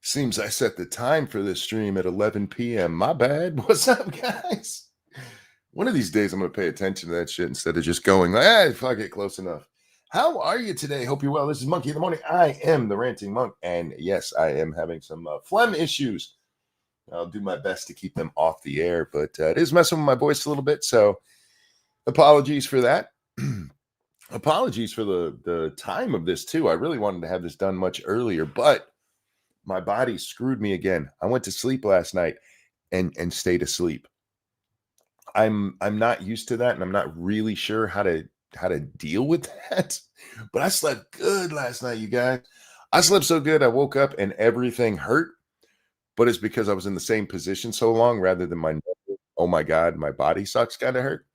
Seems I set the time for this stream at 11 p.m. My bad. What's up, guys? One of these days, I'm going to pay attention to that shit instead of just going, fuck it, close enough. How are you today? Hope you're well. This is Monkey in the Morning. I am the Ranting Monk. And yes, I am having some phlegm issues. I'll do my best to keep them off the air, but it is messing with my voice a little bit. So apologies for that. Apologies for the time of this, too. I really wanted to have this done much earlier, but my body screwed me again. I went to sleep last night and stayed asleep. I'm not used to that, and I'm not really sure how to deal with that. But I slept good last night, you guys. I slept so good I woke up and everything hurt, but it's because I was in the same position so long rather than my oh my god, my body sucks kind of hurt.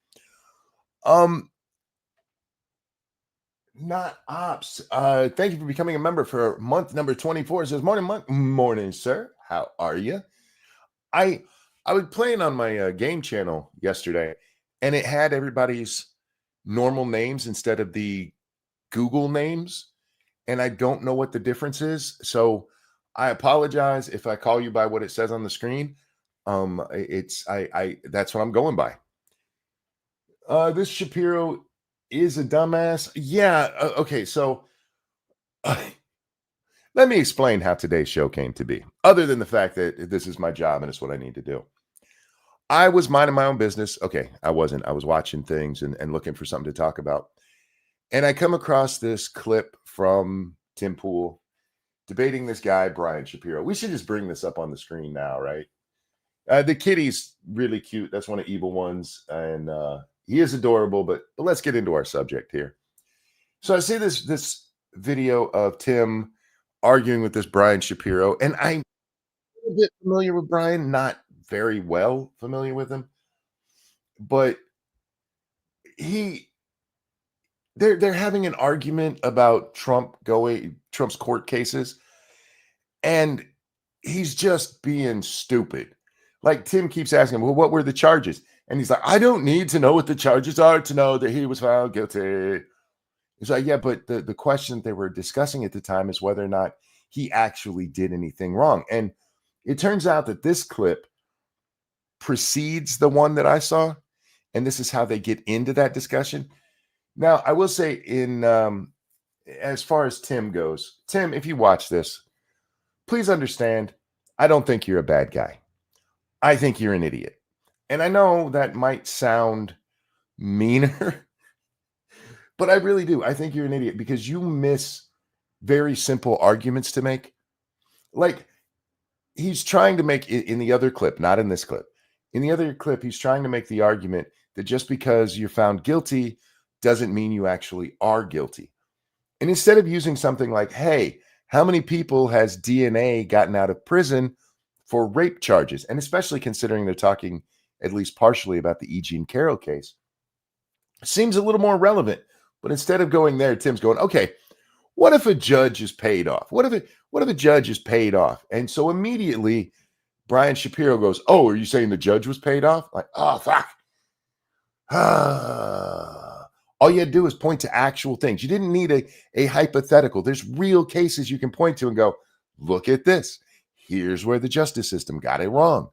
Not ops. Thank you for becoming a member for month number 24. It says morning, sir. How are you? I was playing on my game channel yesterday, and it had everybody's normal names instead of the Google names, and I don't know what the difference is. So I apologize if I call you by what it says on the screen. It's I that's what I'm going by. This Shapiro is a dumbass. Yeah. Okay. So let me explain how today's show came to be, other than the fact that this is my job and it's what I need to do. I was minding my own business. Okay. I wasn't. I was watching things and looking for something to talk about. And I come across this clip from Tim Pool debating this guy, Brian Shapiro. We should just bring this up on the screen now, right? The kitty's really cute. That's one of Evil One's. And he is adorable, but let's get into our subject here. So I see this video of Tim arguing with this Brian Shapiro, and I'm a bit familiar with Brian, not very well familiar with him, but they're having an argument about Trump's court cases, and he's just being stupid. Like Tim keeps asking him, well, what were the charges? And he's like, I don't need to know what the charges are to know that he was found guilty. He's like, yeah, but the question they were discussing at the time is whether or not he actually did anything wrong. And it turns out that this clip precedes the one that I saw. And this is how they get into that discussion. Now, I will say as far as Tim goes, Tim, if you watch this, please understand, I don't think you're a bad guy. I think you're an idiot. And I know that might sound meaner, but I really do. I think you're an idiot because you miss very simple arguments to make. Like he's trying to make it in the other clip, not in this clip. In the other clip, he's trying to make the argument that just because you're found guilty doesn't mean you actually are guilty. And instead of using something like, hey, how many people has DNA gotten out of prison for rape charges? And especially considering they're talking at least partially about the E. Jean Carroll case, seems a little more relevant. But instead of going there, Tim's going, okay, what if a judge is paid off? What if a judge is paid off? And so immediately Brian Shapiro goes, oh, are you saying the judge was paid off? Like, oh, fuck. All you had to do is point to actual things. You didn't need a hypothetical. There's real cases you can point to and go, look at this. Here's where the justice system got it wrong.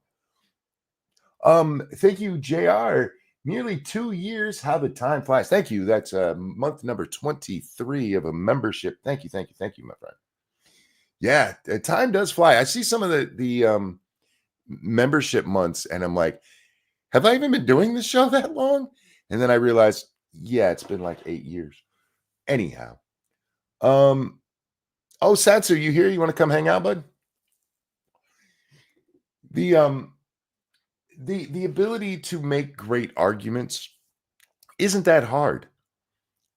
Thank you, JR. Nearly 2 years. How the time flies. Thank you. That's month number 23 of a membership. Thank you, my friend. Yeah, time does fly. I see some of the membership months, and I'm like, have I even been doing this show that long? And then I realized, yeah, it's been like 8 years. Anyhow, oh, Satsu, you here? You want to come hang out, bud? The ability to make great arguments isn't that hard.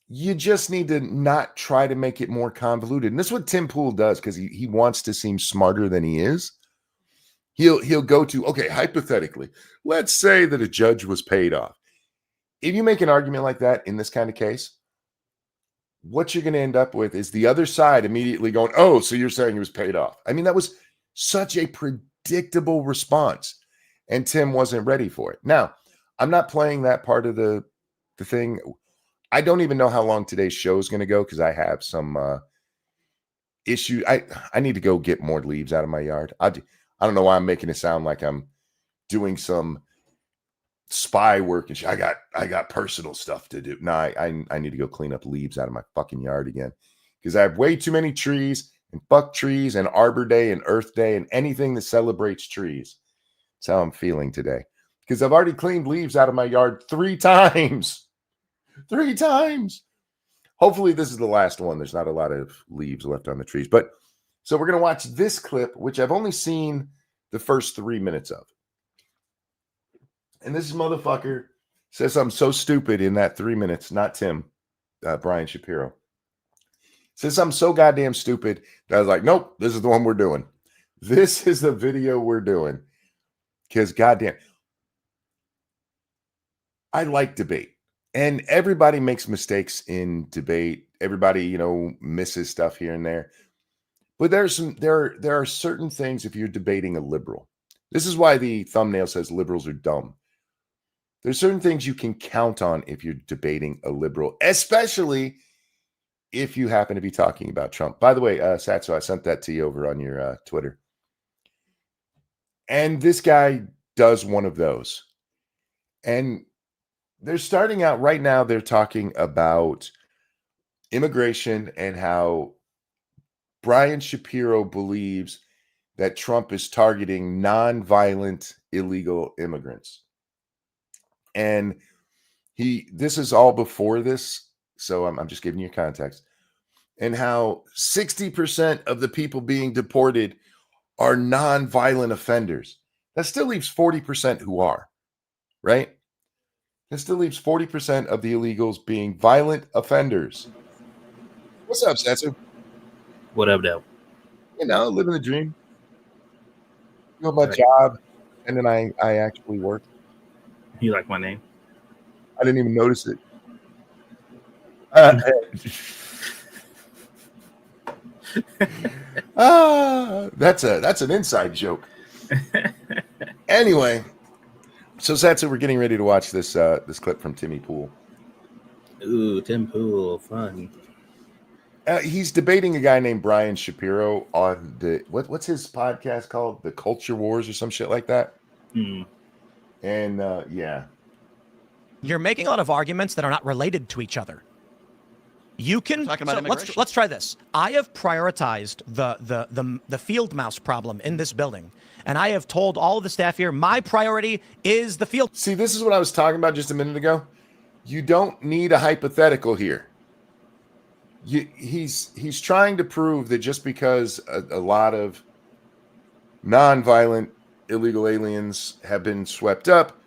You just need to not try to make it more convoluted. And this is what Tim Pool does because he wants to seem smarter than he is. He'll go to, okay, hypothetically, let's say that a judge was paid off. If you make an argument like that in this kind of case, what you're going to end up with is the other side immediately going, oh, so you're saying he was paid off. I mean, that was such a predictable response. And Tim wasn't ready for it. Now, I'm not playing that part of the thing. I don't even know how long today's show is going to go because I have some issue. I need to go get more leaves out of my yard. I don't know why I'm making it sound like I'm doing some spy work and shit. I got personal stuff to do. No, I need to go clean up leaves out of my fucking yard again because I have way too many trees and fuck trees and Arbor Day and Earth Day and anything that celebrates trees. That's how I'm feeling today because I've already cleaned leaves out of my yard 3 times. 3 times. Hopefully this is the last one. There's not a lot of leaves left on the trees. But so we're going to watch this clip, which I've only seen the first 3 minutes of. And this motherfucker says something so stupid in that 3 minutes, not Tim, Brian Shapiro. Says something so goddamn stupid that I was like, nope, this is the one we're doing. This is the video we're doing. Because goddamn, I like debate. And everybody makes mistakes in debate. Everybody, misses stuff here and there. But there are certain things if you're debating a liberal. This is why the thumbnail says liberals are dumb. There's certain things you can count on if you're debating a liberal, especially if you happen to be talking about Trump. By the way, Satsu, I sent that to you over on your Twitter. And this guy does one of those. And they're starting out right now, they're talking about immigration and how Brian Shapiro believes that Trump is targeting nonviolent illegal immigrants. And this is all before this, so I'm just giving you context. And how 60% of the people being deported are nonviolent offenders. That still leaves 40% who are, right? That still leaves 40% of the illegals being violent offenders. What's up, Satsu? What up, Dale? Living the dream. My job, and then I actually work. You like my name? I didn't even notice it. That's an inside joke. Anyway, so Satsu, we're getting ready to watch this clip from Timmy Pool. Ooh, Tim Pool, fun. He's debating a guy named Brian Shapiro on what's his podcast called? The Culture Wars or some shit like that. And yeah. You're making a lot of arguments that are not related to each other. You can let's try this. I have prioritized the field mouse problem in this building, and I have told all of the staff here my priority is the field. See, this is what I was talking about just a minute ago. You don't need a hypothetical here. He's trying to prove that just because a lot of nonviolent illegal aliens have been swept up,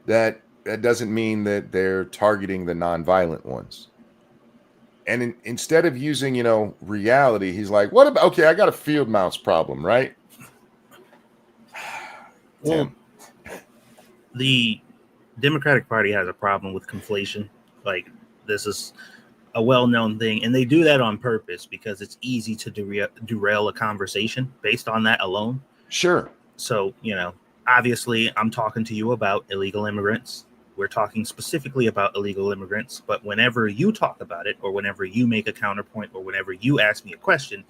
that doesn't mean that they're targeting the nonviolent ones. And instead of using, reality, he's like, what about, okay, I got a field mouse problem, right? Well, the Democratic Party has a problem with conflation. Like, this is a well-known thing, and they do that on purpose because it's easy to derail a conversation based on that alone. Sure. So, obviously, I'm talking to you about illegal immigrants. We're talking specifically about illegal immigrants, but whenever you talk about it, or whenever you make a counterpoint, or whenever you ask me a question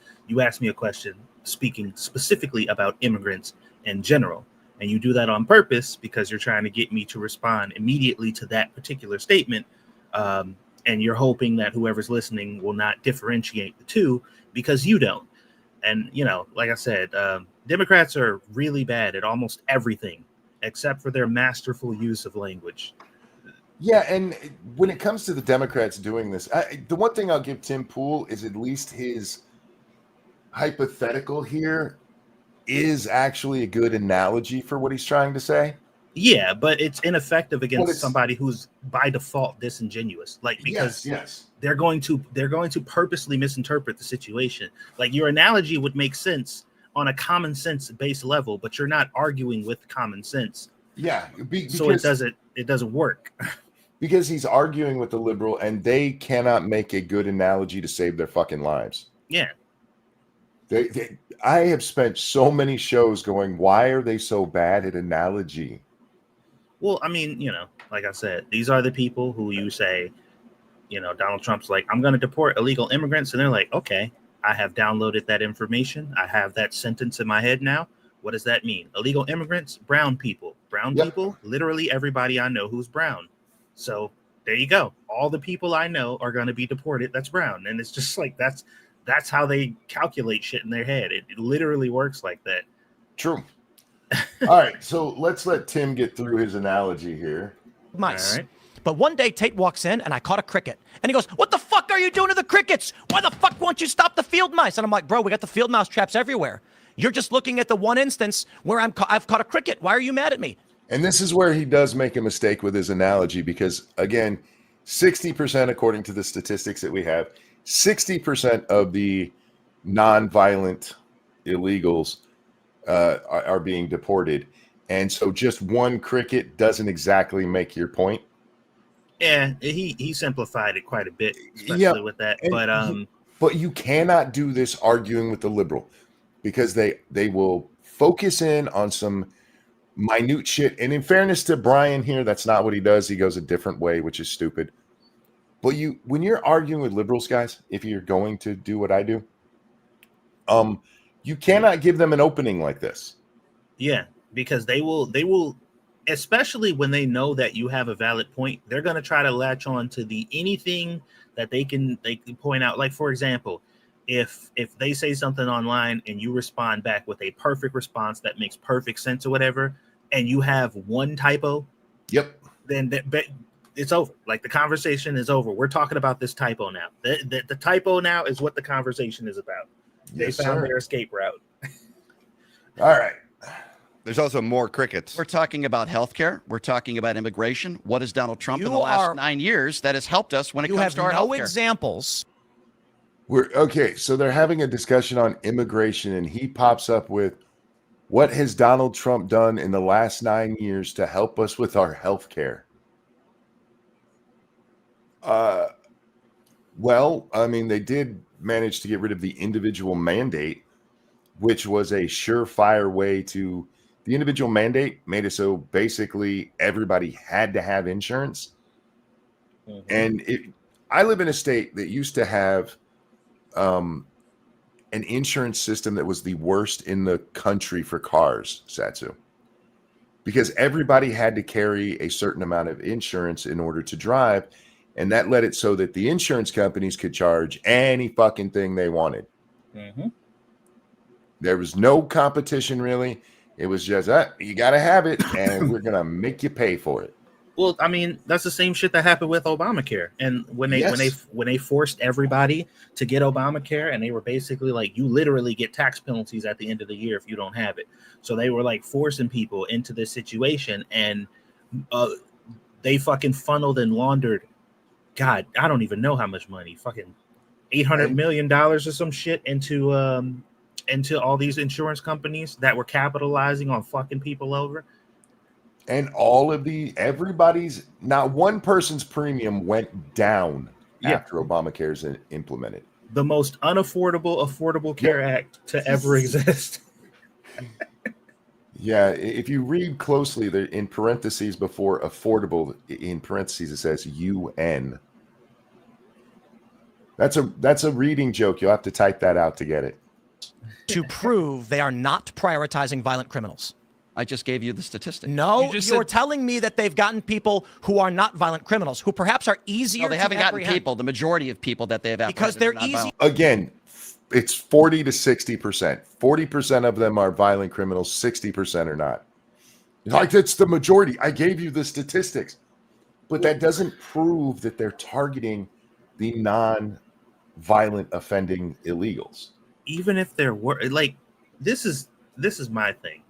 speaking specifically about immigrants in general. And you do that on purpose because you're trying to get me to respond immediately to that particular statement. And you're hoping that whoever's listening will not differentiate the two because you don't. And, like I said, Democrats are really bad at almost everything except for their masterful use of language. Yeah, and when it comes to the Democrats doing this, the one thing I'll give Tim Pool is at least his hypothetical here is actually a good analogy for what he's trying to say. Yeah, but it's ineffective against somebody who's by default disingenuous. Like, because they're going to purposely misinterpret the situation. Like, your analogy would make sense on a common sense based level, but you're not arguing with common sense. Yeah, so it doesn't work. Because he's arguing with the liberal, and they cannot make a good analogy to save their fucking lives. Yeah. I have spent so many shows going, why are they so bad at analogy? Well, I mean, like I said, these are the people who you say, Donald Trump's like, I'm going to deport illegal immigrants. And they're like, okay. I have downloaded that information. I have that sentence in my head now. What does that mean? Illegal immigrants, brown people. Brown people, literally everybody I know who's brown. So there you go. All the people I know are going to be deported that's brown. And it's just like that's how they calculate shit in their head. It literally works like that. True. All right, so let's let Tim get through his analogy here. Mice. All right. But one day Tate walks in and I caught a cricket. And he goes, "What the fuck are you doing to the crickets? Why the fuck won't you stop the field mice?" And I'm like, "Bro, we got the field mouse traps everywhere. You're just looking at the one instance where I've caught a cricket. Why are you mad at me?" And this is where he does make a mistake with his analogy because, again, 60%, according to the statistics that we have, 60% of the non-violent illegals are being deported. And so just one cricket doesn't exactly make your point. Yeah, he simplified it quite a bit, especially with that. But you cannot do this arguing with the liberal because they will focus in on some minute shit. And in fairness to Brian here, that's not what he does. He goes a different way, which is stupid. But when you're arguing with liberals, guys, if you're going to do what I do, you cannot give them an opening like this. Yeah, because they will, especially when they know that you have a valid point, they're going to try to latch on to anything that they can point out. Like, for example, if they say something online and you respond back with a perfect response that makes perfect sense or whatever, and you have one typo, then it's over. Like, the conversation is over. We're talking about this typo now. The typo now is what the conversation is about. They found their escape route. All right. There's also more crickets. We're talking about healthcare. We're talking about immigration. What has Donald Trump in the last 9 years that has helped us when it comes to our healthcare? You have no examples. So they're having a discussion on immigration, and he pops up with, what has Donald Trump done in the last 9 years to help us with our healthcare? Well, I mean, they did manage to get rid of the individual mandate, which was a surefire way to. The individual mandate made it so basically everybody had to have insurance. Mm-hmm. And I live in a state that used to have an insurance system that was the worst in the country for cars, Satsu. Because everybody had to carry a certain amount of insurance in order to drive. And that led it so that the insurance companies could charge any fucking thing they wanted. Mm-hmm. There was no competition, really. It was just, you got to have it, and we're going to make you pay for it. Well, I mean, that's the same shit that happened with Obamacare. And when they forced everybody to get Obamacare, and they were basically like, you literally get tax penalties at the end of the year if you don't have it. So they were like forcing people into this situation, and they fucking funneled and laundered, God, I don't even know how much money, fucking $800 million or some shit into all these insurance companies that were capitalizing on fucking people over. And not one person's premium went down after Obamacare's implemented. The most Affordable Care Act to ever exist. Yeah, if you read closely, there in parentheses before affordable, in parentheses it says UN. That's a reading joke. You'll have to type that out to get it. To prove they are not prioritizing violent criminals. I just gave you the statistic. No, you're telling me that they've gotten people who are not violent criminals, who perhaps are easier. No, they haven't gotten people. The majority of people that they've because they're easy. Again, it's 40 to 60%. 40% of them are violent criminals. 60% are not. Like, that's the majority. I gave you the statistics, but that doesn't prove that they're targeting the non-violent offending illegals. Even if there were, like, this is my thing,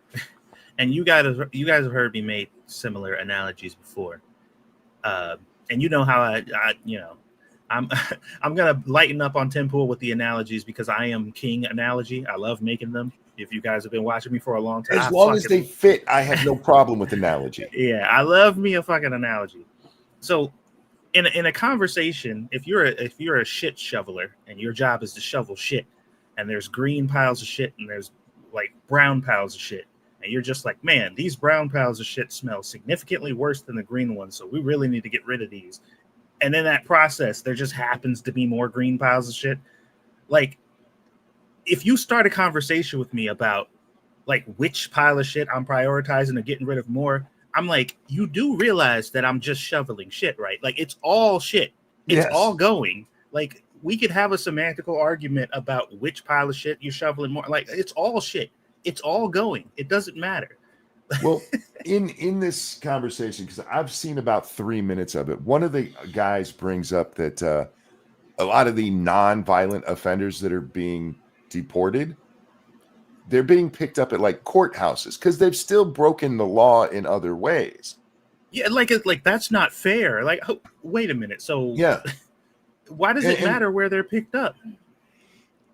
and you guys have heard me make similar analogies before, and you know how I'm gonna lighten up on Tim Pool with the analogies because I am king analogy. I love making them. If you guys have been watching me for a long time, as long as they fit, I have no problem with analogy. Yeah, I love me a fucking analogy. So, in a conversation, if you're a shit shoveler and your job is to shovel shit, and there's green piles of shit and there's like brown piles of shit, and you're just like, man, these brown piles of shit smell significantly worse than the green ones, so we really need to get rid of these. And in that process, there just happens to be more green piles of shit. Like, if you start a conversation with me about like which pile of shit I'm prioritizing or getting rid of more, I'm like, you do realize that I'm just shoveling shit, right? Like it's all shit. It's all going. Like we could have a semantical argument about which pile of shit you're shoveling more. Like it's all shit. It's all going. It doesn't matter. Well, in this conversation, because I've seen about 3 minutes of it, one of the guys brings up that a lot of the non-violent offenders that are being deported, they're being picked up at like courthouses because they've still broken the law in other ways. Yeah, like that's not fair. Like, oh, wait a minute. So yeah, why does it matter where they're picked up?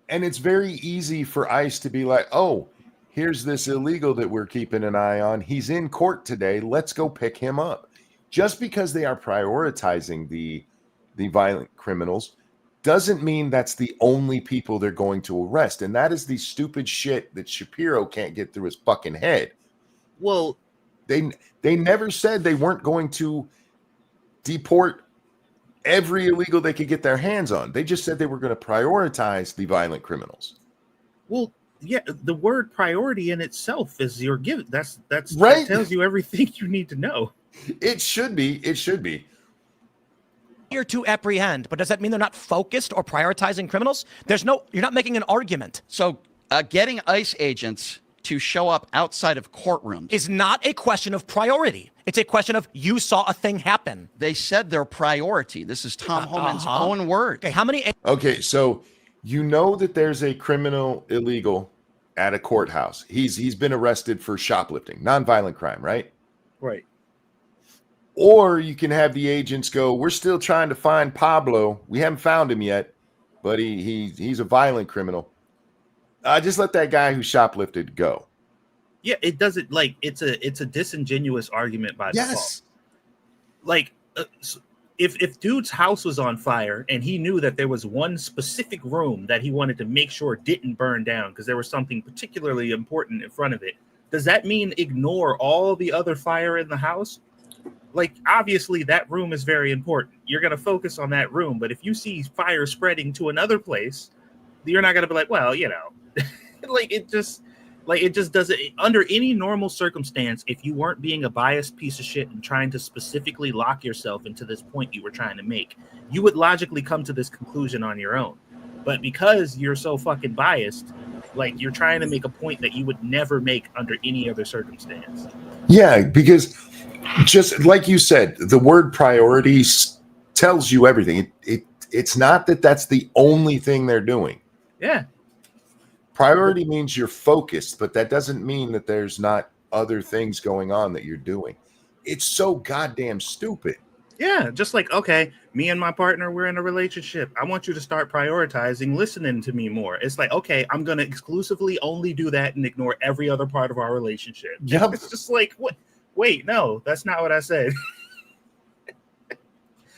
And it's very easy for ICE to be like, oh, here's this illegal that we're keeping an eye on. He's in court today. Let's go pick him up. Just because they are prioritizing the violent criminals doesn't mean that's the only people they're going to arrest. And that is the stupid shit that Shapiro can't get through his fucking head. Well, they never said they weren't going to deport every illegal they could get their hands on. They just said they were going to prioritize the violent criminals. Well, yeah, the word priority in itself is your given. That's right. That tells you everything you need to know. It should be. It should be. Here to apprehend, but does that mean they're not focused or prioritizing criminals? You're not making an argument. So getting ICE agents to show up outside of courtrooms is not a question of priority. It's a question of you saw a thing happen. They said their priority. This is Tom Homan's own word. Okay, how many? Okay, so you know that there's a criminal illegal at a courthouse. He's been arrested for shoplifting, nonviolent crime, right? Right. Or you can have the agents go, we're still trying to find Pablo. We haven't found him yet, but he's a violent criminal. Just let that guy who shoplifted go. Yeah, it doesn't it's a disingenuous argument by default. Like if dude's house was on fire and he knew that there was one specific room that he wanted to make sure didn't burn down because there was something particularly important in front of it, does that mean ignore all the other fire in the house? Like, obviously, that room is very important. You're going to focus on that room. But if you see fire spreading to another place, you're not going to be like, well, you know, it just doesn't. Under any normal circumstance, if you weren't being a biased piece of shit and trying to specifically lock yourself into this point you were trying to make, you would logically come to this conclusion on your own. But because you're so fucking biased, like, you're trying to make a point that you would never make under any other circumstance. Yeah, because just like you said, the word priorities tells you everything. It's not that that's the only thing they're doing. Yeah. Priority means you're focused, but that doesn't mean that there's not other things going on that you're doing. It's so goddamn stupid. Yeah, just like, okay, me and my partner, we're in a relationship. I want you to start prioritizing listening to me more. It's like, okay, I'm going to exclusively only do that and ignore every other part of our relationship. Yep. It's just like, what? Wait, no, that's not what I said.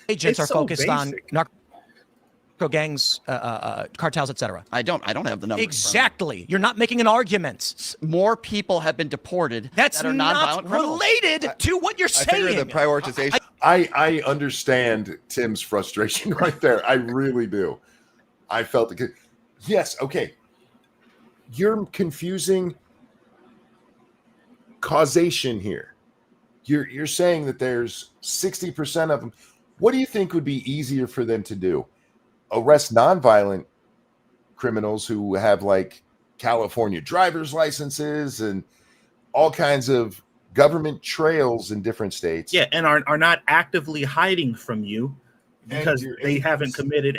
Agents are so focused basic. On narco gangs, cartels, etc. I don't have the numbers. Exactly. You're not making an argument. More people have been deported. That's that are not related to what you're saying. I figure the prioritization. I understand Tim's frustration right there. I really do. I felt it. Yes. Okay. You're confusing causation here. You're saying that there's 60% of them. What do you think would be easier for them to do? Arrest nonviolent criminals who have like California driver's licenses and all kinds of government trails in different states. Yeah, and are not actively hiding from you because they haven't committed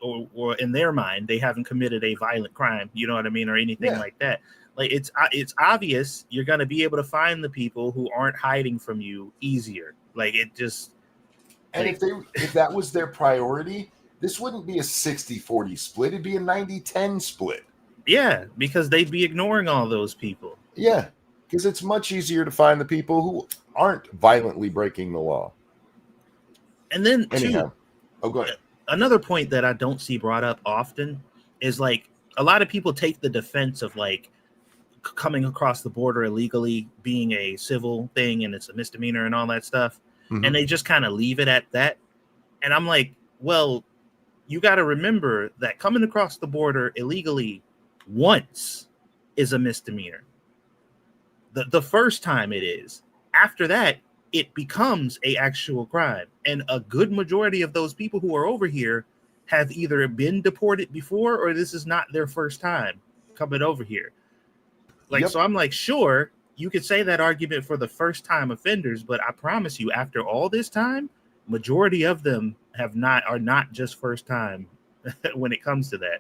or in their mind, they haven't committed a violent crime, you know what I mean, or anything like that. Like it's obvious you're going to be able to find the people who aren't hiding from you easier. Like it just. And if that was their priority, this wouldn't be a 60-40 split. It'd be a 90-10 split. Yeah, because they'd be ignoring all those people. Yeah, because it's much easier to find the people who aren't violently breaking the law. And then, anyhow, go ahead. Another point that I don't see brought up often is like a lot of people take the defense of like coming across the border illegally being a civil thing and it's a misdemeanor and all that stuff. Mm-hmm. And they just kind of leave it at that. And I'm like, well, you got to remember that coming across the border illegally once is a misdemeanor. The first time it is. After that, it becomes a actual crime. And a good majority of those people who are over here have either been deported before or this is not their first time coming over here. Like, so I'm like, sure, you could say that argument for the first time offenders, but I promise you, after all this time, majority of them are not just first time when it comes to that.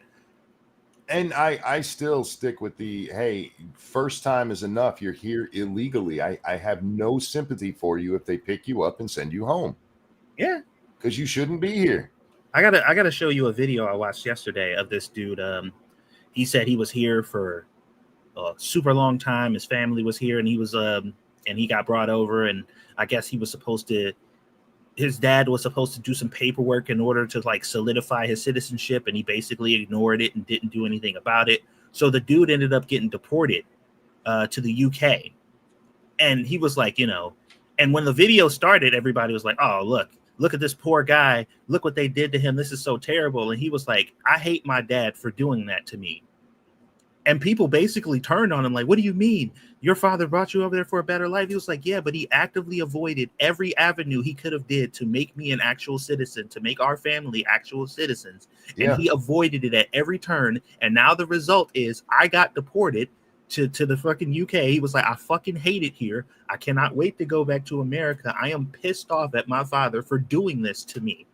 And I still stick with the, hey, first time is enough. You're here illegally. I have no sympathy for you if they pick you up and send you home. Yeah. Because you shouldn't be here. I gotta show you a video I watched yesterday of this dude. He said he was here for a super long time. His family was here, and he was and he got brought over, and I guess he was supposed to. His dad was supposed to do some paperwork in order to like solidify his citizenship, and he basically ignored it and didn't do anything about it. So the dude ended up getting deported to the UK, and he was like, and when the video started, everybody was like, "Oh, look at this poor guy. Look what they did to him. This is so terrible." And he was like, "I hate my dad for doing that to me." And people basically turned on him like, "What do you mean? Your father brought you over there for a better life?" He was like, "Yeah, but he actively avoided every avenue he could have did to make me an actual citizen, to make our family actual citizens." Yeah. And he avoided it at every turn. And now the result is I got deported to the fucking UK. He was like, "I fucking hate it here. I cannot wait to go back to America. I am pissed off at my father for doing this to me."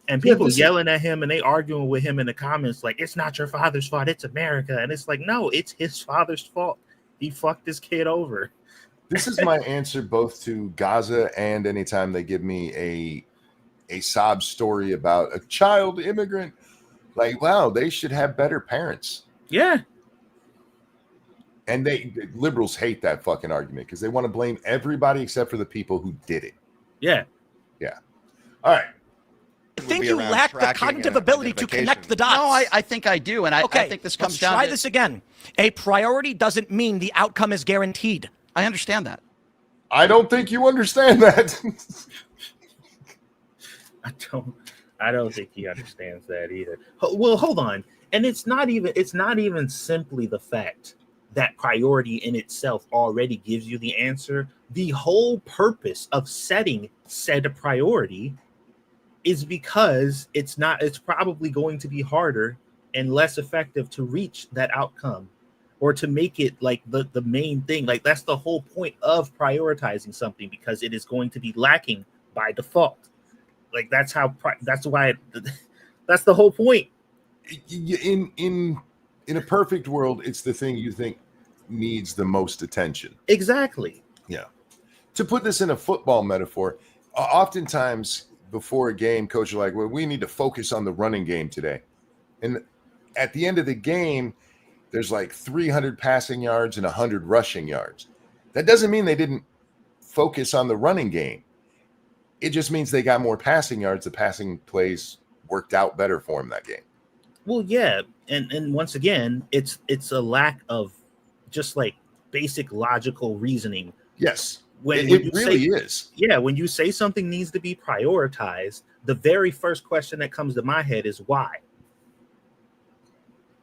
And people yelling at him and they arguing with him in the comments like, "It's not your father's fault. It's America." And it's like, no, it's his father's fault. He fucked this kid over. This is my answer both to Gaza and anytime they give me a sob story about a child immigrant. Like, wow, they should have better parents. Yeah. And the liberals hate that fucking argument because they want to blame everybody except for the people who did it. Yeah. Yeah. All right. I think you lack the cognitive ability to connect the dots. No, I think I do. And I think this comes down to... Try this again. A priority doesn't mean the outcome is guaranteed. I understand that. I don't think you understand that. I don't think he understands that either. Well, hold on. And it's not even simply the fact that priority in itself already gives you the answer. The whole purpose of setting said priority is because it's probably going to be harder and less effective to reach that outcome or to make it like the main thing. Like that's the whole point of prioritizing something, because it is going to be lacking by default. Like that's why that's the whole point. In a perfect world, it's the thing you think needs the most attention. Exactly. Yeah. To put this in a football metaphor, oftentimes before a game, coach are like, "Well, we need to focus on the running game today." And at the end of the game, there's like 300 passing yards and 100 rushing yards. That doesn't mean they didn't focus on the running game. It just means they got more passing yards. The passing plays worked out better for them that game. Well, yeah. And once again, it's a lack of just like basic logical reasoning. Yes. It really is. Yeah, when you say something needs to be prioritized, the very first question that comes to my head is why.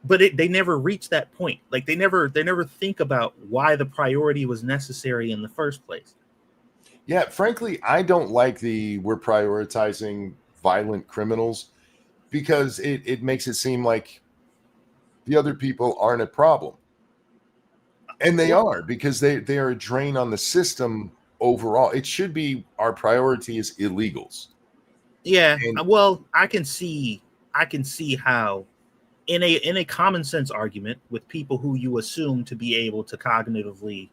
But they never reach that point. Like they never think about why the priority was necessary in the first place. Yeah, frankly, I don't like we're prioritizing violent criminals because it makes it seem like the other people aren't a problem. And they are, because they are a drain on the system overall. It should be our priority is illegals. Yeah, well, I can see how in a common sense argument with people who you assume to be able to cognitively,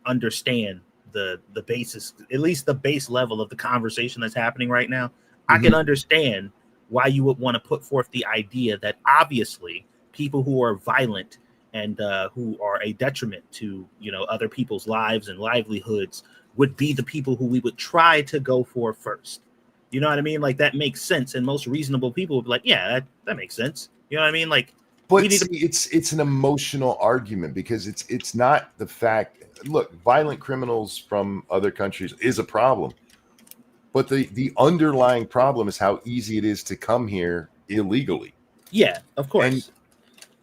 understand the basis, at least the base level of the conversation that's happening right now. Mm-hmm. I can understand why you would want to put forth the idea that obviously people who are violent and who are a detriment to other people's lives and livelihoods would be the people who we would try to go for first. You know what I mean? Like that makes sense, and most reasonable people would be like, "Yeah, that makes sense." You know what I mean? Like, but it's an emotional argument because it's not the fact. Look, violent criminals from other countries is a problem, but the underlying problem is how easy it is to come here illegally. Yeah, of course.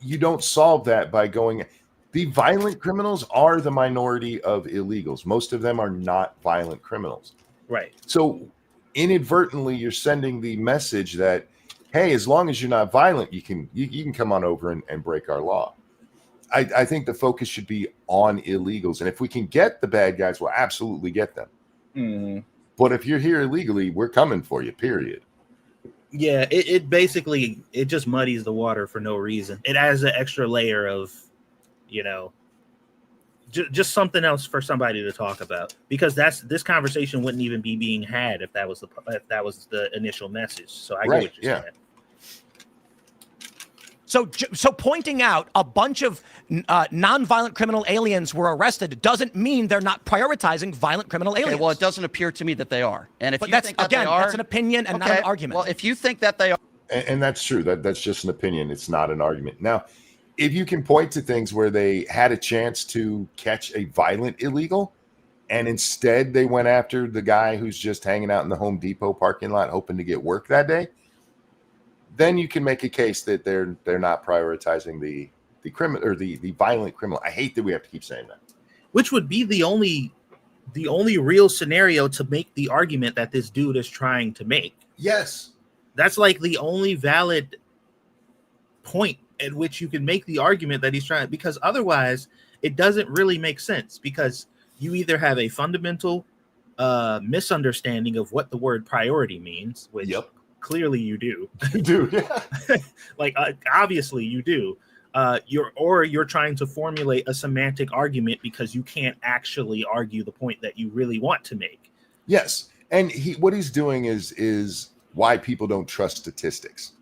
you don't solve that by going. The violent criminals are the minority of illegals. Most of them are not violent criminals. Right. So inadvertently, you're sending the message that, hey, as long as you're not violent, you can come on over and break our law. I think the focus should be on illegals. And if we can get the bad guys, we'll absolutely get them. Mm-hmm. But if you're here illegally, we're coming for you, period. Yeah, it basically, it just muddies the water for no reason. It adds an extra layer of, just something else for somebody to talk about, because this conversation wouldn't even be being had if that was the initial message. So I get what you're saying. So pointing out a bunch of non-violent criminal aliens were arrested doesn't mean they're not prioritizing violent criminal aliens. Okay, well, it doesn't appear to me that they are. And if but you that's, think that again, they are, that's an opinion and not an argument. Well, if you think that they are, and that's true. That's just an opinion. It's not an argument. Now, if you can point to things where they had a chance to catch a violent illegal, and instead they went after the guy who's just hanging out in the Home Depot parking lot hoping to get work that day, then you can make a case that they're not prioritizing the criminal or the violent criminal. I hate that we have to keep saying that. Which would be the only real scenario to make the argument that this dude is trying to make. Yes. That's like the only valid point at which you can make the argument that he's trying, because otherwise it doesn't really make sense, because you either have a fundamental misunderstanding of what the word priority means, which clearly you do. You do, yeah. Like obviously you do. You're trying to formulate a semantic argument because you can't actually argue the point that you really want to make. Yes, and what he's doing is why people don't trust statistics.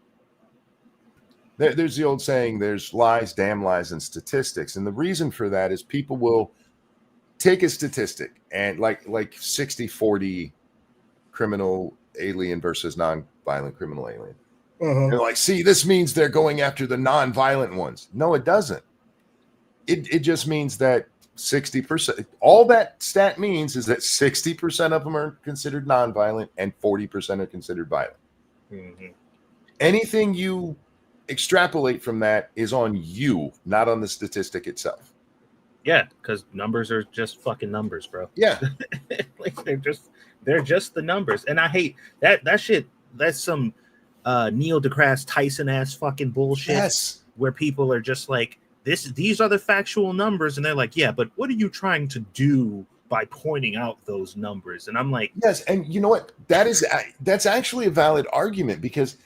There's the old saying, there's lies, damn lies, and statistics. And the reason for that is people will take a statistic and like 60-40 criminal alien versus non-violent criminal alien. They're like, see, this means they're going after the non-violent ones. No, it doesn't. It just means that 60%, all that stat means is that 60% of them are considered non-violent and 40% are considered violent. Mm-hmm. Anything you extrapolate from that is on you, not on the statistic itself. Yeah, because numbers are just fucking numbers, bro. Yeah. Like they're just the numbers. And I hate that shit. That's some Neil deGrasse Tyson ass fucking bullshit. Yes. Where people are just like, these are the factual numbers, and they're like, yeah, but what are you trying to do by pointing out those numbers? And I'm like, yes, and you know what? That's actually a valid argument, because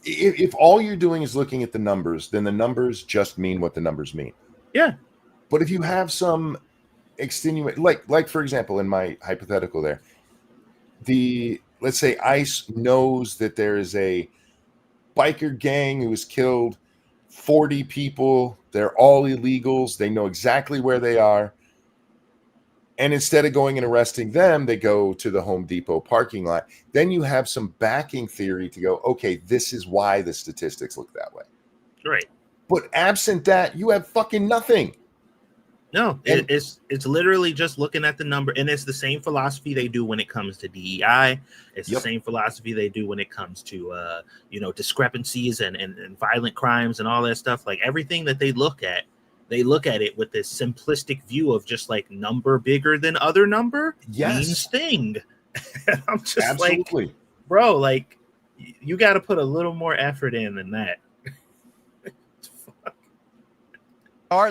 if all you're doing is looking at the numbers, then the numbers just mean what the numbers mean. Yeah. But if you have some extenuate, like for example, in my hypothetical there, let's say ICE knows that there is a biker gang who has killed 40 people. They're all illegals. They know exactly where they are. And instead of going and arresting them, they go to the Home Depot parking lot. Then you have some backing theory to go, okay, this is why the statistics look that way. Right. But absent that, you have fucking nothing. No, it's literally just looking at the number, and it's the same philosophy they do when it comes to DEI. It's the same philosophy they do when it comes to discrepancies and violent crimes and all that stuff. Like everything that they look at it with this simplistic view of just like number bigger than other number means thing. I'm just absolutely like, bro, like you got to put a little more effort in than that.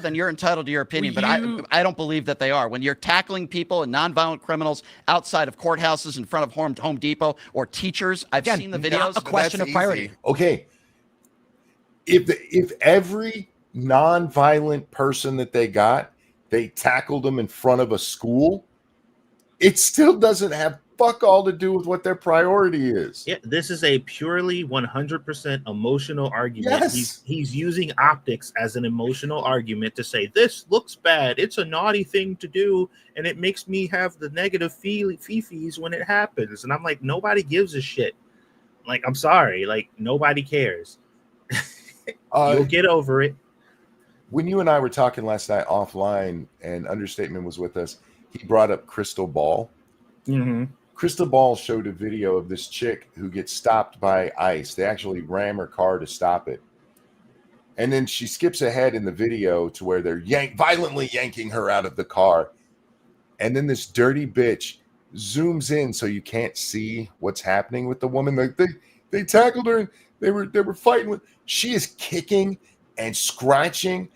Then you're entitled to your opinion, but I don't believe that they are. When you're tackling people and nonviolent criminals outside of courthouses, in front of Home Depot, or teachers, I've seen the videos. Not a question of priority. Okay, if every nonviolent person that they tackled them in front of a school, it still doesn't have fuck all to do with what their priority is. Yeah, this is a purely 100% emotional argument. Yes. He's using optics as an emotional argument to say, this looks bad. It's a naughty thing to do, and it makes me have the negative fifis when it happens. And I'm like, nobody gives a shit. Like, I'm sorry. Like, nobody cares. You'll get over it. When you and I were talking last night offline, and Understatement was with us, he brought up Crystal Ball. Mm-hmm. Crystal Ball showed a video of this chick who gets stopped by ICE. They actually ram her car to stop it. And then she skips ahead in the video to where they're violently yanking her out of the car. And then this dirty bitch zooms in so you can't see what's happening with the woman. Like they tackled her and they were fighting with. She is kicking and scratching.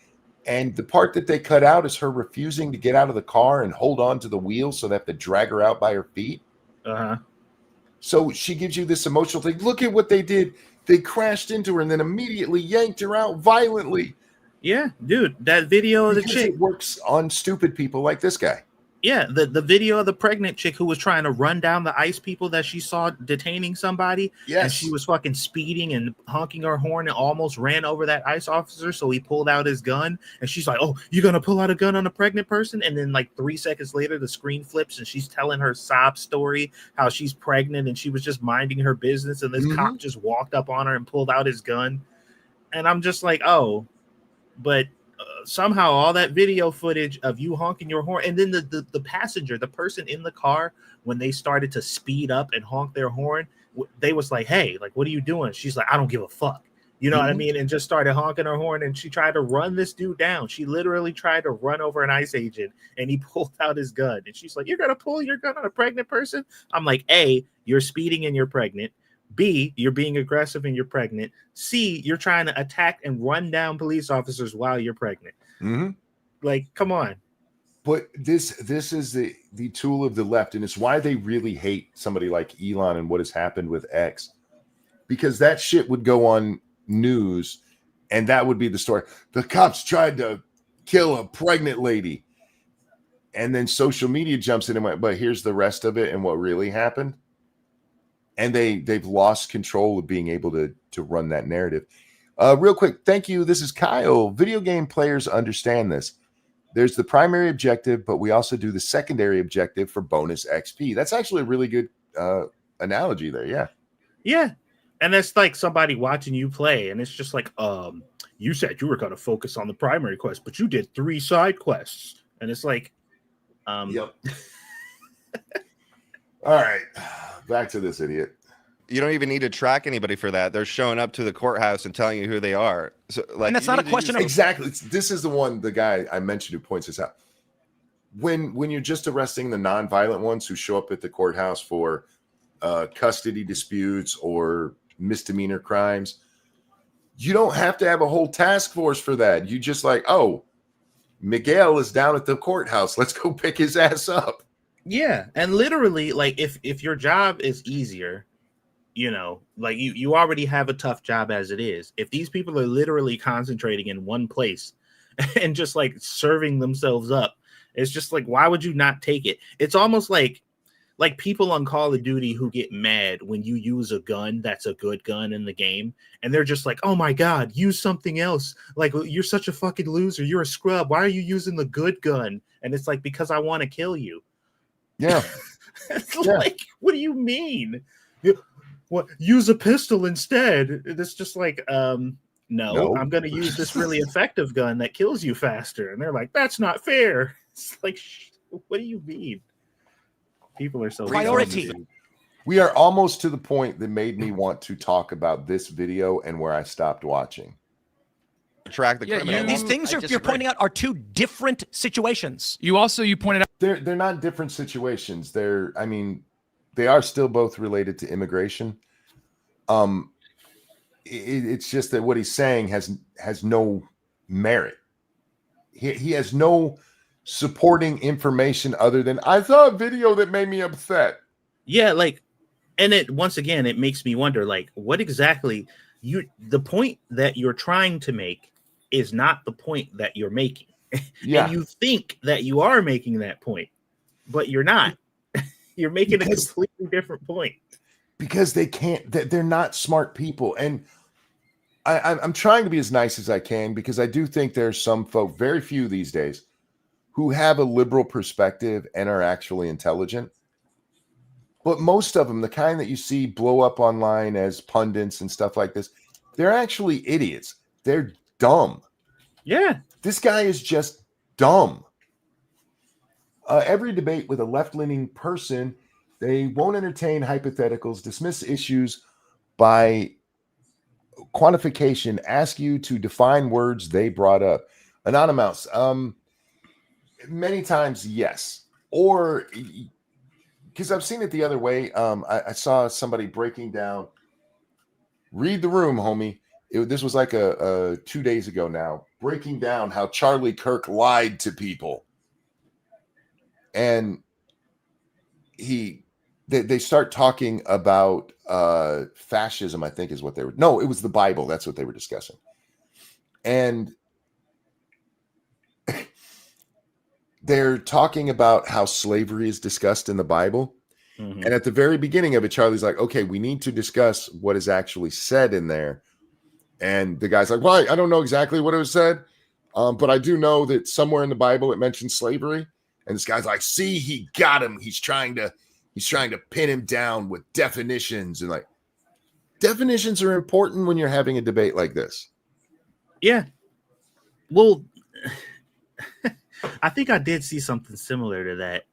And the part that they cut out is her refusing to get out of the car and hold on to the wheel, so they have to drag her out by her feet. Uh-huh. So she gives you this emotional thing. Look at what they did. They crashed into her and then immediately yanked her out violently. Yeah, dude, that video of the chick. It works on stupid people like this guy. Yeah, the video of the pregnant chick who was trying to run down the ICE people that she saw detaining somebody. Yes. And she was fucking speeding and honking her horn and almost ran over that ICE officer. So he pulled out his gun. And she's like, oh, you're going to pull out a gun on a pregnant person? And then like 3 seconds later, the screen flips and she's telling her sob story, how she's pregnant and she was just minding her business. And this cop just walked up on her and pulled out his gun. And I'm just like, oh, but somehow all that video footage of you honking your horn, and then the passenger, the person in the car, when they started to speed up and honk their horn, they was like, hey, like, what are you doing? She's like, I don't give a fuck. You know what I mean? And just started honking her horn, and she tried to run this dude down. She literally tried to run over an ICE agent, and he pulled out his gun. And she's like, you're going to pull your gun on a pregnant person? I'm like, A, you're speeding and you're pregnant. B, you're being aggressive and you're pregnant. C, you're trying to attack and run down police officers while you're pregnant. Like, come on. But this is the tool of the left, and it's why they really hate somebody like Elon and what has happened with X, because that shit would go on news, and that would be the story. The cops tried to kill a pregnant lady, and then social media jumps in and went, but here's the rest of it and what really happened. And they've lost control of being able to run that narrative. Real quick, thank you. This is Kyle. Video game players understand this. There's the primary objective, but we also do the secondary objective for bonus XP. That's actually a really good analogy there. Yeah. Yeah. And that's like somebody watching you play, and it's just like, you said you were going to focus on the primary quest, but you did 3 side quests. And it's like, yep. All right. Back to this idiot. You don't even need to track anybody for that. They're showing up to the courthouse and telling you who they are. So, like, and that's not a question of exactly. This is the guy I mentioned who points this out. When you're just arresting the non-violent ones who show up at the courthouse for custody disputes or misdemeanor crimes, you don't have to have a whole task force for that. You just like, oh, Miguel is down at the courthouse. Let's go pick his ass up. Yeah, and literally, like, if your job is easier, you know, like you already have a tough job as it is. If these people are literally concentrating in one place and just like serving themselves up, it's just like, why would you not take it? It's almost like people on Call of Duty who get mad when you use a gun that's a good gun in the game, and they're just like, oh my God, use something else. Like, you're such a fucking loser. You're a scrub. Why are you using the good gun? And it's like, because I want to kill you. Yeah. It's like, what do you mean? What, use a pistol instead? It's just like, no, I'm going to use this really effective gun that kills you faster. And they're like, that's not fair. It's like, what do you mean? People are so priority. We are almost to the point that made me want to talk about this video and where I stopped watching. Track the criminal. These things you're pointing out are 2 different situations. You pointed out they're not different situations. They are still both related to immigration. It's just that what he's saying has no merit. He has no supporting information other than, I saw a video that made me upset. Yeah, like, and it once again, it makes me wonder, like, what exactly the point that you're trying to make is not the point that you're making. Yeah. And you think that you are making that point, but you're not. You're making a completely different point. Because they're not smart people. And I'm trying to be as nice as I can, because I do think there's some folk, very few these days, who have a liberal perspective and are actually intelligent. But most of them, the kind that you see blow up online as pundits and stuff like this, they're actually idiots. They're dumb. Yeah. This guy is just dumb. Every debate with a left-leaning person, they won't entertain hypotheticals, dismiss issues by quantification, ask you to define words they brought up. Anonymous, many times, yes. Or because I've seen it the other way. I saw somebody breaking down, read the room, homie. This was like a 2 days ago now, breaking down how Charlie Kirk lied to people. And they start talking about fascism, I think is what they were. No, it was the Bible. That's what they were discussing. And they're talking about how slavery is discussed in the Bible. Mm-hmm. And at the very beginning of it, Charlie's like, okay, we need to discuss what is actually said in there. And the guy's like, well, I don't know exactly what it was said, but I do know that somewhere in the Bible it mentions slavery. And this guy's like, see, he got him. He's trying to pin him down with definitions. And like, definitions are important when you're having a debate like this. Yeah. Well, I think I did see something similar to that.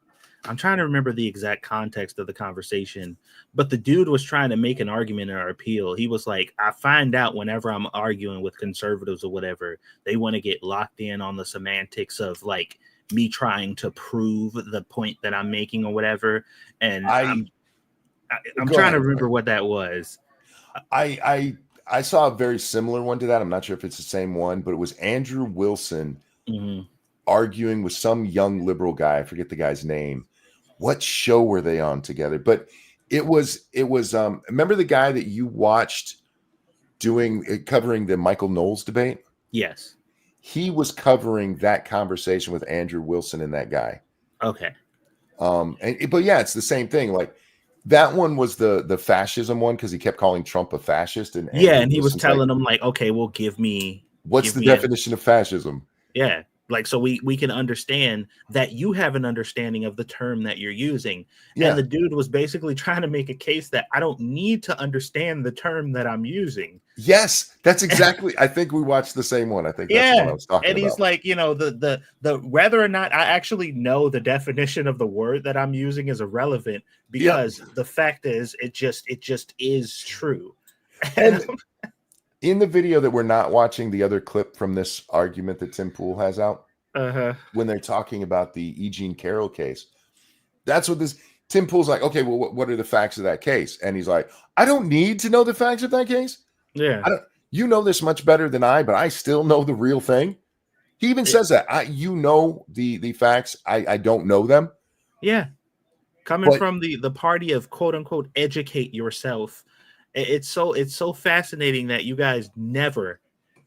I'm trying to remember the exact context of the conversation, but the dude was trying to make an argument or appeal. He was like, I find out whenever I'm arguing with conservatives or whatever, they want to get locked in on the semantics of like me trying to prove the point that I'm making or whatever. And I'm trying to remember what that was. I saw a very similar one to that. I'm not sure if it's the same one, but it was Andrew Wilson arguing with some young liberal guy. I forget the guy's name. What show were they on together? But it was remember the guy that you watched covering the Michael Knowles debate? Yes. He was covering that conversation with Andrew Wilson and that guy. Okay. But yeah, it's the same thing. Like that one was the fascism one because he kept calling Trump a fascist. And he was telling him like, okay, well, what's the definition of fascism? Yeah. Like, so we can understand that you have an understanding of the term that you're using. Yeah. And the dude was basically trying to make a case that I don't need to understand the term that I'm using. Yes, that's exactly. I think we watched the same one. I think that's what I was talking about. And he's like, the whether or not I actually know the definition of the word that I'm using is irrelevant because the fact is it just is true. And in the video that we're not watching, the other clip from this argument that Tim Pool has out, when they're talking about the E. Jean Carroll case, that's what this Tim Pool's like, okay, well, what are the facts of that case? And he's like, I don't need to know the facts of that case. Yeah. You know this much better than I, but I still know the real thing. He even says that. The facts. I don't know them. Yeah. Coming from the party of quote unquote educate yourself. It's so fascinating that you guys never,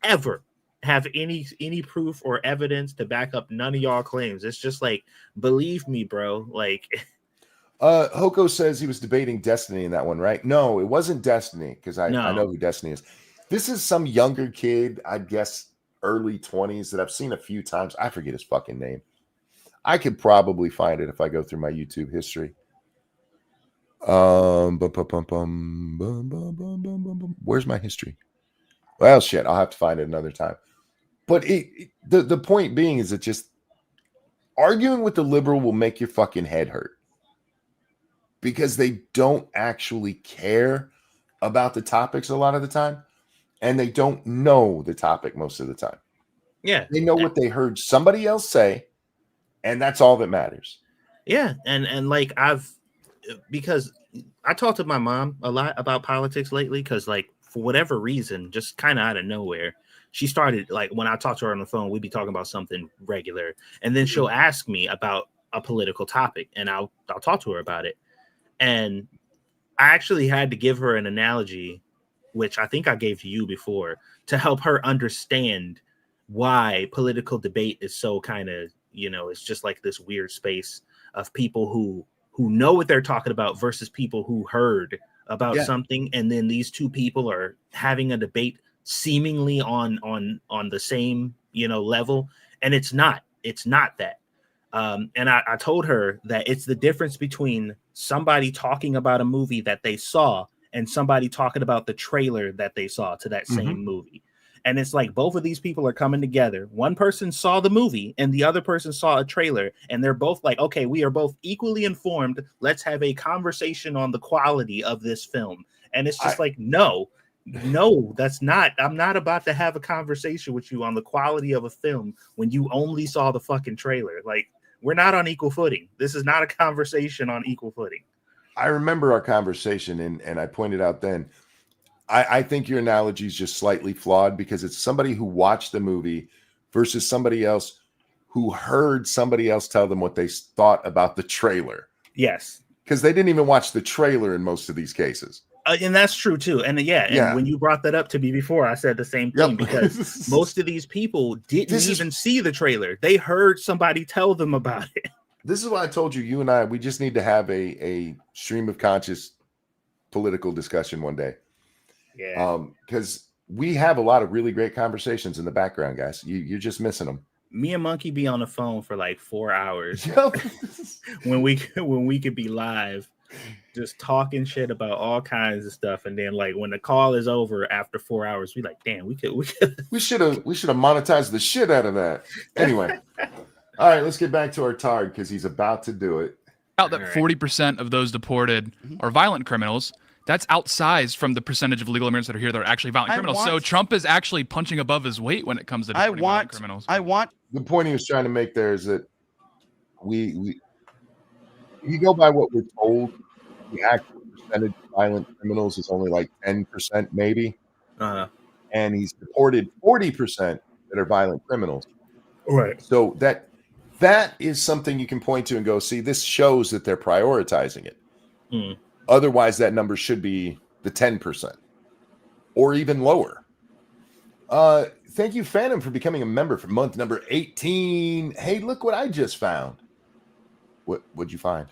ever have any proof or evidence to back up none of y'all claims. It's just like, believe me, bro. Like, Hoko says he was debating Destiny in that one, right? No, it wasn't Destiny because I know who Destiny is. This is some younger kid, I guess early 20s that I've seen a few times. I forget his fucking name. I could probably find it if I go through my YouTube history. Where's my history? Well, shit, I'll have to find it another time. But the point being is that just arguing with the liberal will make your fucking head hurt because they don't actually care about the topics a lot of the time, and they don't know the topic most of the time. Yeah, they know what they heard somebody else say, and that's all that matters. Yeah, and like because I talked to my mom a lot about politics lately because, like, for whatever reason, just kind of out of nowhere, she started, like, when I talk to her on the phone, we'd be talking about something regular, and then she'll ask me about a political topic, and I'll talk to her about it. And I actually had to give her an analogy, which I think I gave to you before, to help her understand why political debate is so kind of, it's just like this weird space of people who know what they're talking about versus people who heard about something, and then these two people are having a debate seemingly on the same level, and it's not that. And I told her that it's the difference between somebody talking about a movie that they saw and somebody talking about the trailer that they saw to that same movie. And it's like both of these people are coming together. One person saw the movie and the other person saw a trailer, and they're both like, okay, we are both equally informed. Let's have a conversation on the quality of this film. And it's just like, no, No, that's not. I'm not about to have a conversation with you on the quality of a film when you only saw the fucking trailer. Like, we're not on equal footing. This is not a conversation on equal footing. I remember our conversation, and I pointed out then, I think your analogy is just slightly flawed because it's somebody who watched the movie versus somebody else who heard somebody else tell them what they thought about the trailer. Yes. Because they didn't even watch the trailer in most of these cases. And that's true too. And when you brought that up to me before, I said the same thing because most of these people didn't even see the trailer. They heard somebody tell them about it. This is why I told you and I, we just need to have a stream of conscious political discussion one day. Yeah. Because we have a lot of really great conversations in the background, guys. You're just missing them. Me and Monkey be on the phone for like 4 hours when we could be live, just talking shit about all kinds of stuff. And then like when the call is over after 4 hours, we like, damn, we should have monetized the shit out of that. Anyway, all right, let's get back to our Tard because he's about to do it. Out that 40% of those deported are violent criminals. That's outsized from the percentage of legal immigrants that are here that are actually violent criminals. So Trump is actually punching above his weight when it comes to deporting violent criminals. The point he was trying to make there is that we you go by what we're told, the actual percentage of violent criminals is only like 10% maybe. And he's deported 40% that are violent criminals. Right. So that is something you can point to and go, see, this shows that they're prioritizing it. Otherwise, that number should be the 10% or even lower. Thank you, Phantom, for becoming a member for month number 18. Hey, look what I just found. What'd you find?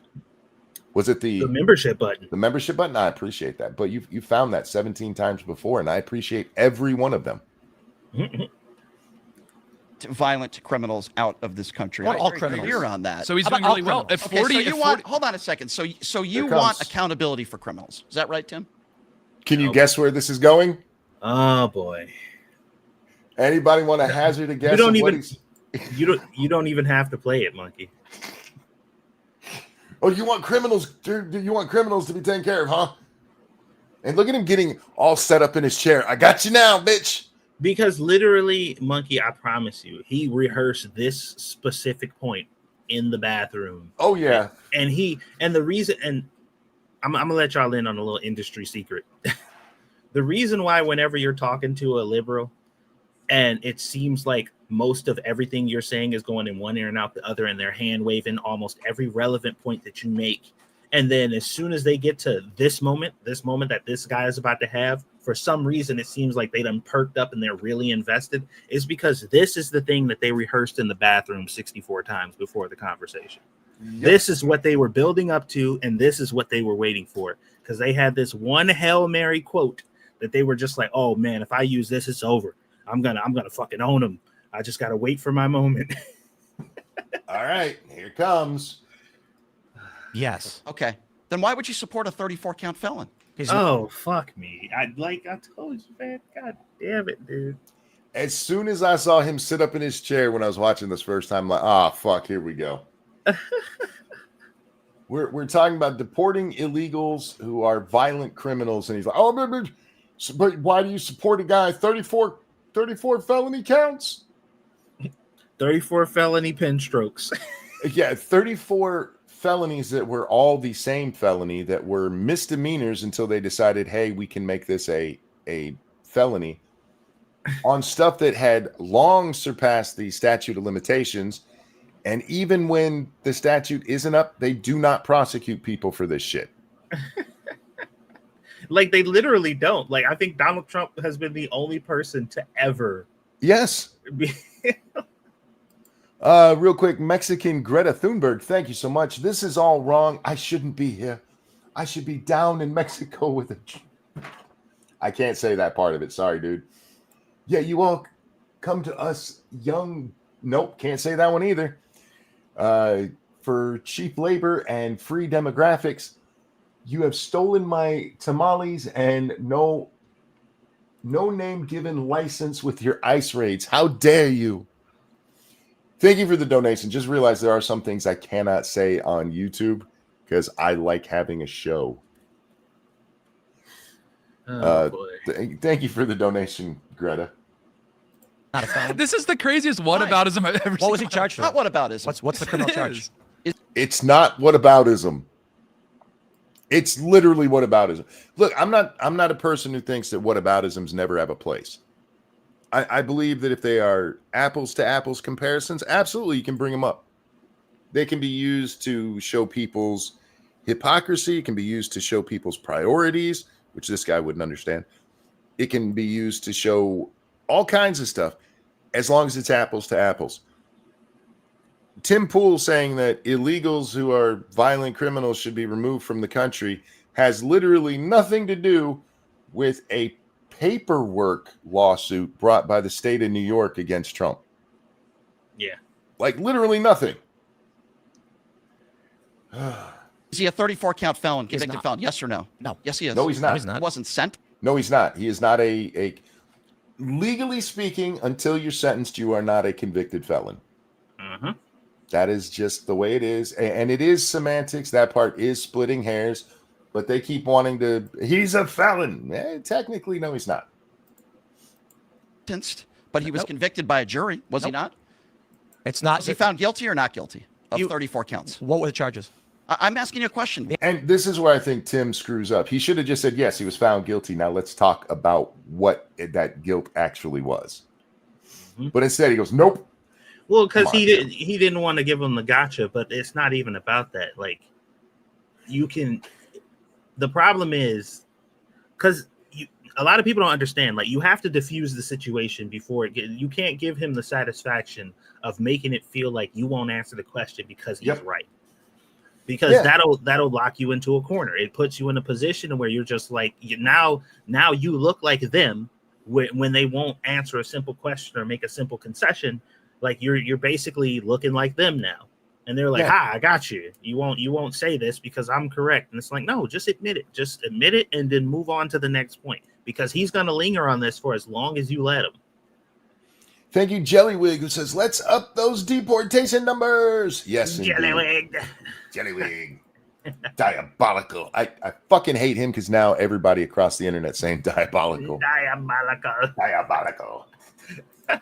Was it the membership button? The membership button? I appreciate that. But you found that 17 times before, and I appreciate every one of them. Violent criminals out of this country. All criminals. You're on that. So he's doing really well. If 40, hold on a second. So you want accountability for criminals? Is that right, Tim? Can you guess where this is going? Oh boy. Anybody want to hazard a guess? You don't even have to play it, Monkey. Oh, you want criminals? You want criminals to be taken care of, huh? And look at him getting all set up in his chair. I got you now, bitch. Because literally, Monkey, I promise you, he rehearsed this specific point in the bathroom. Oh yeah. And the reason, and I'm gonna let y'all in on a little industry secret. The reason why whenever you're talking to a liberal and it seems like most of everything you're saying is going in one ear and out the other, and they're hand waving almost every relevant point that you make. And then as soon as they get to this moment that this guy is about to have, for some reason, it seems like they done perked up and they're really invested. Is because this is the thing that they rehearsed in the bathroom 64 times before the conversation. Yep. This is what they were building up to, and this is what they were waiting for. Because they had this one Hail Mary quote that they were just like, oh man, if I use this, it's over. I'm gonna fucking own them. I just gotta wait for my moment. All right, here it comes. Yes. Okay. Then why would you support a 34 count felon? Fuck me. I told you, man. God damn it, dude. As soon as I saw him sit up in his chair when I was watching this first time, I'm like, fuck, here we go. We're talking about deporting illegals who are violent criminals, and he's like, but why do you support a guy 34 felony counts? 34 felony pen strokes. Yeah, 34 felonies that were all the same felony that were misdemeanors until they decided, hey, we can make this a felony on stuff that had long surpassed the statute of limitations. And even when the statute isn't up, they do not prosecute people for this shit. Like, they literally don't. Like, I think Donald Trump has been the only person to ever. Yes. Real quick, Mexican Greta Thunberg, thank you so much. This is all wrong. I shouldn't be here. I should be down in Mexico with a... I can't say that part of it. Sorry, dude. Yeah, you all come to us young... Nope, can't say that one either. For cheap labor and free demographics, you have stolen my tamales and no name given license with your ICE raids. How dare you? Thank you for the donation. Just realize there are some things I cannot say on YouTube because I like having a show. Boy. Thank you for the donation, Greta. Not a felon. This is the craziest whataboutism I've ever seen. What was he charged for? Not whataboutism. What's the criminal charge? It's not whataboutism. It's literally whataboutism. Look, I'm not a person who thinks that whataboutisms never have a place. I believe that if they are apples to apples comparisons, absolutely you can bring them up. They can be used to show people's hypocrisy. It can be used to show people's priorities, which this guy wouldn't understand. It can be used to show all kinds of stuff, as long as it's apples to apples. Tim Pool saying that illegals who are violent criminals should be removed from the country has literally nothing to do with a paperwork lawsuit brought by the state of New York against Trump. Yeah. Like literally nothing. Is he a 34 count felon, convicted felon? Yes or no? No. Yes, he is. No, he's not. No, he's not. He wasn't sent. No, he's not. He is not a legally speaking, until you're sentenced, you are not a convicted felon. Mm-hmm. That is just the way it is. And it is semantics. That part is splitting hairs, but they keep wanting to, he's a felon. Technically, no, he's not. But he was convicted by a jury, was he not? It's not. Was he found guilty or not guilty of 34 counts? What were the charges? I'm asking you a question. And this is where I think Tim screws up. He should have just said, yes, he was found guilty. Now let's talk about what that guilt actually was. Mm-hmm. But instead he goes, nope. Well, because he didn't want to give him the gotcha, but it's not even about that. Like, you can. The problem is because a lot of people don't understand. Like, you have to diffuse the situation before it. You can't give him the satisfaction of making it feel like you won't answer the question because he's right. Because that'll lock you into a corner. It puts you in a position where you're just like now you look like them when they won't answer a simple question or make a simple concession. Like you're basically looking like them now, and they're like, "Ha, I got you. You won't say this because I'm correct." And it's like, no, just admit it. Just admit it, and then move on to the next point because he's gonna linger on this for as long as you let him. Thank you, Jellywig, who says, let's up those deportation numbers. Yes, Jellywig. Jellywig. Diabolical. I fucking hate him because now everybody across the internet saying diabolical. Diabolical.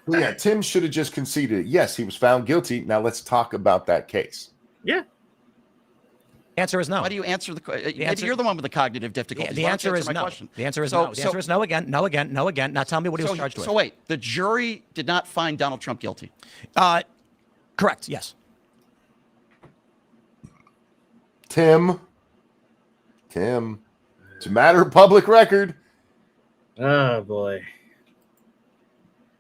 Well, yeah, Tim should have just conceded. Yes, he was found guilty. Now let's talk about that case. Yeah. Answer is no. Why do you answer the question? You're the one with the cognitive difficulties. The answer is no. The answer is no. The answer is no again, no again, no again. Now tell me what he was charged with. So wait, the jury did not find Donald Trump guilty. Correct. Yes. Tim. It's a matter of public record. Oh boy.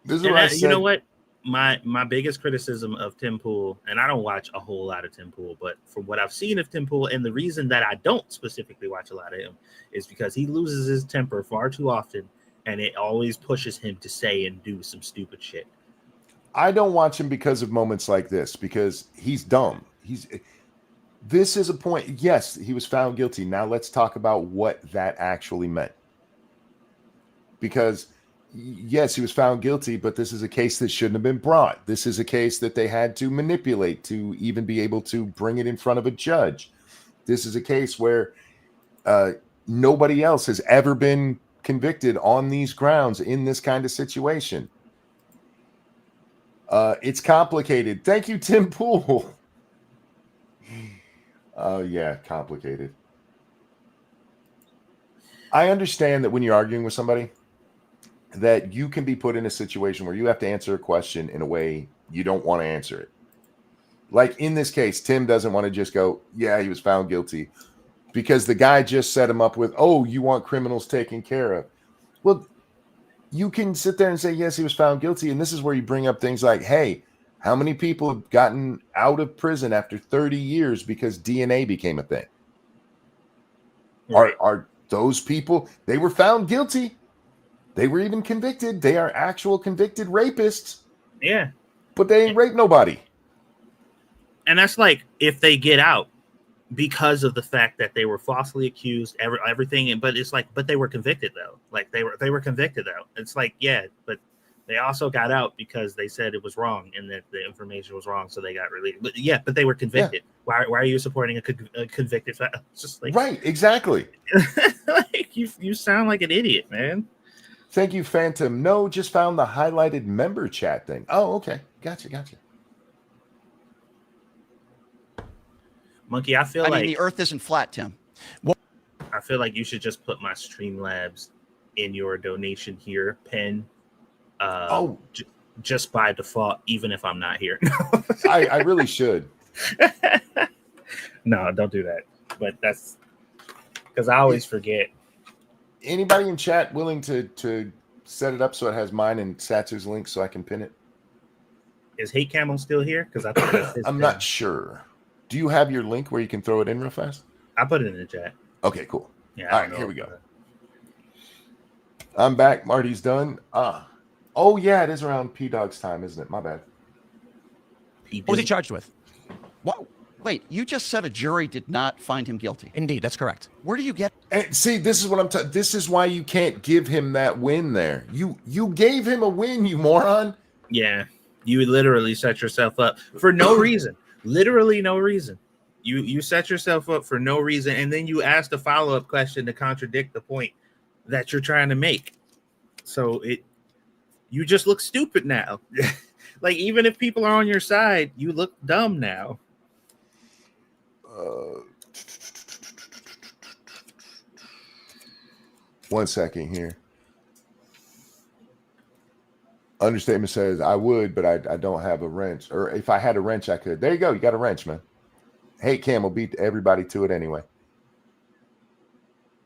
This is what I said. You know what? My biggest criticism of Tim Pool, and I don't watch a whole lot of Tim Pool, but from what I've seen of Tim Pool, and the reason that I don't specifically watch a lot of him is because he loses his temper far too often, and it always pushes him to say and do some stupid shit. I don't watch him because of moments like this, because he's dumb. This is a point. Yes, he was found guilty. Now let's talk about what that actually meant. Because yes, he was found guilty, but this is a case that shouldn't have been brought. This is a case that they had to manipulate to even be able to bring it in front of a judge. This is a case where nobody else has ever been convicted on these grounds in this kind of situation. It's complicated. Thank you, Tim Pool. Yeah, complicated. I understand that when you're arguing with somebody, that you can be put in a situation where you have to answer a question in a way you don't want to answer it. Like in this case, Tim doesn't want to just go, yeah, he was found guilty, because the guy just set him up with, oh, you want criminals taken care of. Well, you can sit there and say, yes, he was found guilty. And this is where you bring up things like, hey, how many people have gotten out of prison after 30 years because DNA became a thing? Right. Are those people, they were found guilty. They were even convicted. They are actual convicted rapists. Yeah. But they ain't raped nobody. And that's like if they get out because of the fact that they were falsely accused, everything. But it's like, but they were convicted though. Like they were convicted though. It's like, yeah, but They also got out because they said it was wrong and that the information was wrong, so they got released. But they were convicted. Yeah. Why are you supporting a convicted? It's just like right, exactly. Like you sound like an idiot, man. Thank you, Phantom. No, just found the highlighted member chat thing. Oh, okay, gotcha. Monkey, I mean, the Earth isn't flat, Tim. Well, I feel like you should just put my Streamlabs in your donation here pen. Just by default, even if I'm not here. I really should. No, don't do that. But that's because I always forget. Anybody in chat willing to set it up so it has mine and Satsu's link so I can pin it? Is Hate Camel still here? Because I'm not sure. Do you have your link where you can throw it in real fast? I put it in the chat. Okay, cool. Yeah. All right, here we go. I'm back. Marty's done. Oh, yeah, it is around P-Dog's time, isn't it? My bad. What was he charged with? What? Wait, you just said a jury did not find him guilty. Indeed, that's correct. Where do you get? And see, this is what I'm talking. This is why you can't give him that win there. You gave him a win, you moron. Yeah, you literally set yourself up for no reason. Literally no reason. You set yourself up for no reason, and then you asked a follow-up question to contradict the point that you're trying to make. So you just look stupid now. Like, even if people are on your side, you look dumb now. One second here. Understatement says, I would, but I don't have a wrench. Or if I had a wrench, I could. There you go. You got a wrench, man. Hate Cam will beat everybody to it anyway.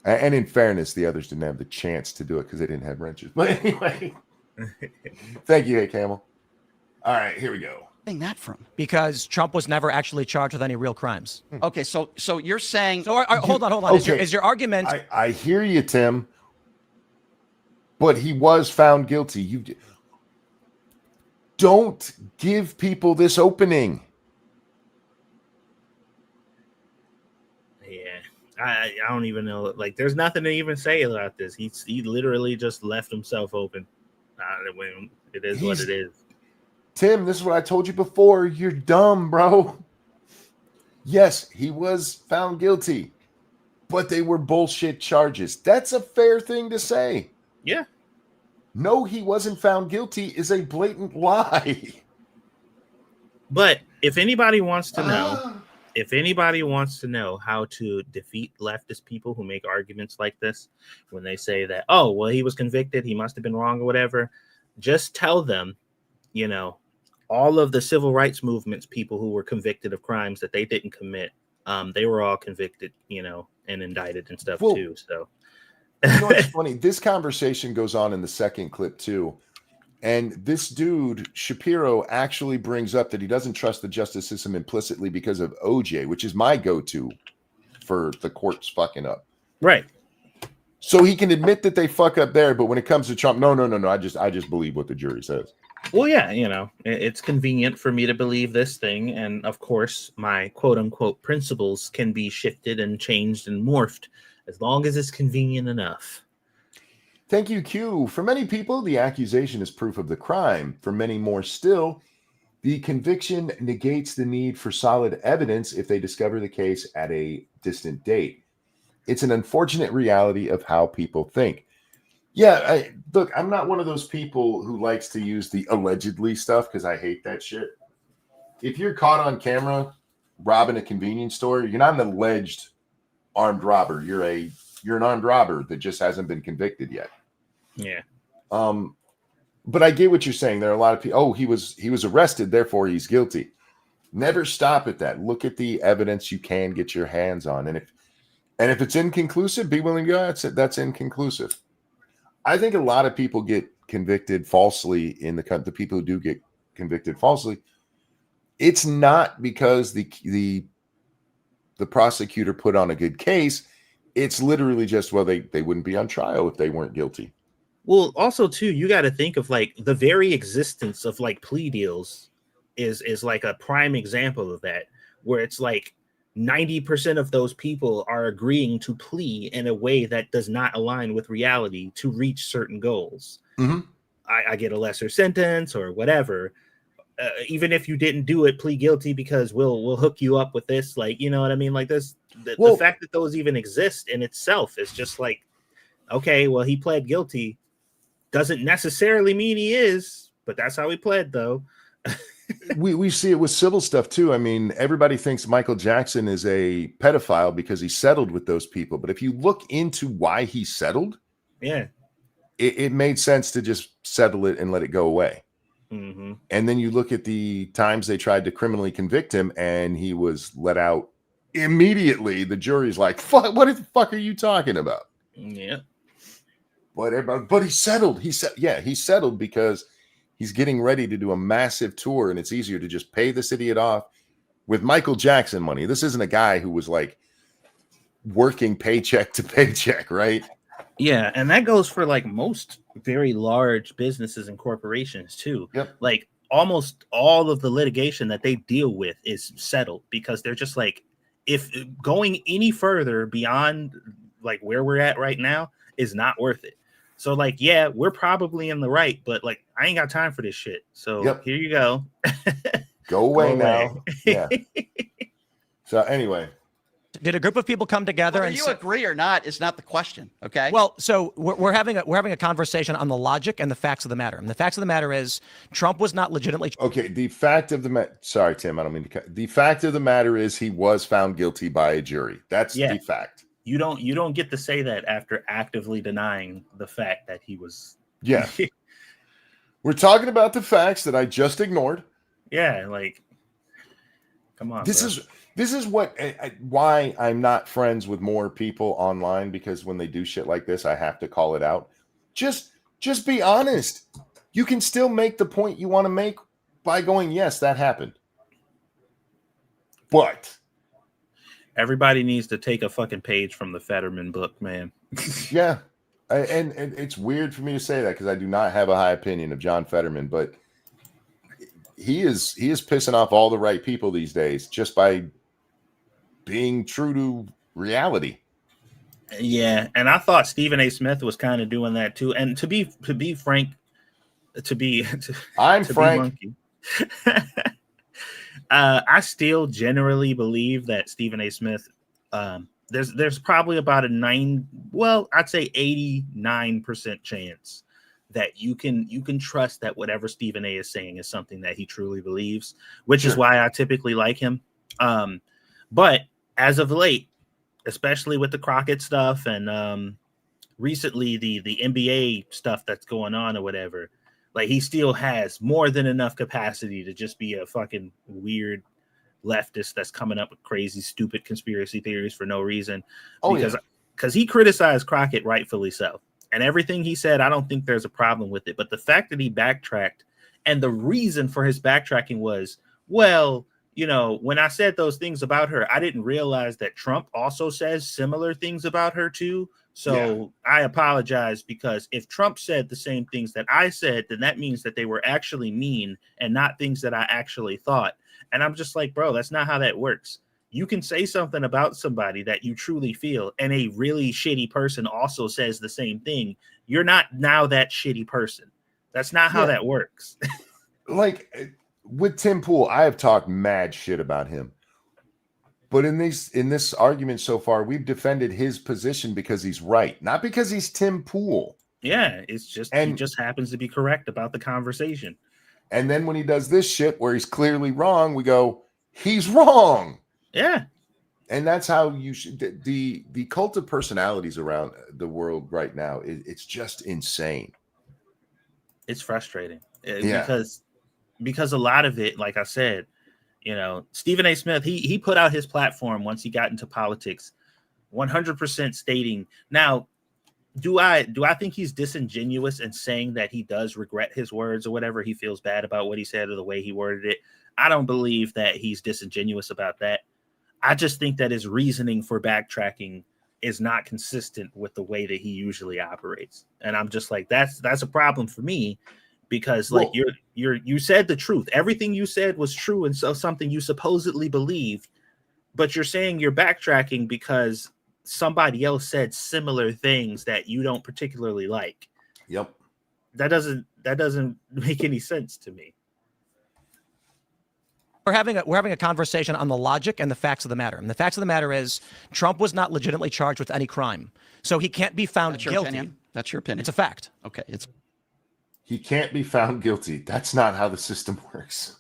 And in fairness, the others didn't have the chance to do it because they didn't have wrenches. But anyway, thank you, Hey Camel. All right, here we go. That from? Because Trump was never actually charged with any real crimes. Okay, so you're saying... So hold on. Okay. Is your argument... I hear you, Tim. But he was found guilty. You don't give people this opening. Yeah, I don't even know. Like, there's nothing to even say about this. He literally just left himself open. It is what it is. Tim, this is what I told you before. You're dumb, bro. Yes, he was found guilty, but they were bullshit charges. That's a fair thing to say. Yeah. No, he wasn't found guilty is a blatant lie. But if anybody wants to know, how to defeat leftist people who make arguments like this, when they say that, oh, well, he was convicted, he must have been wrong or whatever, just tell them, all of the civil rights movements people who were convicted of crimes that they didn't commit, they were all convicted, and indicted and stuff too. So it's funny. This conversation goes on in the second clip too. And this dude, Shapiro, actually brings up that he doesn't trust the justice system implicitly because of OJ, which is my go-to for the courts fucking up. Right. So he can admit that they fuck up there, but when it comes to Trump, no. I just believe what the jury says. Well, yeah, it's convenient for me to believe this thing. And of course, my quote unquote principles can be shifted and changed and morphed as long as it's convenient enough. Thank you, Q. For many people, the accusation is proof of the crime. For many more still, the conviction negates the need for solid evidence if they discover the case at a distant date. It's an unfortunate reality of how people think. Yeah, look, I'm not one of those people who likes to use the allegedly stuff because I hate that shit. If you're caught on camera robbing a convenience store, you're not an alleged armed robber. You're an armed robber that just hasn't been convicted yet. Yeah. But I get what you're saying. There are a lot of people. Oh, he was arrested, therefore he's guilty. Never stop at that. Look at the evidence you can get your hands on, and if it's inconclusive, be willing to go. That's inconclusive. I think a lot of people get convicted falsely in the people who do get convicted falsely. It's not because the prosecutor put on a good case. It's literally just, well, they wouldn't be on trial if they weren't guilty. Well, also too, you got to think of like the very existence of like plea deals is like a prime example of that, where it's like 90% of those people are agreeing to plea in a way that does not align with reality to reach certain goals. Mm-hmm. I get a lesser sentence or whatever. Even if you didn't do it, plead guilty because we'll hook you up with this. Like, you know what I mean? Like this, the fact that those even exist in itself is just like, okay, well, he pled guilty. Doesn't necessarily mean he is, but that's how he pled, though. we see it with civil stuff too. I mean, everybody thinks Michael Jackson is a pedophile because he settled with those people. But if you look into why he settled, yeah, it made sense to just settle it and let it go away. Mm-hmm. And then you look at the times they tried to criminally convict him and he was let out immediately. The jury's like, fuck, what the fuck are you talking about? Yeah. But he settled. He settled because he's getting ready to do a massive tour and it's easier to just pay this idiot off with Michael Jackson money. This isn't a guy who was like working paycheck to paycheck, right? Yeah, and that goes for like most very large businesses and corporations too. Yep. Like almost all of the litigation that they deal with is settled because they're just like, if going any further beyond like where we're at right now is not worth it. So like, yeah, we're probably in the right, but like, I ain't got time for this shit. So Here you go. Go away now. Yeah. So anyway. Did a group of people come together Whether you agree or not is not the question. Okay. Well, so we're having a conversation on the logic and the facts of the matter. And the facts of the matter is Trump was not legitimately. Okay. The fact of the matter. Sorry, Tim. I don't mean to. The fact of the matter is he was found guilty by a jury. That's the fact. You don't get to say that after actively denying the fact that he was. Yeah. We're talking about the facts that I just ignored. Yeah. Like, come on. This is why I'm not friends with more people online, because when they do shit like this, I have to call it out. Just be honest. You can still make the point you want to make by going, yes, that happened. But everybody needs to take a fucking page from the Fetterman book, man. Yeah. And it's weird for me to say that because I do not have a high opinion of John Fetterman, but he is pissing off all the right people these days just by being true to reality. Yeah, and I thought Stephen A. Smith was kind of doing that too. And to be frank, I'm frank. I still generally believe that Stephen A. Smith, there's probably about I'd say 89% chance that you can trust that whatever Stephen A. is saying is something that he truly believes, which is why I typically like him. But as of late, especially with the Crockett stuff and recently the NBA stuff that's going on or whatever, like he still has more than enough capacity to just be a fucking weird leftist that's coming up with crazy, stupid conspiracy theories for no reason. Because he criticized Crockett rightfully so. And everything he said, I don't think there's a problem with it. But the fact that he backtracked, and the reason for his backtracking was, well, you know, when I said those things about her, I didn't realize that Trump also says similar things about her too. So I apologize, because if Trump said the same things that I said, then that means that they were actually mean and not things that I actually thought. And I'm just like, bro, that's not how that works. You can say something about somebody that you truly feel, and a really shitty person also says the same thing. You're not now that shitty person. That's not how that works. Like with Tim Pool, I have talked mad shit about him. But in this argument so far, we've defended his position because he's right, not because he's Tim Pool. Yeah, it's just he just happens to be correct about the conversation. And then when he does this shit where he's clearly wrong, we go, he's wrong. Yeah. And that's how you should. The cult of personalities around the world right now, it's just insane. It's frustrating because a lot of it, like I said, you know, Stephen A. Smith, he put out his platform once he got into politics, 100% stating. Now, do I think he's disingenuous in saying that he does regret his words or whatever? He feels bad about what he said or the way he worded it. I don't believe that he's disingenuous about that. I just think that his reasoning for backtracking is not consistent with the way that he usually operates. And I'm just like, that's a problem for me, because like you said the truth. Everything you said was true. And so something you supposedly believed, but you're saying you're backtracking because somebody else said similar things that you don't particularly like. Yep. That doesn't That doesn't make any sense to me. We're having a conversation on the logic and the facts of the matter. And the facts of the matter is Trump was not legitimately charged with any crime. So he can't be found guilty. Opinion? That's your opinion. It's a fact. Okay. He can't be found guilty. That's not how the system works.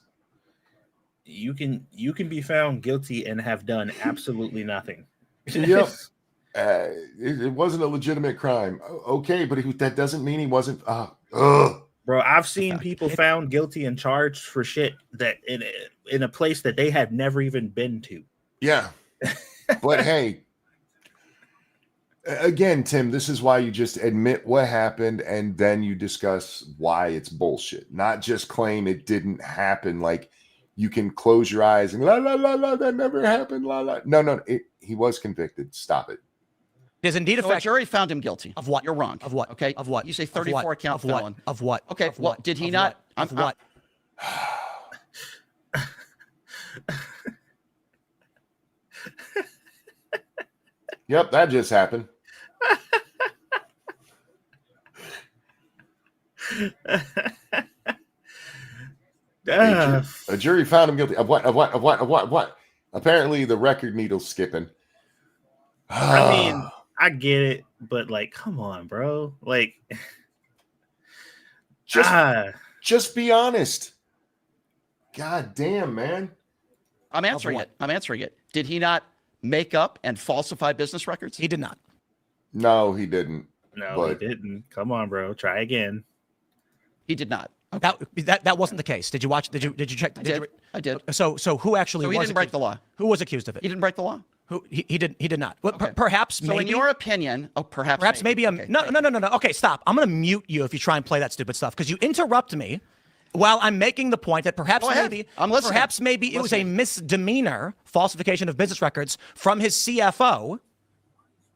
You can be found guilty and have done absolutely nothing. Yep. It wasn't a legitimate crime. Okay, but that doesn't mean he wasn't. Bro, I've seen people found guilty and charged for shit that in a place that they had never even been to. Yeah. But hey, again, Tim, this is why you just admit what happened and then you discuss why it's bullshit. Not just claim it didn't happen. Like you can close your eyes and la la la la, that never happened. La la. No, he was convicted. Stop it. It is indeed a fact. A jury found him guilty. Of what? You're wrong. Of what? Okay. Of what? You say 34 count felon. Of what? Okay. Of Well, what? did he Of not? What? Of what? Yep, that just happened. A jury found him guilty of what? Of what? Apparently, the record needle's skipping. I mean, I get it, but like, come on, bro. Like, just be honest. God damn, man. I'm answering it. Did he not make up and falsify business records? He did not. No, he didn't. No, he didn't. Come on, bro. Try again. He did not. That wasn't the case. Did you watch? Did you check? I did. So who actually? So he didn't break the law. Who was accused of it? He didn't break the law. Who he did not. Well, Okay. Perhaps So maybe. in your opinion, perhaps maybe okay. no. Okay, stop. I'm going to mute you if you try and play that stupid stuff because you interrupt me while I'm making the point that perhaps maybe I'm listening. Perhaps maybe it was a misdemeanor falsification of business records from his CFO.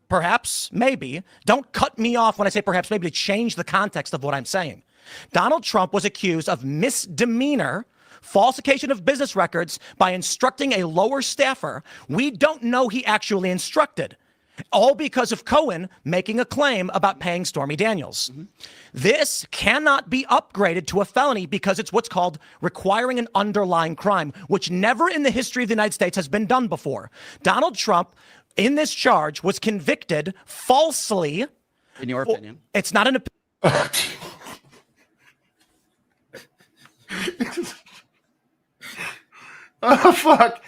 Perhaps maybe. Don't cut me off when I say perhaps maybe to change the context of what I'm saying. Donald Trump was accused of misdemeanor falsification of business records by instructing a lower staffer we don't know he actually instructed, all because of Cohen making a claim about paying Stormy Daniels. Mm-hmm. This cannot be upgraded to a felony because it's what's called requiring an underlying crime, which never in the history of the United States has been done before. Donald Trump, in this charge, was convicted falsely. In your opinion? It's not an opinion. Oh, fuck.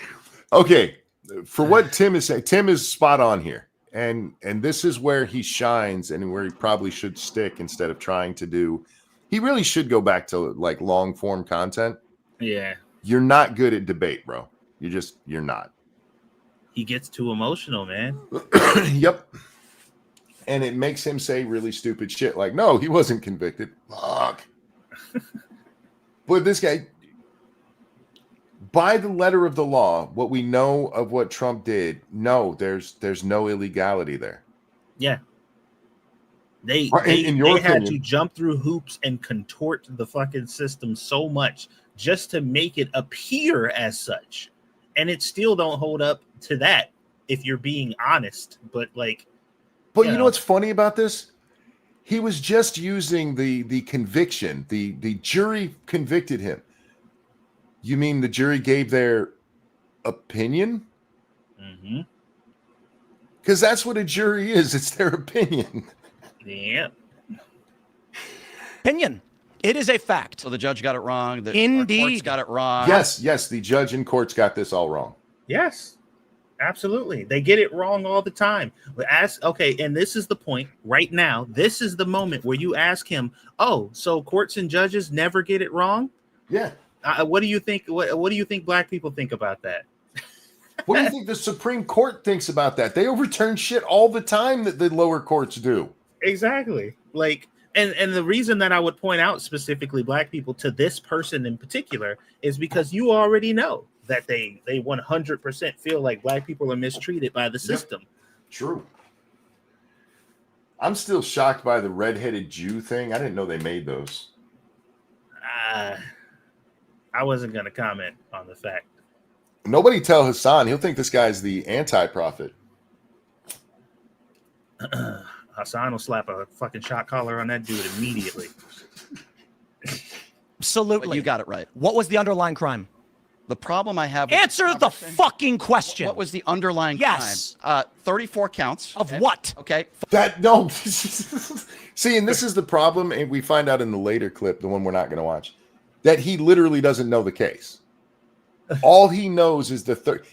Okay. For what Tim is saying, Tim is spot on here. And this is where he shines and where he probably should stick instead of trying to do. He really should go back to like long form content. Yeah. You're not good at debate, bro. You're not. He gets too emotional, man. Yep. And it makes him say really stupid shit like, no, he wasn't convicted. Fuck. But this guy, by the letter of the law, what we know of what Trump did, no, there's no illegality there. Yeah. They opinion, had to jump through hoops and contort the fucking system so much just to make it appear as such. And it still don't hold up to that if you're being honest. But like, but you know what's funny about this? He was just using the conviction. The jury convicted him. You mean the jury gave their opinion? Mm-hmm. Because that's what a jury is. It's their opinion. Yeah. Opinion. It is a fact. So the judge got it wrong. The courts Indeed. got it wrong. Yes. The judge in courts got this all wrong. Yes. Absolutely. They get it wrong all the time. And this is the point right now. This is the moment where you ask him, oh, so courts and judges never get it wrong? Yeah. What do you think? What do you think black people think about that? What do you think the Supreme Court thinks about that? They overturn shit all the time that the lower courts do. Exactly. Like, and the reason that I would point out specifically black people to this person in particular is because you already know that they 100% feel like black people are mistreated by the system. Yep. True. I'm still shocked by the redheaded Jew thing. I didn't know they made those. I wasn't going to comment on the fact. Nobody tell Hassan. He'll think this guy's the anti-prophet. Hassan will slap a fucking shot collar on that dude immediately. Absolutely. But you got it right. What was the underlying crime? The problem I have. Answer the fucking question. What was the underlying yes. crime? 34 counts. Of what? Okay. No. See, and this is the problem, and we find out in the later clip, the one we're not going to watch, that he literally doesn't know the case. All he knows is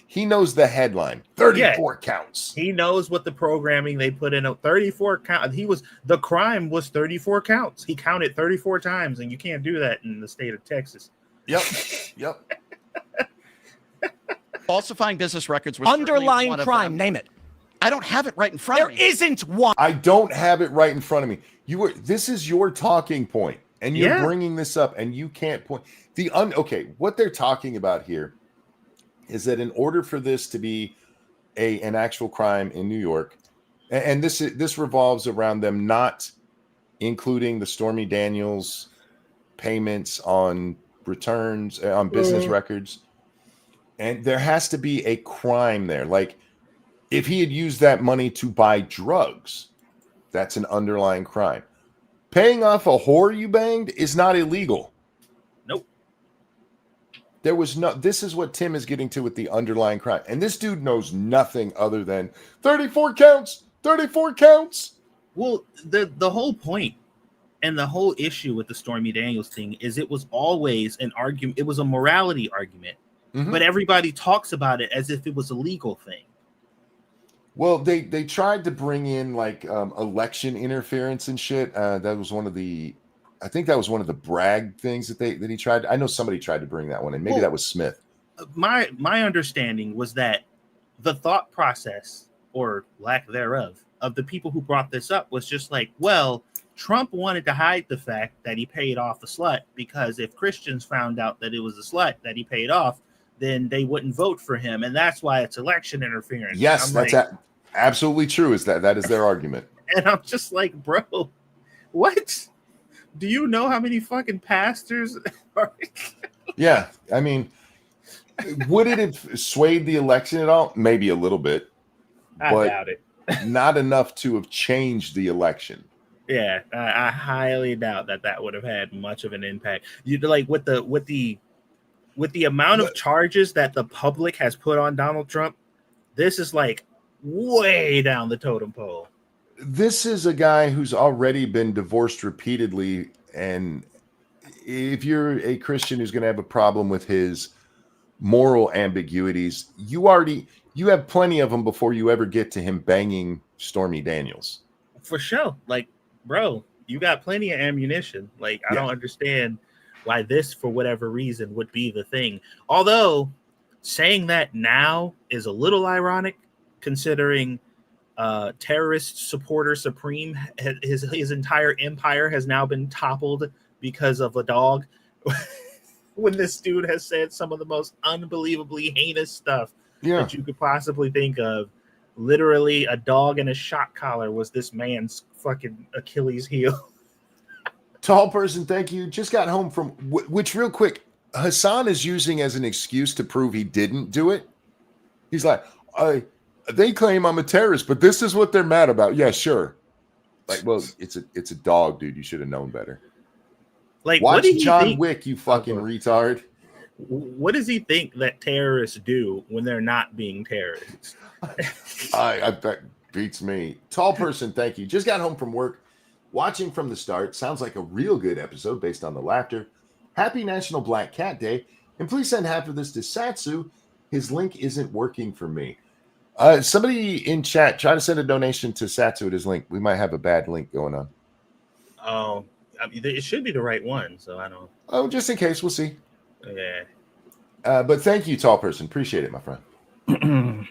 he knows the headline. 34 counts. He knows what the programming they put in. 34 count. The crime was 34 counts. He counted 34 times, and you can't do that in the state of Texas. Yep. Falsifying business records was underlying crime. Name it. I don't have it right in front of me. There isn't one. I don't have it right in front of me. This is your talking point, and you're bringing this up, and you can't point. Okay, what they're talking about here is that in order for this to be an actual crime in New York, and this revolves around them not including the Stormy Daniels payments on returns on business records, and there has to be a crime there. Like if he had used that money to buy drugs, that's an underlying crime. Paying off a whore you banged is not illegal. Nope. This is what Tim is getting to with the underlying crime. And this dude knows nothing other than 34 counts, 34 counts. Well, the whole point and the whole issue with the Stormy Daniels thing is it was always an argument. It was a morality argument, but everybody talks about it as if it was a legal thing. Well, they tried to bring in like election interference and shit. That was one of the, I think that was one of the brag things that he tried. I know somebody tried to bring that one in. Maybe that was Smith. My understanding was that the thought process or lack thereof of the people who brought this up was just like, well, Trump wanted to hide the fact that he paid off a slut because if Christians found out that it was a slut that he paid off, then they wouldn't vote for him, and that's why it's election interference. Yes, that's absolutely true. That is their argument. And I'm just like, bro, what? Do you know how many fucking pastors are? Yeah, I mean, would it have swayed the election at all? Maybe a little bit. I doubt it. Not enough to have changed the election. Yeah, I highly doubt that would have had much of an impact. You like with the amount of charges that the public has put on Donald Trump, this is like way down the totem pole. This is a guy who's already been divorced repeatedly, and if you're a Christian who's going to have a problem with his moral ambiguities, you have plenty of them before you ever get to him banging Stormy Daniels. For sure. Like, bro, you got plenty of ammunition. Like, I don't understand why this, for whatever reason, would be the thing. Although saying that now is a little ironic, considering terrorist supporter supreme, his entire empire has now been toppled because of a dog. When this dude has said some of the most unbelievably heinous stuff that you could possibly think of. Literally, a dog and a shock collar was this man's fucking Achilles heel. Tall person, thank you. Just got home from which, real quick, Hassan is using as an excuse to prove he didn't do it. He's like, they claim I'm a terrorist, but this is what they're mad about. Yeah, sure. Like, well, it's a dog, dude. You should have known better. Like, watch John Wick, you fucking retard. What does he think that terrorists do when they're not being terrorists? I bet beats me. Tall person, thank you. Just got home from work. Watching from the start. Sounds like a real good episode based on the laughter. Happy National Black Cat Day. And please send half of this to Satsu. His link isn't working for me. Somebody in chat, try to send a donation to Satsu at his link. We might have a bad link going on. Oh, I mean, it should be the right one. So I don't. Oh, just in case. We'll see. Yeah. But thank you, tall person. Appreciate it, my friend.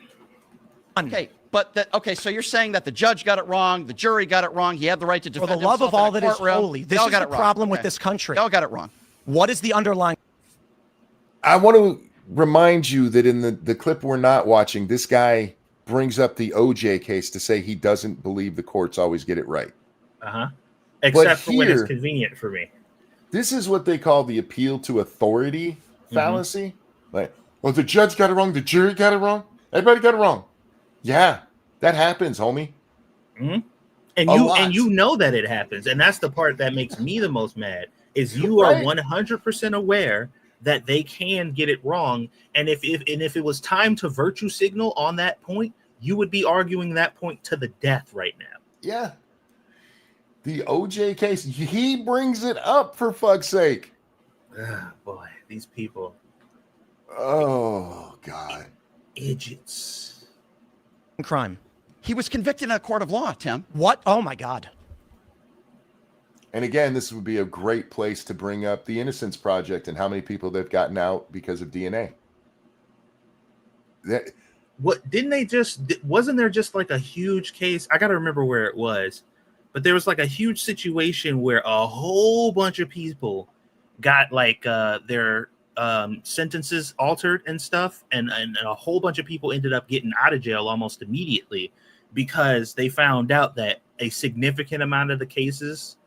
Okay, so you're saying that the judge got it wrong, the jury got it wrong, he had the right to defend himself. For the love of all that is holy, this is the problem with this country. They all got it wrong. What is the underlying? I want to remind you that in the clip we're not watching, this guy brings up the OJ case to say he doesn't believe the courts always get it right. Except for when it's convenient for me. This is what they call the appeal to authority fallacy. Like, well, the judge got it wrong, the jury got it wrong, everybody got it wrong. Yeah, that happens, homie. And you know that it happens, and that's the part that makes me the most mad. is you are 100% aware that they can get it wrong. And if it was time to virtue signal on that point, you would be arguing that point to the death right now. Yeah. The OJ case, he brings it up for fuck's sake. Oh, boy, these people. Oh, God. Idiots. Crime. He was convicted in a court of law, Tim. What? Oh, my God. And again, this would be a great place to bring up the Innocence Project and how many people they've gotten out because of DNA. Wasn't there just like a huge case? I got to remember where it was, but there was like a huge situation where a whole bunch of people got like their sentences altered and stuff. And a whole bunch of people ended up getting out of jail almost immediately because they found out that a significant amount of the cases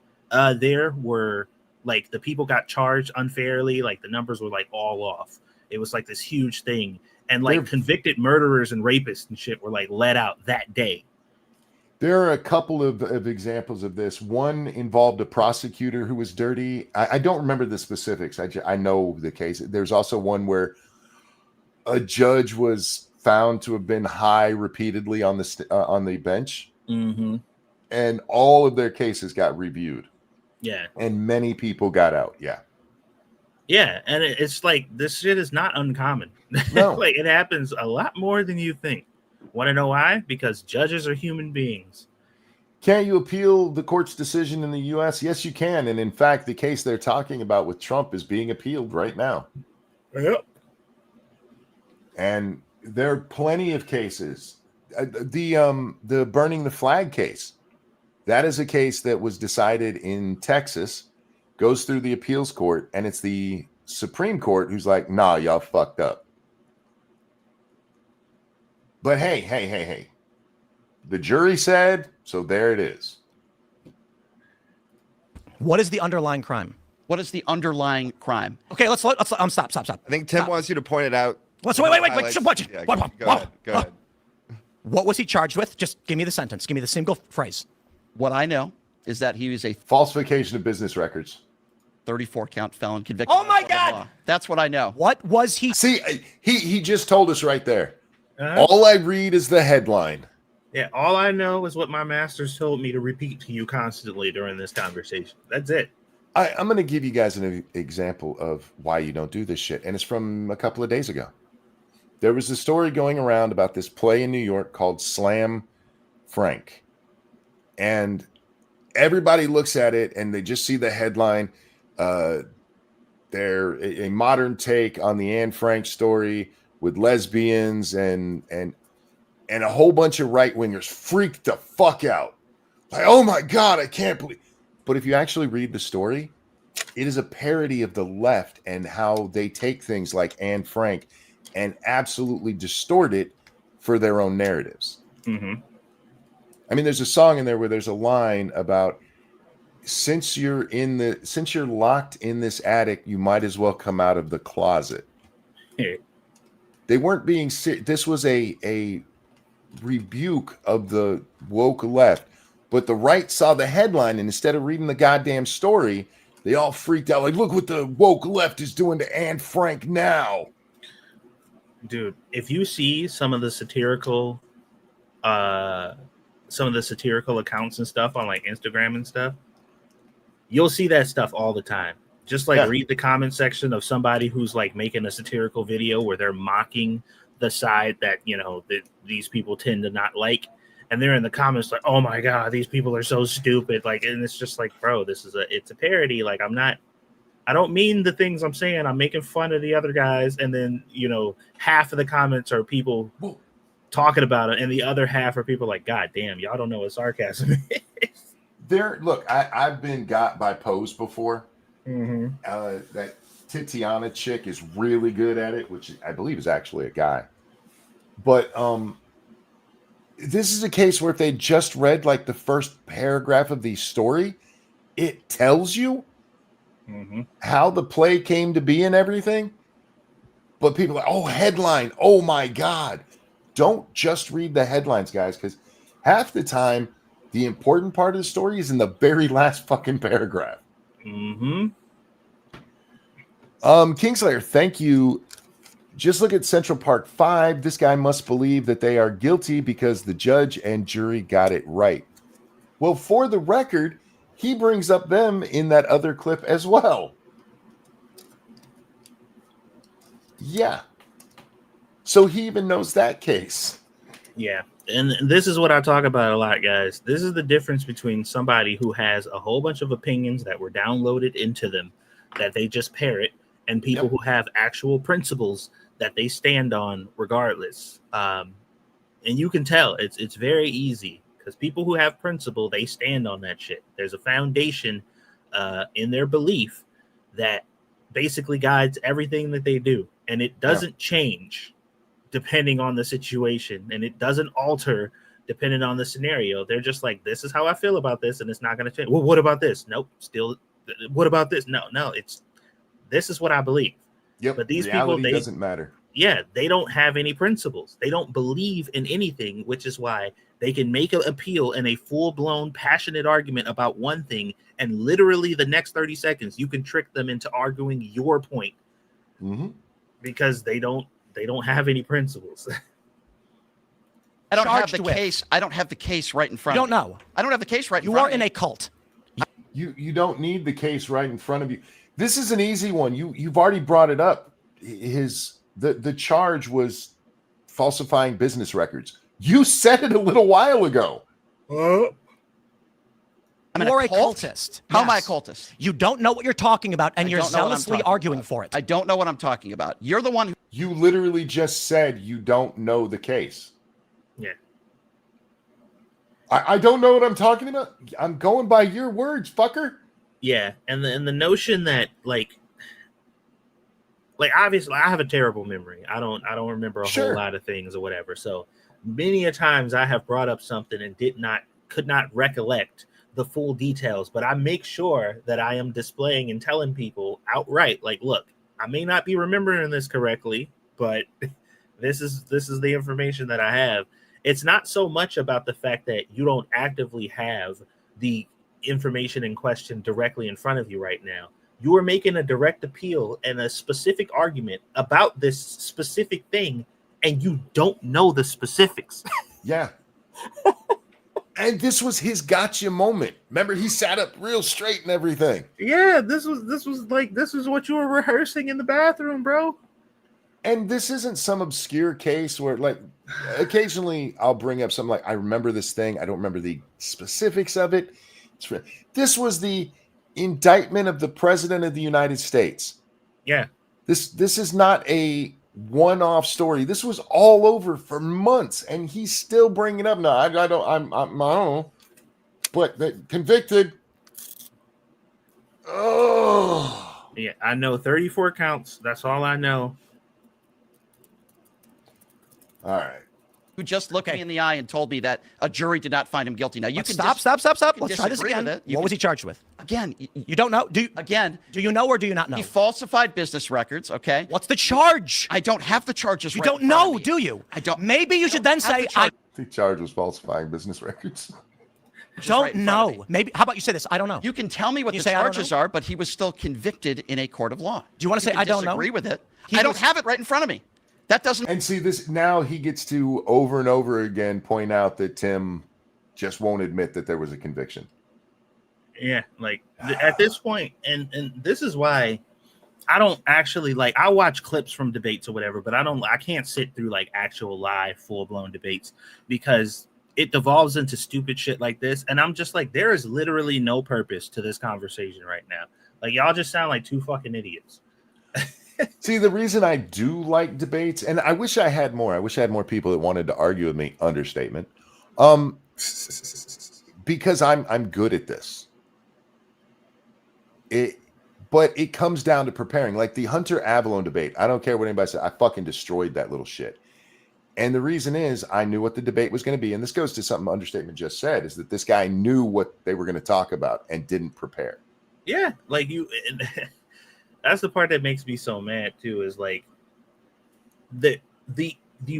there were like the people got charged unfairly. Like the numbers were like all off. It was like this huge thing. And like convicted murderers and rapists and shit were like let out that day. There are a couple of examples of this. One involved a prosecutor who was dirty. I don't remember the specifics. I know the case. There's also one where a judge was found to have been high repeatedly on the bench. Mm-hmm. And all of their cases got reviewed. Yeah. And many people got out. Yeah. Yeah. And it's like, this shit is not uncommon. No. Like it happens a lot more than you think. Want to know why? Because judges are human beings. Can't you appeal the court's decision in the U.S.? Yes, you can. And in fact, the case they're talking about with Trump is being appealed right now. Yep. And there are plenty of cases. The burning the flag case. That is a case that was decided in Texas, goes through the appeals court, and it's the Supreme Court who's like, nah, y'all fucked up. But hey. The jury said, so there it is. What is the underlying crime? What is the underlying crime? Okay, let's stop. I think Tim wants you to point it out. Wait. Yeah, go ahead. What was he charged with? Just give me the sentence. Give me the single phrase. What I know is that he was a Falsification of business records. 34 count felon convicted. Oh my God! That's what I know. What was he? See, he just told us right there. All I read is the headline. Yeah, all I know is what my masters told me to repeat to you constantly during this conversation. That's it. I'm going to give you guys an example of why you don't do this shit. And it's from a couple of days ago. There was a story going around about this play in New York called Slam Frank. And everybody looks at it and they just see the headline. They're a modern take on the Anne Frank story with lesbians and a whole bunch of right-wingers freaked the fuck out. Like, oh my God, I can't believe. But if you actually read the story, it is a parody of the left and how they take things like Anne Frank and absolutely distort it for their own narratives. Mm-hmm. I mean, there's a song in there where there's a line about since you're locked in this attic, you might as well come out of the closet. Yeah. They weren't being this was a rebuke of the woke left, but the right saw the headline and instead of reading the goddamn story, they all freaked out like, look what the woke left is doing to Anne Frank now. Dude, if you see some of the satirical accounts and stuff on like Instagram and stuff, you'll see that stuff all the time. Just like read the comment section of somebody who's like making a satirical video where they're mocking the side that, you know, that these people tend to not like. And they're in the comments like, oh my God, these people are so stupid. Like, and it's just like, bro, it's a parody. Like, I don't mean the things I'm saying. I'm making fun of the other guys. And then, you know, half of the comments are people talking about it. And the other half are people like, God damn, y'all don't know what sarcasm is. Look, I've been got by Pose before. Mm-hmm. That Titiana chick is really good at it, which I believe is actually a guy. But this is a case where if they just read like the first paragraph of the story, it tells you how the play came to be and everything. But people are like, oh, headline. Oh my God. Don't just read the headlines, guys, because half the time the important part of the story is in the very last fucking paragraph. Mm-hmm. Kingslayer, thank you. Just look at Central Park 5. This guy must believe that they are guilty because the judge and jury got it right. Well, for the record, he brings up them in that other clip as well. Yeah. So he even knows that case. Yeah. And this is what I talk about a lot, guys. This is the difference between somebody who has a whole bunch of opinions that were downloaded into them that they just parrot, and people who have actual principles that they stand on regardless. And you can tell it's very easy because people who have principle, they stand on that shit. There's a foundation in their belief that basically guides everything that they do. And it doesn't change depending on the situation, and it doesn't alter depending on the scenario. They're just like, this is how I feel about this, and it's not going to change. Well, what about this? Nope. Still, what about this? No, this is what I believe. Yep. But these reality people, doesn't matter. Yeah, they don't have any principles. They don't believe in anything, which is why they can make an appeal in a full-blown, passionate argument about one thing, and literally the next 30 seconds, you can trick them into arguing your point because they don't have any principles. I don't have the case. I don't have the case right in front of me. You don't know. I don't have the case right in You front are of me. in a cult. You don't need the case right in front of you. This is an easy one. You've already brought it up. The charge was falsifying business records. You said it a little while ago. You're a cultist. How am I a cultist? You don't know what you're talking about, and you're zealously arguing for it. I don't know what I'm talking about. You're the one who... You literally just said you don't know the case. Yeah. I don't know what I'm talking about. I'm going by your words, fucker. Yeah, and the notion that like obviously I have a terrible memory. I don't remember a whole lot of things or whatever. So many a times I have brought up something and could not recollect the full details, but I make sure that I am displaying and telling people outright, like, look, I may not be remembering this correctly, but this is the information that I have. It's not so much about the fact that you don't actively have the information in question directly in front of you right now. You are making a direct appeal and a specific argument about this specific thing, and you don't know the specifics. Yeah. And this was his gotcha moment. Remember, he sat up real straight and everything. Yeah, this was what you were rehearsing in the bathroom, bro. And this isn't some obscure case where, like, occasionally I'll bring up something like, I remember this thing. I don't remember the specifics of it. This was the indictment of the president of the United States. Yeah. This is not a one-off story. This was all over for months, and he's still bringing it up. No, I don't know. But convicted. Oh. Yeah, I know 34 counts. That's all I know. All right. Who just looked me in the eye and told me that a jury did not find him guilty. Now you can stop. Let's try this again. What was he charged with? Again, you don't know. Do you know or do you not know? He falsified business records. Okay. What's the charge? I don't have the charges. You don't know, do you? I don't. Maybe you should then say The charge was falsifying business records. Don't know. Maybe. How about you say this? I don't know. You can tell me what the charges are, but he was still convicted in a court of law. Do you want to say I don't know? Disagree with it. I don't have it right in front of me. That doesn't. And see this now. He gets to over and over again point out that Tim just won't admit that there was a conviction. Yeah, like at this point, and this is why I don't actually like. I watch clips from debates or whatever, but I can't sit through like actual live full blown debates because it devolves into stupid shit like this, and I'm just like, there is literally no purpose to this conversation right now. Like y'all just sound like two fucking idiots. See, the reason I do like debates, and I wish I had more. I wish I had more people that wanted to argue with me. Understatement. Because I'm good at this. But it comes down to preparing. Like the Hunter Avalon debate. I don't care what anybody said. I fucking destroyed that little shit. And the reason is I knew what the debate was going to be. And this goes to something Understatement just said, is that this guy knew what they were going to talk about and didn't prepare. Yeah, like you. That's the part that makes me so mad too. Is like the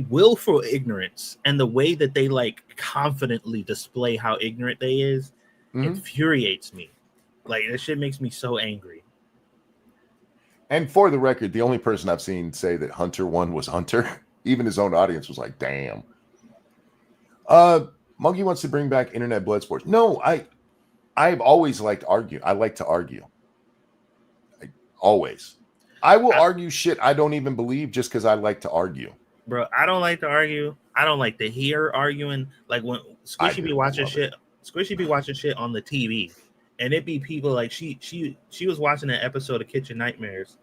willful ignorance and the way that they like confidently display how ignorant they is infuriates me. Like that shit makes me so angry. And for the record, the only person I've seen say that Hunter won was Hunter. Even his own audience was like, damn. Monkey wants to bring back internet blood sports. No, I've always liked argue. I like to argue. Always. I will argue shit I don't even believe just because I like to argue. Bro, I don't like to argue. I don't like to hear arguing. Like when Squishy be watching shit. Squishy be watching shit on the TV. And it be people like she was watching an episode of Kitchen Nightmares.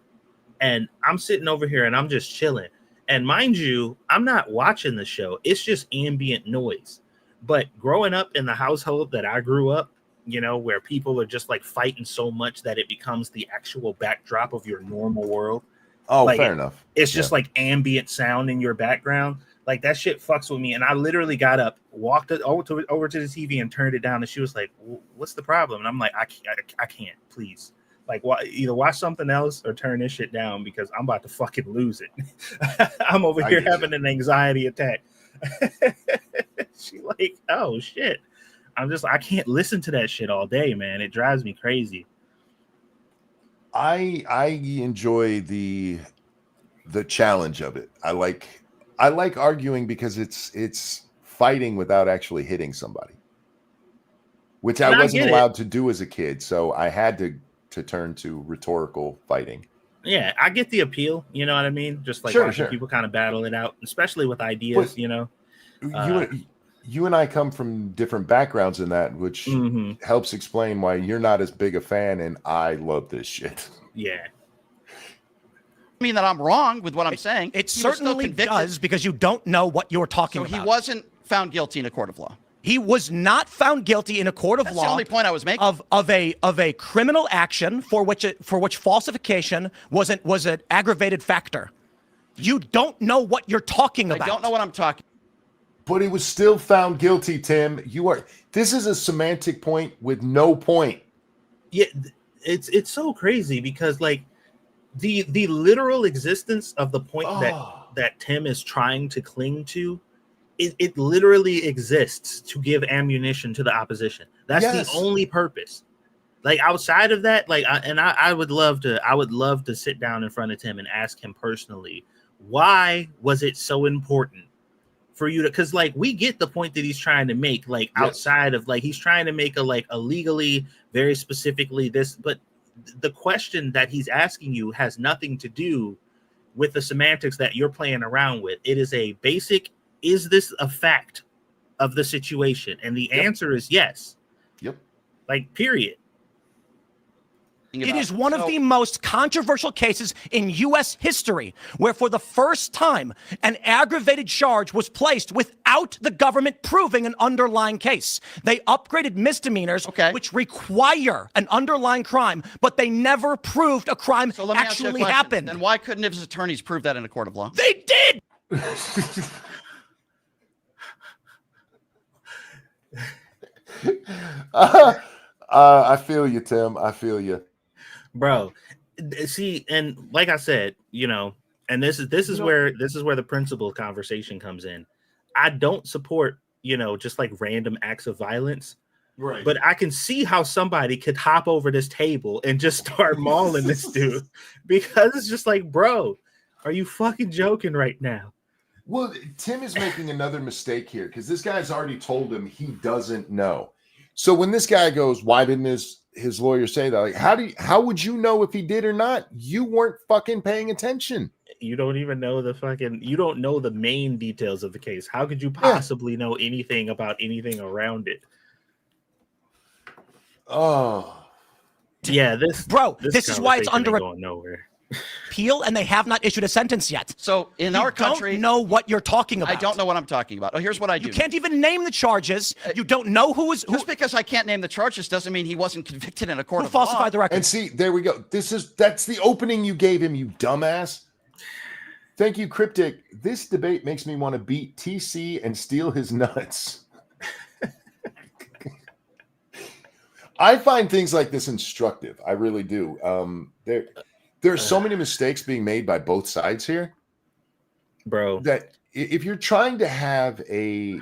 And I'm sitting over here and I'm just chilling. And mind you, I'm not watching the show. It's just ambient noise. But growing up in the household that I grew up, you know, where people are just like fighting so much that it becomes the actual backdrop of your normal world. Oh, like, fair enough. It's just like ambient sound in your background. Like that shit fucks with me. And I literally got up, walked over to the TV and turned it down. And she was like, what's the problem? And I'm like, I can't, please. Like, either watch something else or turn this shit down because I'm about to fucking lose it. I'm over here having an anxiety attack. She like, oh shit. I can't listen to that shit all day, man. It drives me crazy. I enjoy the challenge of it. I like arguing because it's fighting without actually hitting somebody, which I wasn't allowed to do as a kid. So I had to turn to rhetorical fighting. Yeah, I get the appeal. You know what I mean? Just like watching people kind of battle it out, especially with ideas. But, you know, you and I come from different backgrounds in that, which helps explain why you're not as big a fan, and I love this shit. Yeah. I mean that I'm wrong with what I'm saying. It certainly does because you don't know what you're talking about. So he wasn't found guilty in a court of law. He was not found guilty in a court of law. That's the only point I was making. Of a criminal action for which falsification was an aggravated factor. You don't know what you're talking about. I don't know what I'm talking. But he was still found guilty, Tim. This is a semantic point with no point. Yeah, it's so crazy because like the literal existence of the point that Tim is trying to cling to, it literally exists to give ammunition to the opposition. That's the only purpose. Like outside of that, like I would love to sit down in front of Tim and ask him personally, why was it so important for you to, because like we get the point that he's trying to make, like outside of like he's trying to make a legally very specifically this, but the question that he's asking you has nothing to do with the semantics that you're playing around with. It is a basic, is this a fact of the situation? And the answer is yes. Yep. Like, period. It is one of the most controversial cases in U.S. history where for the first time an aggravated charge was placed without the government proving an underlying case. They upgraded misdemeanors, which require an underlying crime, but they never proved a crime actually happened. Then why couldn't his attorneys prove that in a court of law? They did! I feel you, Tim. I feel you. Bro, see, and like I said, you know, and this is where the principle conversation comes in. I don't support, you know, just like random acts of violence, right? But I can see how somebody could hop over this table and just start mauling this dude because it's just like, bro, are you fucking joking right now? Well, Tim is making another mistake here because this guy's already told him he doesn't know. So when this guy goes, why didn't his lawyer say that? Like, how would you know if he did or not? You weren't fucking paying attention. You don't even know you don't know the main details of the case. How could you possibly know anything about anything around it? Oh. Yeah, this is why it's under going nowhere. Appeal, and they have not issued a sentence yet. So in our country, don't know what you're talking about. I don't know what I'm talking about. Oh, here's what I do. You can't even name the charges. You don't know who was. Just because I can't name the charges doesn't mean he wasn't convicted in a court of law. Falsified the record. And see, there we go. That's the opening you gave him, you dumbass. Thank you, Cryptic. This debate makes me want to beat TC and steal his nuts. I find things like this instructive. I really do. There are so many mistakes being made by both sides here, bro, that if you're trying to have a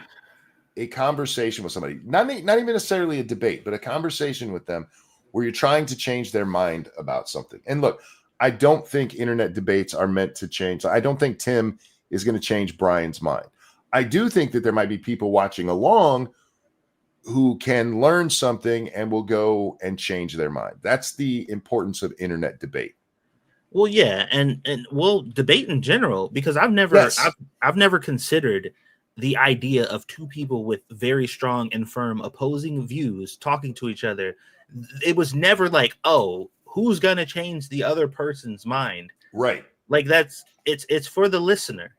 conversation with somebody, not even necessarily a debate, but a conversation with them where you're trying to change their mind about something. And look, I don't think internet debates are meant to change. I don't think Tim is going to change Brian's mind. I do think that there might be people watching along who can learn something and will go and change their mind. That's the importance of internet debate. Well, yeah, and well, debate in general, because I've never considered the idea of two people with very strong and firm opposing views talking to each other. It was never like, oh, who's gonna change the other person's mind? Right. Like it's for the listener,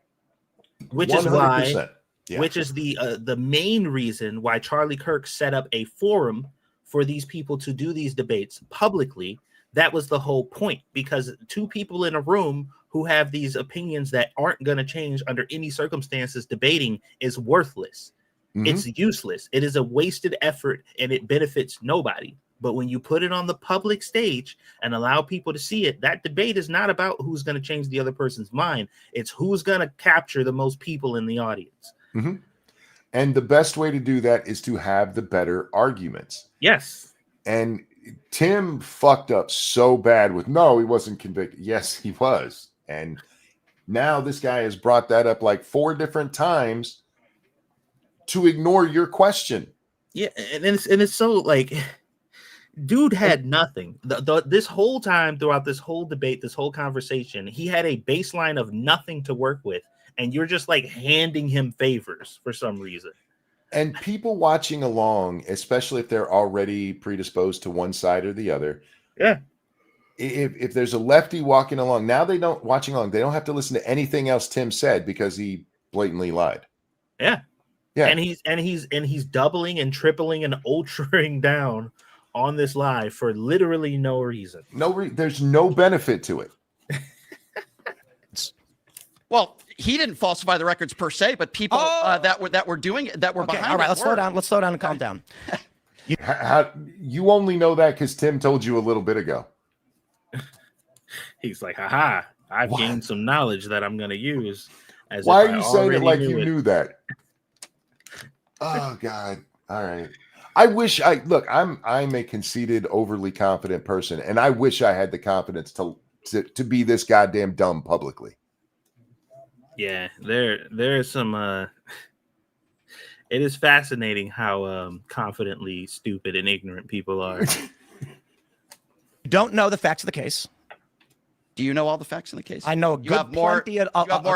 which 100%. Is why. Yeah. Which is the main reason why Charlie Kirk set up a forum for these people to do these debates publicly. That was the whole point, because two people in a room who have these opinions that aren't going to change under any circumstances debating is worthless. Mm-hmm. It's useless. It is a wasted effort and it benefits nobody. But when you put it on the public stage and allow people to see it, that debate is not about who's going to change the other person's mind. It's who's going to capture the most people in the audience. Mm-hmm. And the best way to do that is to have the better arguments. Yes. And Tim fucked up so bad with, no, he wasn't convicted. Yes, he was. And now this guy has brought that up like 4 different times to ignore your question. Yeah, and it's so like, dude had nothing. This whole time, throughout this whole debate, this whole conversation, he had a baseline of nothing to work with. And you're just like handing him favors for some reason. And people watching along, especially if they're already predisposed to one side or the other. Yeah. If there's a lefty walking along, now they don't have to listen to anything else Tim said because he blatantly lied. Yeah. Yeah. And he's doubling and tripling and ultraing down on this lie for literally no reason. There's no benefit to it. Well, he didn't falsify the records per se, but people that were doing it, that were behind. All right, let's slow down. Let's slow down and calm down. You only know that because Tim told you a little bit ago. He's like, haha, I've gained some knowledge that I'm going to use. Why are you saying it like you knew that? Oh, God. All right. I wish I'm a conceited, overly confident person, and I wish I had the confidence to be this goddamn dumb publicly. Yeah, there is some it is fascinating how confidently stupid and ignorant people are. You don't know the facts of the case. Do you know all the facts in the case? I know you have more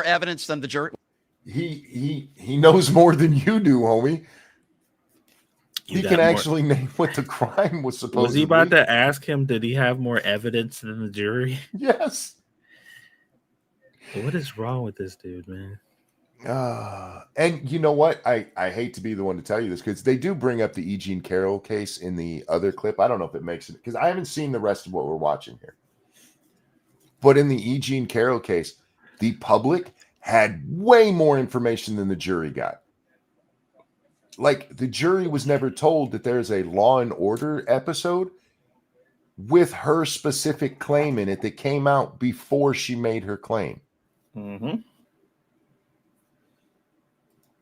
evidence than the jury. He knows more than you do, homie. He can actually name what the crime was supposed to be. Was he about to ask him, did he have more evidence than the jury? Yes. What is wrong with this dude, man? And you know what? I hate to be the one to tell you this because they do bring up the E. Jean Carroll case in the other clip. I don't know if it makes it because I haven't seen the rest of what we're watching here. But in the E. Jean Carroll case, the public had way more information than the jury got. Like the jury was never told that there's a Law and Order episode with her specific claim in it that came out before she made her claim. Mm-hmm.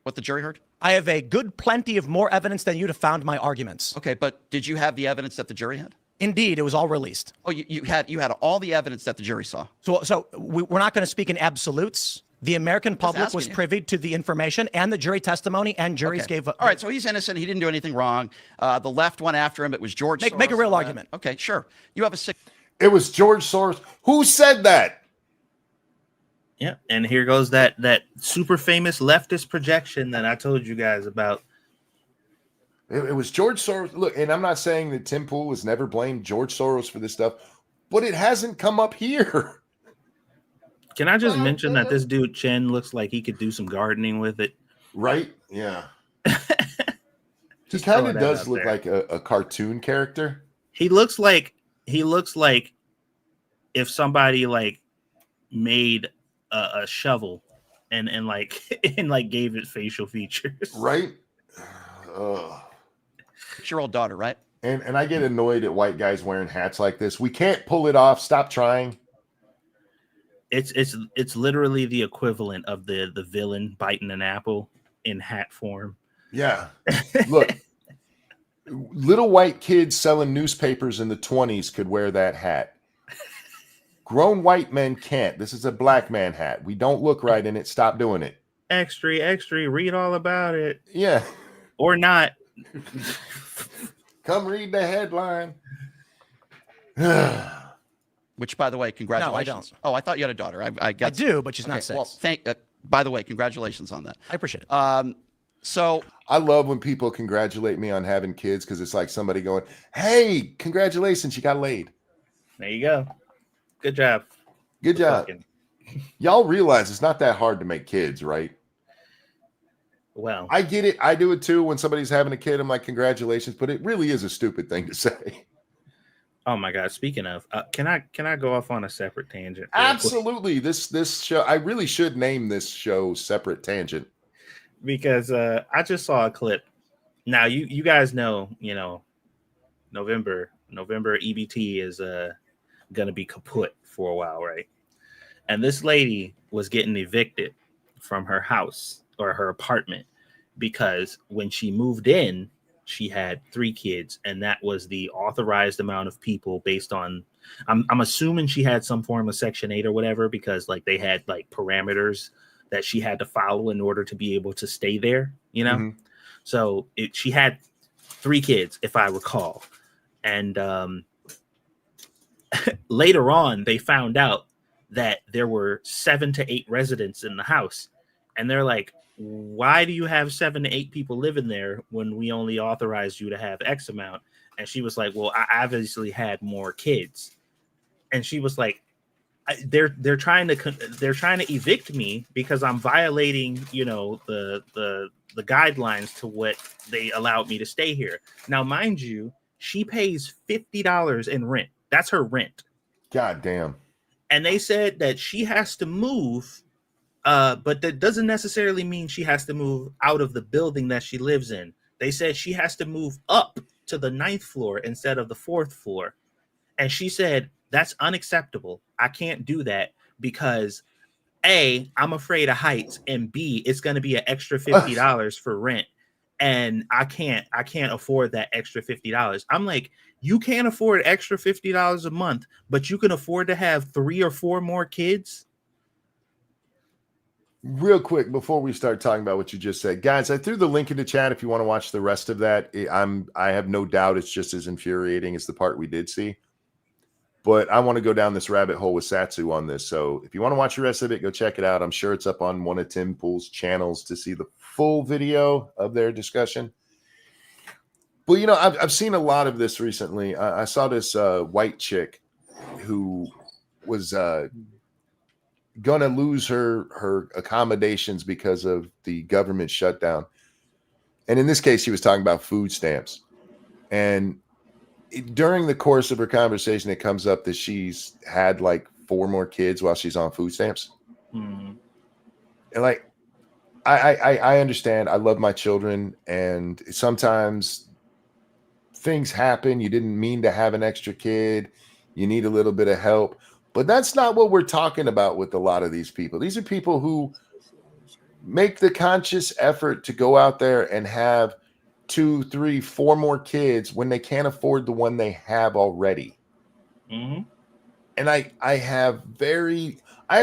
What the jury heard? I have a good plenty of more evidence than you to found my arguments. Okay, but did you have the evidence that the jury had? Indeed, it was all released. Oh, you had all the evidence that the jury saw. So we're not going to speak in absolutes. The American public was privy to the information and the jury testimony, and juries gave. All right, so he's innocent. He didn't do anything wrong. The left went after him. It was George Soros. Make a real argument. Okay, sure. You have a sick. It was George Soros. Who said that? Yeah, and here goes that super famous leftist projection that I told you guys about. It was George Soros. Look, and I'm not saying that Tim Pool has never blamed George Soros for this stuff, but it hasn't come up here. Can I just mention that this dude Chen looks like he could do some gardening with it? Right? Yeah. He kind of does look like a cartoon character. He looks like if somebody like made a shovel and gave it facial features. Right? 6-year-old daughter, right? And I get annoyed at white guys wearing hats like this. We can't pull it off. Stop trying. It's literally the equivalent of the villain biting an apple in hat form. Yeah. Look, little white kids selling newspapers in the 1920s could wear that hat. Grown white men can't. This is a black man hat. We don't look right in it. Stop doing it. Extra, read all about it. Yeah. Or not. Come read the headline. Which, by the way, congratulations. No, I don't. Oh, I thought you had a daughter. I do, but she's not 6. Well, by the way, congratulations on that. I appreciate it. So I love when people congratulate me on having kids because it's like somebody going, "Hey, congratulations, you got laid." There you go. Good job. Good job. Y'all realize it's not that hard to make kids, right? Well, I get it. I do it too. When somebody's having a kid, I'm like, "Congratulations," but it really is a stupid thing to say. Oh my God! Speaking of, can I go off on a separate tangent? Absolutely. This show, I really should name this show "Separate Tangent" because I just saw a clip. Now you guys know, November EBT is gonna be kaput for a while, right? And this lady was getting evicted from her house or her apartment because when she moved in, she had 3 kids, and that was the authorized amount of people based on. I'm assuming she had some form of Section 8 or whatever, because like they had like parameters that she had to follow in order to be able to stay there. Mm-hmm. So she had 3 kids, if I recall, and later on they found out that there were 7 to 8 residents in the house, and they're like, why do you have 7 to 8 people living there when we only authorized you to have X amount? And she was like, well, I obviously had more kids. And she was like, they're trying to evict me because I'm violating, the guidelines to what they allowed me to stay here. Now, mind you, she pays $50 in rent. That's her rent. God damn. And they said that she has to move. But that doesn't necessarily mean she has to move out of the building that she lives in. They said she has to move up to the 9th floor instead of the 4th floor. And she said, that's unacceptable. I can't do that because A, I'm afraid of heights, and B, it's going to be an extra $50 for rent. And I can't afford that extra $50. I'm like, you can't afford extra $50 a month, but you can afford to have 3 or 4 more kids? Real quick, before we start talking about what you just said, guys, I threw the link in the chat if you want to watch the rest of that. I have no doubt it's just as infuriating as the part we did see. But I want to go down this rabbit hole with Satsu on this. So if you want to watch the rest of it, go check it out. I'm sure it's up on one of Tim Pool's channels to see the full video of their discussion. But, I've seen a lot of this recently. I saw this white chick who was going to lose her accommodations because of the government shutdown. And in this case, she was talking about food stamps. And during the course of her conversation, it comes up that she's had like 4 more kids while she's on food stamps. Mm-hmm. And like, I understand. I love my children. And sometimes things happen. You didn't mean to have an extra kid. You need a little bit of help. But that's not what we're talking about with a lot of these people. These are people who make the conscious effort to go out there and have 2, 3, 4 more kids when they can't afford the one they have already. Mm-hmm. And I have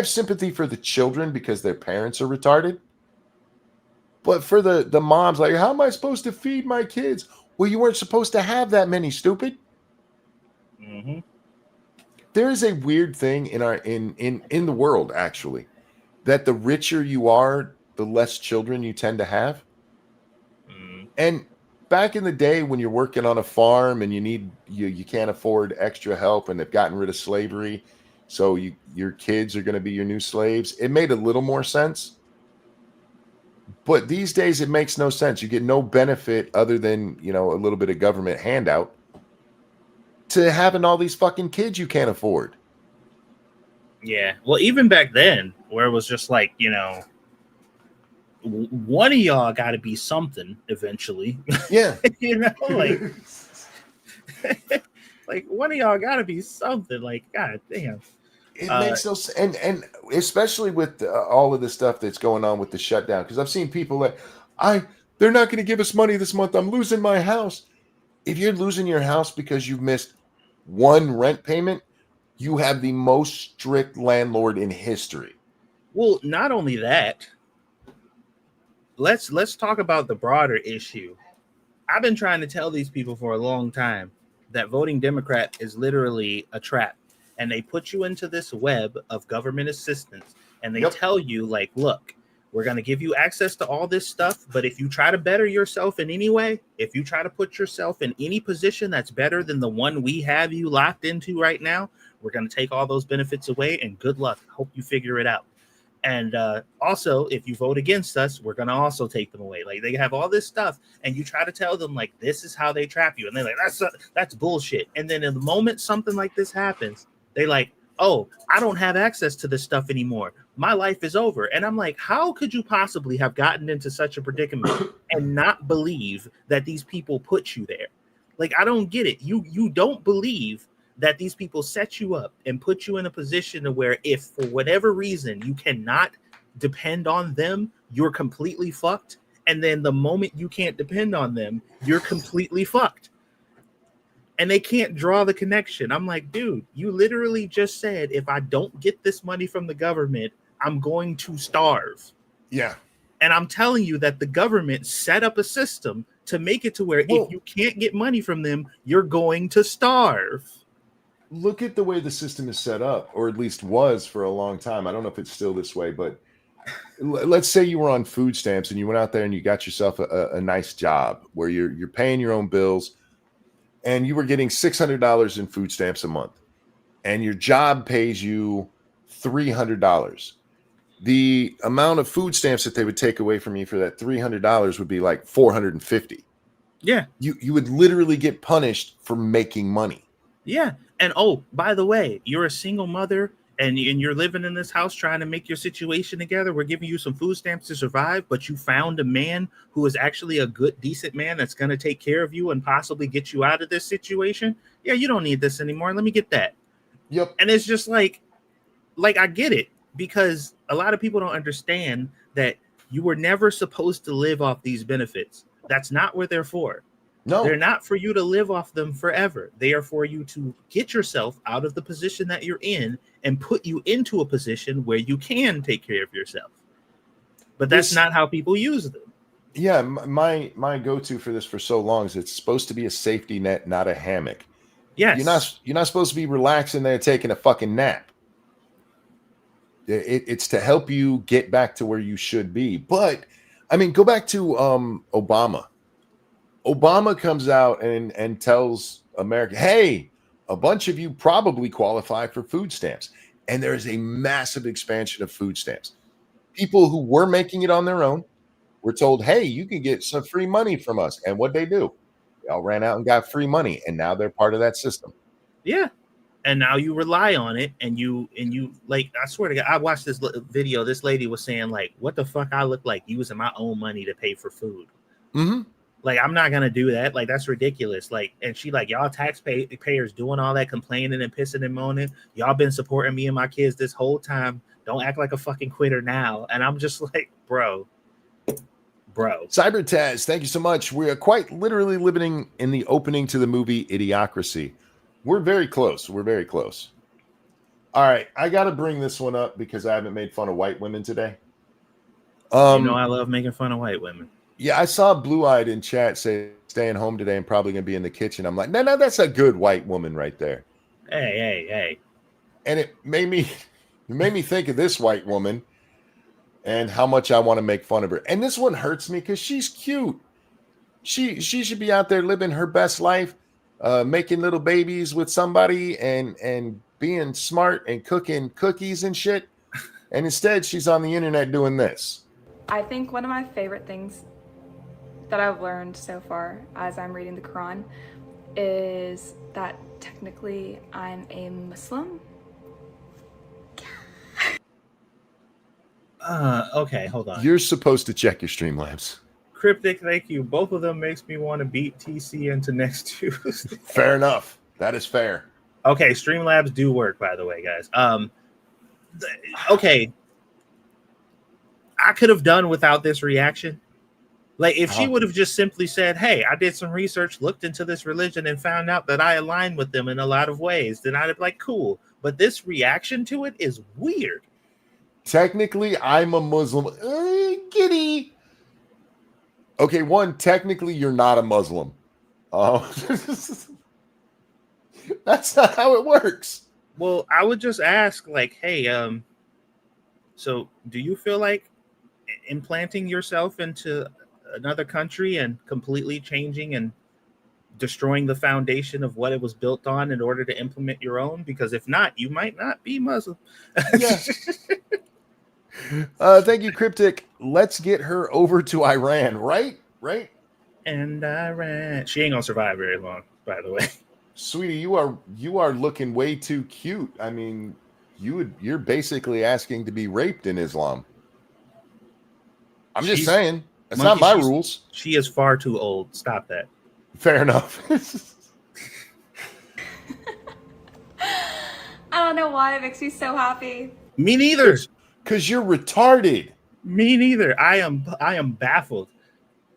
sympathy for the children because their parents are retarded. But for the moms, like, how am I supposed to feed my kids? Well, you weren't supposed to have that many, stupid. Mm-hmm. There is a weird thing in the world, actually, that the richer you are, the less children you tend to have. Mm. And back in the day when you're working on a farm and you can't afford extra help and they've gotten rid of slavery, so your kids are going to be your new slaves, it made a little more sense. But these days it makes no sense. You get no benefit other than, a little bit of government handout to having all these fucking kids you can't afford. Yeah. Well, even back then, where it was just like, one of y'all got to be something eventually. Yeah. Like, like one of y'all got to be something. Like, God damn. It makes no sense. And especially with all of the stuff that's going on with the shutdown, because I've seen people like, they're not going to give us money this month. I'm losing my house. If you're losing your house because you've missed one rent payment, you have the most strict landlord in history. Well, not only that, let's talk about the broader issue. I've been trying to tell these people for a long time that voting Democrat is literally a trap. And they put you into this web of government assistance and they tell you, like, look, we're going to give you access to all this stuff. But if you try to better yourself in any way, if you try to put yourself in any position that's better than the one we have you locked into right now, we're going to take all those benefits away and good luck. Hope you figure it out. And also, if you vote against us, we're going to also take them away. Like, they have all this stuff and you try to tell them, like, this is how they trap you. And they're like, that's bullshit. And then in the moment something like this happens, they like, oh, I don't have access to this stuff anymore. My life is over. And I'm like, how could you possibly have gotten into such a predicament and not believe that these people put you there? Like, I don't get it. You don't believe that these people set you up and put you in a position to where if for whatever reason you cannot depend on them, you're completely fucked. And then the moment you can't depend on them, you're completely fucked. And they can't draw the connection. I'm like, dude, you literally just said, if I don't get this money from the government, I'm going to starve. Yeah. And I'm telling you that the government set up a system to make it to where if you can't get money from them, you're going to starve. Look at the way the system is set up, or at least was for a long time. I don't know if it's still this way, but let's say you were on food stamps and you went out there and you got yourself a nice job where you're paying your own bills and you were getting $600 in food stamps a month and your job pays you $300. The amount of food stamps that they would take away from you for that $300 would be like $450. Yeah. You would literally get punished for making money. Yeah. And oh, by the way, you're a single mother and you're living in this house trying to make your situation together. We're giving you some food stamps to survive, but you found a man who is actually a good, decent man that's going to take care of you and possibly get you out of this situation. Yeah, you don't need this anymore. Let me get that. Yep. And it's just like I get it, because a lot of people don't understand that you were never supposed to live off these benefits. That's not what they're for. No, they're not for you to live off them forever. They are for you to get yourself out of the position that you're in and put you into a position where you can take care of yourself. But that's not how people use them. Yeah, my go-to for this for so long is it's supposed to be a safety net, not a hammock. Yes. You're not supposed to be relaxing there taking a fucking nap. It's to help you get back to where you should be. But I mean, go back to Obama. Obama comes out and tells America, hey, a bunch of you probably qualify for food stamps. And there is a massive expansion of food stamps. People who were making it on their own were told, hey, you can get some free money from us. And what'd they do? They all ran out and got free money. And now they're part of that system. Yeah. And now you rely on it. And you like, I swear to God, I watched this video. This lady was saying, like, what the fuck I look like using my own money to pay for food. Mm-hmm. Like, I'm not going to do that. Like, that's ridiculous. Like, and she like, y'all taxpayers doing all that complaining and pissing and moaning. Y'all been supporting me and my kids this whole time. Don't act like a fucking quitter now. And I'm just like, bro. Cyber Taz, thank you so much. We are quite literally living in the opening to the movie Idiocracy. We're very close. All right. I got to bring this one up because I haven't made fun of white women today. You know, I love making fun of white women. Yeah, I saw Blue Eyed in chat say staying home today and probably gonna be in the kitchen. I'm like, no, that's a good white woman right there. Hey. And it made me think of this white woman and how much I want to make fun of her. And this one hurts me because she's cute. She should be out there living her best life, making little babies with somebody and being smart and cooking cookies and shit. And instead, she's on the internet doing this. I think one of my favorite things that I've learned so far as I'm reading the Quran is that technically I'm a Muslim. Okay, hold on. You're supposed to check your Streamlabs. Cryptic, thank you. Both of them makes me want to beat TC into next Tuesday. Fair enough. That is fair. Okay, Streamlabs do work, by the way, guys. Okay. I could have done without this reaction. Like, if she would have just simply said, hey, I did some research, looked into this religion, and found out that I align with them in a lot of ways, then I'd have been like, cool. but this reaction to it is weird. Technically, I'm a Muslim. Giddy. Okay, one, technically, you're not a Muslim. That's not how it works. Well, I would just ask, like, hey, so do you feel like implanting yourself into another country and completely changing and destroying the foundation of what it was built on in order to implement your own? Because if not, you might not be Muslim. Yeah. Thank you, Cryptic. Let's get her over to Iran, right? And Iran. She ain't gonna survive very long, by the way. Sweetie, you are looking way too cute. I mean, you're basically asking to be raped in Islam. I'm just saying. That's not my rules. She is far too old. Stop that. Fair enough. I don't know why it makes me so happy. Me neither. Because you're retarded. Me neither. I am baffled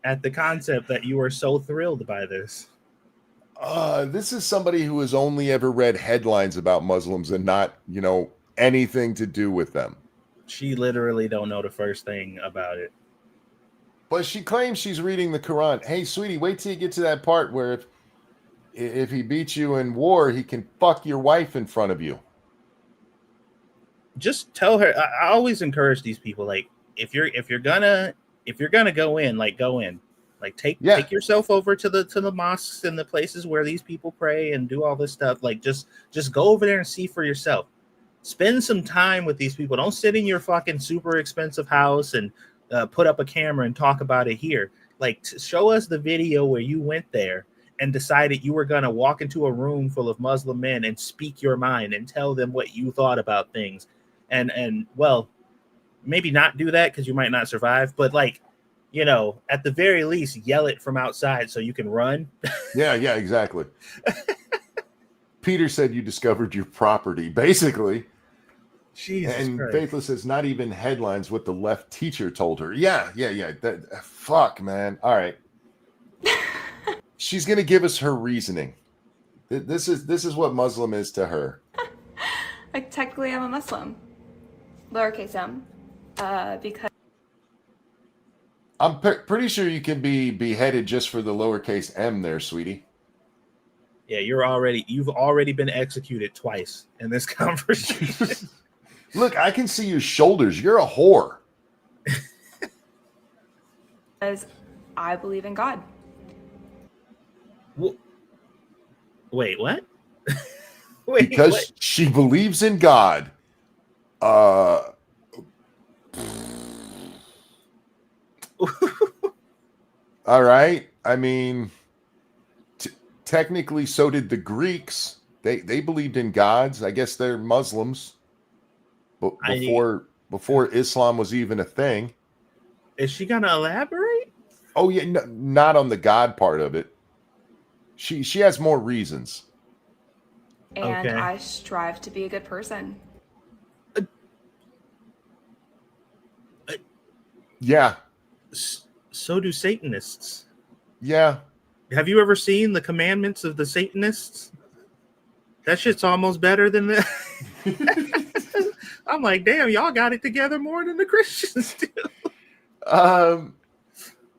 at the concept that you are so thrilled by this. This is somebody who has only ever read headlines about Muslims and not, anything to do with them. She literally don't know the first thing about it. But she claims she's reading the Quran. Hey, sweetie, wait till you get to that part where if he beats you in war, he can fuck your wife in front of you. Just tell her. I always encourage these people, like, if you're gonna go in, like, go in, like, take yourself over to the mosques and the places where these people pray and do all this stuff. Like, just go over there and see for yourself. Spend some time with these people. Don't sit in your fucking super expensive house and put up a camera and talk about it here. Like, show us the video where you went there and decided you were gonna walk into a room full of Muslim men and speak your mind and tell them what you thought about things. And well, maybe not do that because you might not survive, but, like, at the very least, yell it from outside so you can run. Yeah, exactly. Peter said you discovered your property, basically. Jesus and Christ. Faithless says not even headlines what the left teacher told her. Yeah. Fuck, man. All right. She's gonna give us her reasoning. This is what Muslim is to her. Like, technically, I'm a Muslim. Lowercase m. Because I'm pretty sure you can be beheaded just for the lowercase m there, sweetie. Yeah, you've already been executed twice in this conversation. Look, I can see your shoulders. You're a whore. because I believe in God. Wait, what? Because what? she believes in God. All right. I mean, technically, so did the Greeks. They believed in gods. I guess they're Muslims. But before Islam was even a thing. Is she gonna elaborate? Oh yeah, no, not on the God part of it. She has more reasons. And Okay. I strive to be a good person. Yeah. So do Satanists. Yeah. Have you ever seen the commandments of the Satanists? That shit's almost better than that. I'm like, damn, y'all got it together more than the Christians do.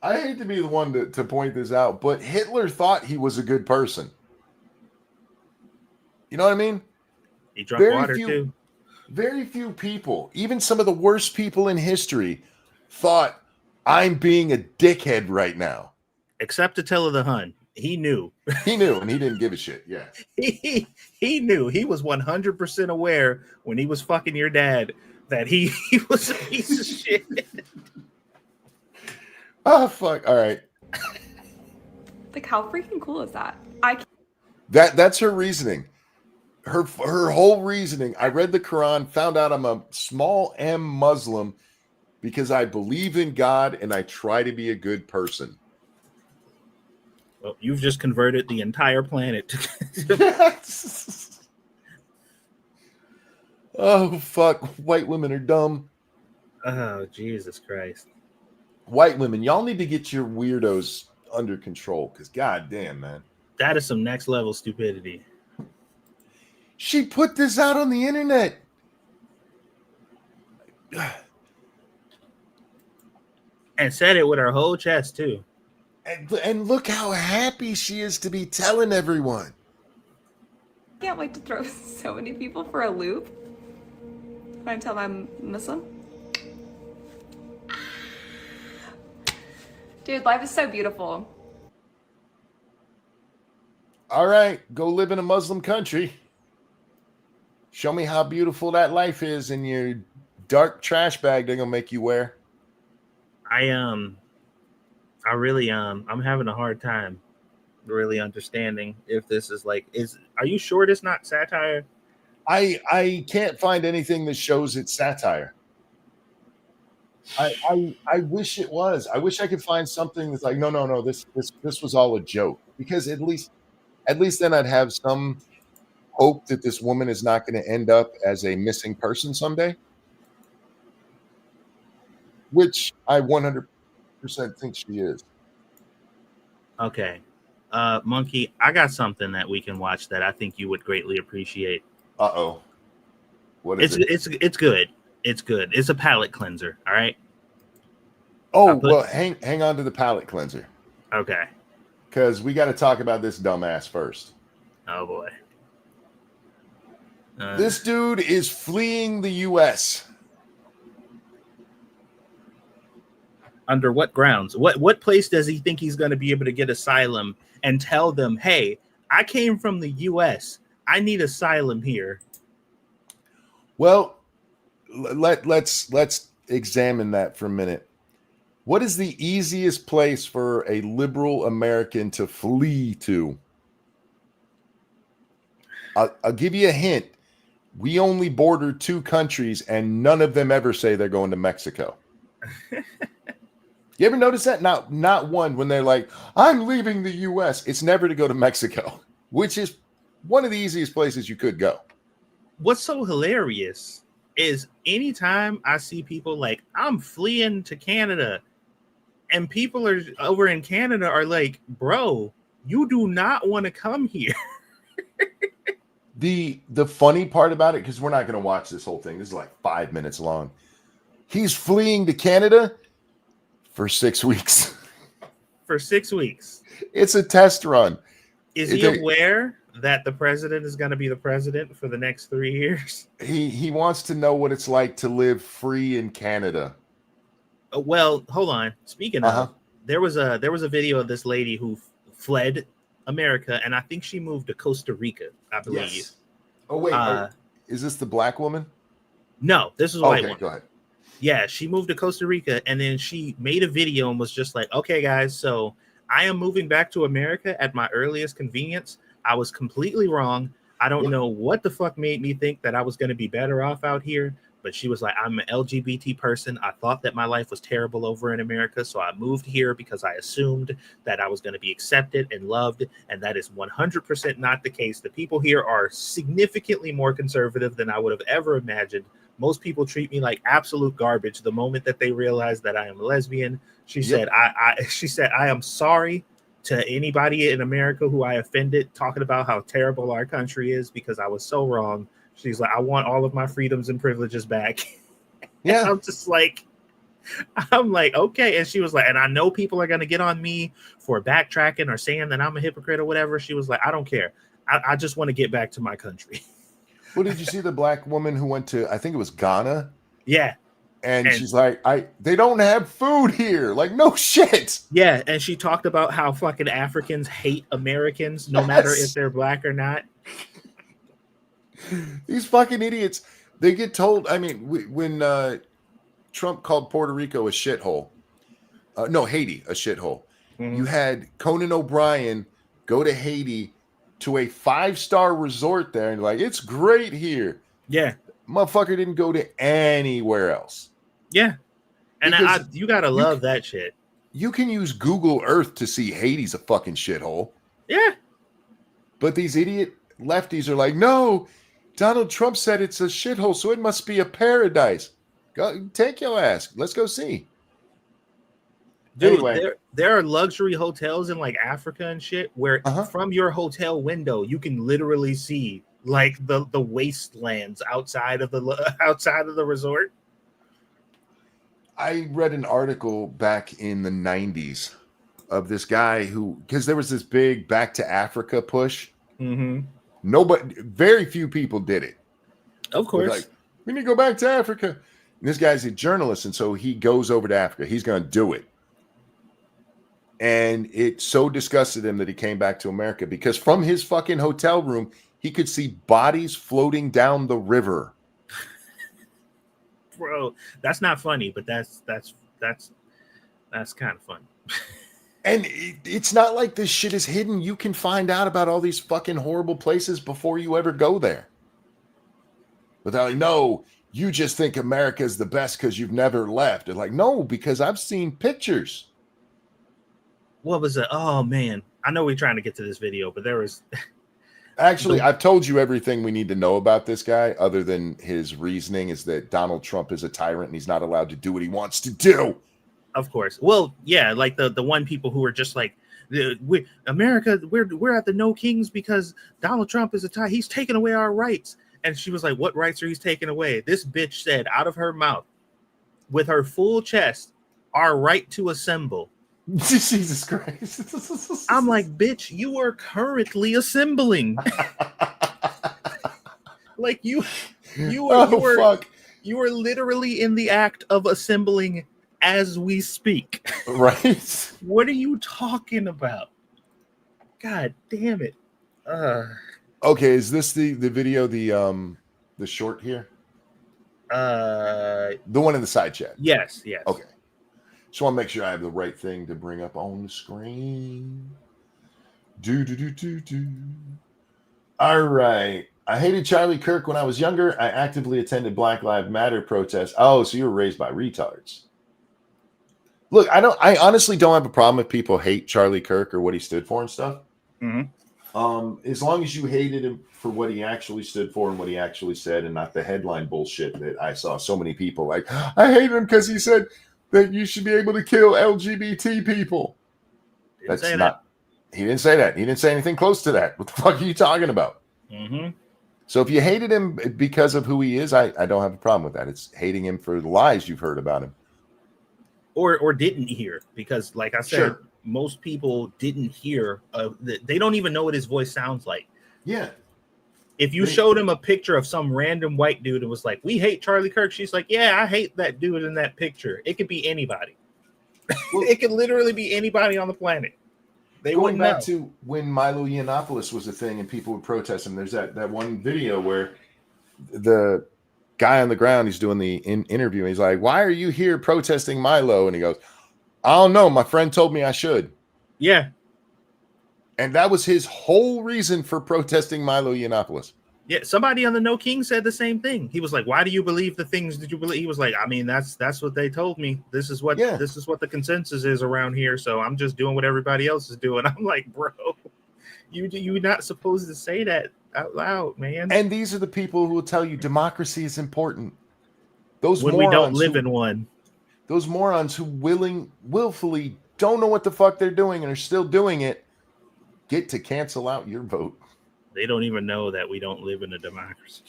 I hate to be the one to point this out, but Hitler thought he was a good person. You know what I mean? He drank water too. Very few people, even some of the worst people in history, thought I'm being a dickhead right now. Except Attila the Hun. He knew. He knew, and he didn't give a shit. Yeah. He knew. He was 100% aware when he was fucking your dad that he was a piece of shit. Oh, fuck. All right. Like, how freaking cool is that? That's her reasoning. Her whole reasoning. I read the Quran, found out I'm a small M Muslim because I believe in God and I try to be a good person. Well, you've just converted the entire planet. Oh, fuck. White women are dumb. Oh, Jesus Christ. White women, y'all need to get your weirdos under control because goddamn, man. That is some next level stupidity. She put this out on the internet. And said it with her whole chest, too. And look how happy she is to be telling everyone. I can't wait to throw so many people for a loop when I tell them I'm Muslim. Dude, life is so beautiful. All right, go live in a Muslim country. Show me how beautiful that life is in your dark trash bag they're gonna make you wear. I'm having a hard time really understanding if this is like, are you sure it's not satire? I can't find anything that shows it's satire. I wish it was. I wish I could find something that's like, no, this was all a joke. Because at least then I'd have some hope that this woman is not going to end up as a missing person someday. Which I 100% think she is. Okay. Monkey, I got something that we can watch that I think you would greatly appreciate. Uh-oh. What is it? It's good. It's good. It's a palate cleanser, all right? Oh, well, hang on to the palate cleanser. Okay. Because we got to talk about this dumbass first. Oh, boy. This dude is fleeing the U.S. Under what grounds? What place does he think he's going to be able to get asylum and tell them, hey, I came from the U.S. I need asylum here? Well, let's examine that for a minute. What is the easiest place for a liberal American to flee to? I'll give you a hint. We only border 2 countries, and none of them ever say they're going to Mexico. You ever notice that? Not one when they're like, I'm leaving the U.S. It's never to go to Mexico, which is one of the easiest places you could go. What's so hilarious is anytime I see people like, I'm fleeing to Canada, and people are over in Canada are like, bro, you do not want to come here. The funny part about it, because we're not going to watch this whole thing. This is like 5 minutes long. He's fleeing to Canada for 6 weeks. For 6 weeks. It's a test run. Is he aware that the president is going to be the president for the next 3 years? He wants to know what it's like to live free in Canada. Well, hold on. Speaking of, there was a video of this lady who fled America, and I think she moved to Costa Rica, I believe. Yes. Oh, wait. Is this the black woman? No, this is a white one. Go ahead. Yeah, she moved to Costa Rica, and then she made a video and was just like, okay, guys, so I am moving back to America at my earliest convenience. I was completely wrong. I don't know what the fuck made me think that I was going to be better off out here. But she was like, I'm an LGBT person. I thought that my life was terrible over in America. So I moved here because I assumed that I was going to be accepted and loved. And that is 100% not the case. The people here are significantly more conservative than I would have ever imagined. Most people treat me like absolute garbage the moment that they realize that I am a lesbian. She said, she said, I am sorry to anybody in America who I offended, talking about how terrible our country is because I was so wrong. She's like, I want all of my freedoms and privileges back. Yeah. I'm like, okay. And she was like, and I know people are going to get on me for backtracking or saying that I'm a hypocrite or whatever. She was like, I don't care. I just want to get back to my country. Well, did you see the black woman who went to, I think it was Ghana? Yeah. And she's like, they don't have food here. Like, no shit. Yeah. And she talked about how fucking Africans hate Americans, no matter if they're black or not. These fucking idiots, they get told. I mean, when Trump called Puerto Rico a shithole, Haiti a shithole. Mm-hmm. You had Conan O'Brien go to Haiti to a 5-star resort there and like, it's great here. Yeah. Motherfucker didn't go to anywhere else. Yeah. And you got to love that shit. You can use Google Earth to see Haiti's a fucking shithole. Yeah. But these idiot lefties are like, no, Donald Trump said it's a shithole, so it must be a paradise. Go take your ass. Let's go see. Dude, anyway. There are luxury hotels in like Africa and shit where from your hotel window you can literally see like the wastelands outside of the resort. I read an article back in the 90s of this guy because there was this big Back to Africa push. Very few people did it. Of course. Like, we need to go back to Africa. And this guy's a journalist, and so he goes over to Africa. He's going to do it. And it so disgusted him that he came back to America because from his fucking hotel room, he could see bodies floating down the river. Bro, that's not funny, but that's kind of fun. And it's not like this shit is hidden. You can find out about all these fucking horrible places before you ever go there. But they're like, no, you just think America is the best because you've never left. They're like, no, because I've seen pictures. What was it? Oh, man. I know we're trying to get to this video, but there was... Actually, I've told you everything we need to know about this guy, other than his reasoning is that Donald Trump is a tyrant and he's not allowed to do what he wants to do. Of course. Well, yeah, like the one people who are just like, America, we're at the no kings because Donald Trump is a tyrant. He's taking away our rights. And she was like, what rights are he taking away? This bitch said out of her mouth with her full chest, our right to assemble. Jesus Christ. I'm like, bitch, you are currently assembling. Like you are literally in the act of assembling as we speak. Right. What are you talking about? God damn it. Okay, is this the video, the short here? The one in the side chat. Yes. Okay. Just want to make sure I have the right thing to bring up on the screen. All right. I hated Charlie Kirk when I was younger. I actively attended Black Lives Matter protests. Oh, so you were raised by retards. Look, I honestly don't have a problem if people hate Charlie Kirk or what he stood for and stuff. As long as you hated him for what he actually stood for and what he actually said and not the headline bullshit that I saw so many people like, I hate him because he said that you should be able to kill LGBT people. That's not. He didn't say that. He didn't say anything close to that. What the fuck are you talking about? So if you hated him because of who he is, I don't have a problem with that. It's hating him for the lies you've heard about him. Or didn't hear, because like I said, most people didn't hear. They don't even know what his voice sounds like. Yeah. If you showed him a picture of some random white dude and was like, we hate Charlie Kirk, she's like, yeah, I hate that dude in that picture. It could be anybody. Well, it could literally be anybody on the planet. They going back to when Milo Yiannopoulos was a thing and people would protest him, there's that one video where the guy on the ground, he's doing the interview, and he's like, why are you here protesting Milo? And he goes, I don't know. My friend told me I should. Yeah. And that was his whole reason for protesting Milo Yiannopoulos. Yeah, somebody on the No King said the same thing. He was like, why do you believe the things that you believe? He was like, I mean, that's what they told me. This is what the consensus is around here. So I'm just doing what everybody else is doing. I'm like, bro, you're not supposed to say that out loud, man. And these are the people who will tell you democracy is important. Those when we don't live in one. Those morons who willfully don't know what the fuck they're doing and are still doing it get to cancel out your vote. They don't even know that we don't live in a democracy.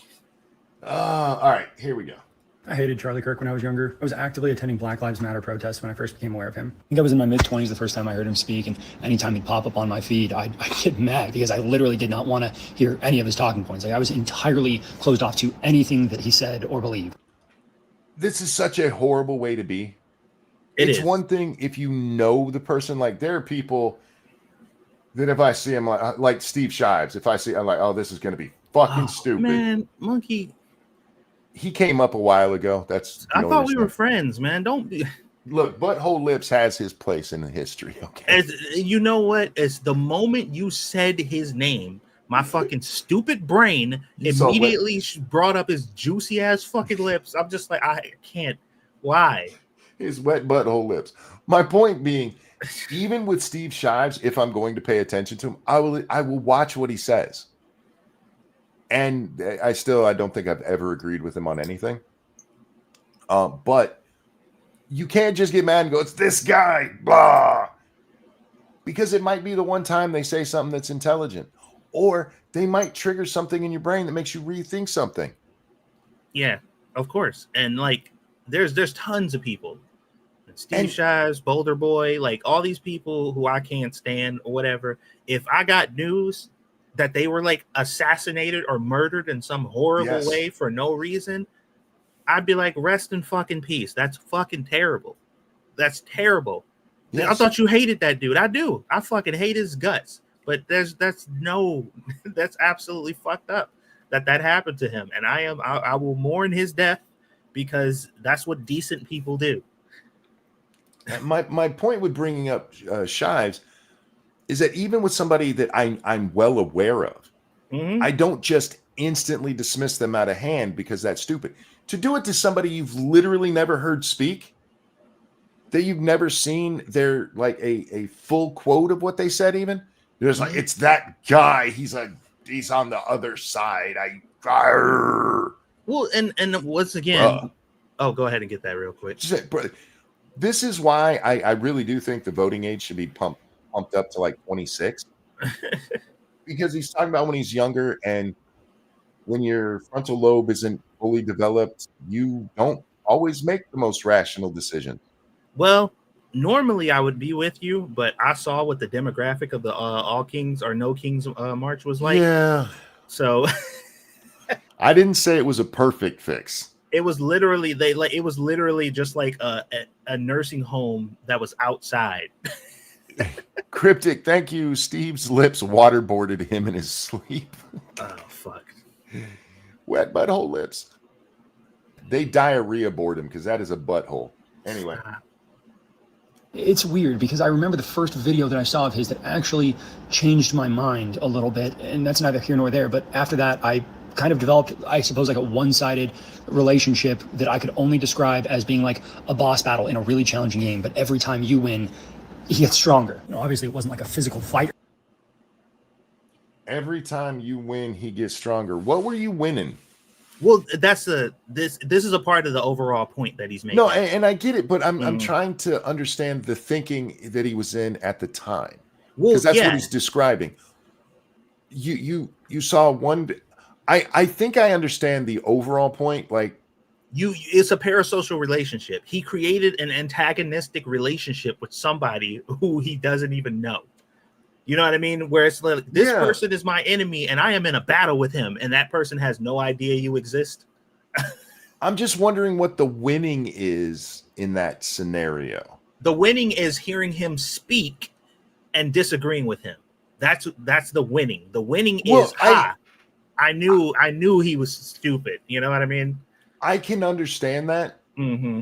All right, here we go. I hated Charlie Kirk when I was younger. I was actively attending Black Lives Matter protests when I first became aware of him. I think I was in my mid-20s the first time I heard him speak, and anytime he'd pop up on my feed, I'd get mad because I literally did not want to hear any of his talking points. Like, I was entirely closed off to anything that he said or believed. This is such a horrible way to be. It's one thing if you know the person. Like, there are people that if I see him, like Steve Shives, if I see, I'm like, oh, this is going to be fucking stupid. Man, Monkey. He came up a while ago. I thought we were friends, man. Don't be. Look, Butthole Lips has his place in the history. Okay. You know what? It's the moment you said his name, my fucking stupid brain immediately brought up his juicy ass fucking lips. I'm just like, I can't. Why? His wet butthole lips. My point being, even with Steve Shives, if I'm going to pay attention to him, I will watch what he says. And I don't think I've ever agreed with him on anything. But you can't just get mad and go, it's this guy, blah. Because it might be the one time they say something that's intelligent. or they might trigger something in your brain that makes you rethink something. Yeah, of course. And like, there's tons of people, Steve Shives, Boulder Boy, like all these people who I can't stand or whatever. If I got news that they were like assassinated or murdered in some horrible way for no reason, I'd be like, rest in fucking peace. That's fucking terrible. That's terrible. Yes. I thought you hated that dude. I do. I fucking hate his guts. But that's absolutely fucked up that happened to him. And I will mourn his death because that's what decent people do. My point with bringing up Shives is that even with somebody that I'm well aware of, I don't just instantly dismiss them out of hand because that's stupid. To do it to somebody you've literally never heard speak, that you've never seen their like a full quote of what they said, even there's like, it's that guy. He's on the other side. Well, and once again, go ahead and get that real quick. This is why I really do think the voting age should be pumped up to like 26, because he's talking about when he's younger, and when your frontal lobe isn't fully developed, you don't always make the most rational decision. Well, normally I would be with you, but I saw what the demographic of the All Kings or No Kings march was like. Yeah. So I didn't say it was a perfect fix. It was literally it was literally just like a nursing home that was outside. Cryptic, thank you. Steve's lips waterboarded him in his sleep. Oh fuck. Wet butthole lips. They diarrhea board him because that is a butthole. Anyway. It's weird because I remember the first video that I saw of his that actually changed my mind a little bit, and that's neither here nor there. But after that, I kind of developed, I suppose, like a one-sided relationship that I could only describe as being like a boss battle in a really challenging game. But every time you win, he gets stronger. You know, obviously, it wasn't like a physical fight. Every time you win, he gets stronger. What were you winning? Well, that's this is a part of the overall point that he's making. No, and I get it, but I'm trying to understand the thinking that he was in at the time, because that's what he's describing. You saw one. I think I understand the overall point. Like it's a parasocial relationship. He created an antagonistic relationship with somebody who he doesn't even know. You know what I mean? Where it's like, this person is my enemy and I am in a battle with him, and that person has no idea you exist. I'm just wondering what the winning is in that scenario. The winning is hearing him speak and disagreeing with him. That's the winning. The winning is I knew he was stupid. You know what I mean? I can understand that. Mm-hmm.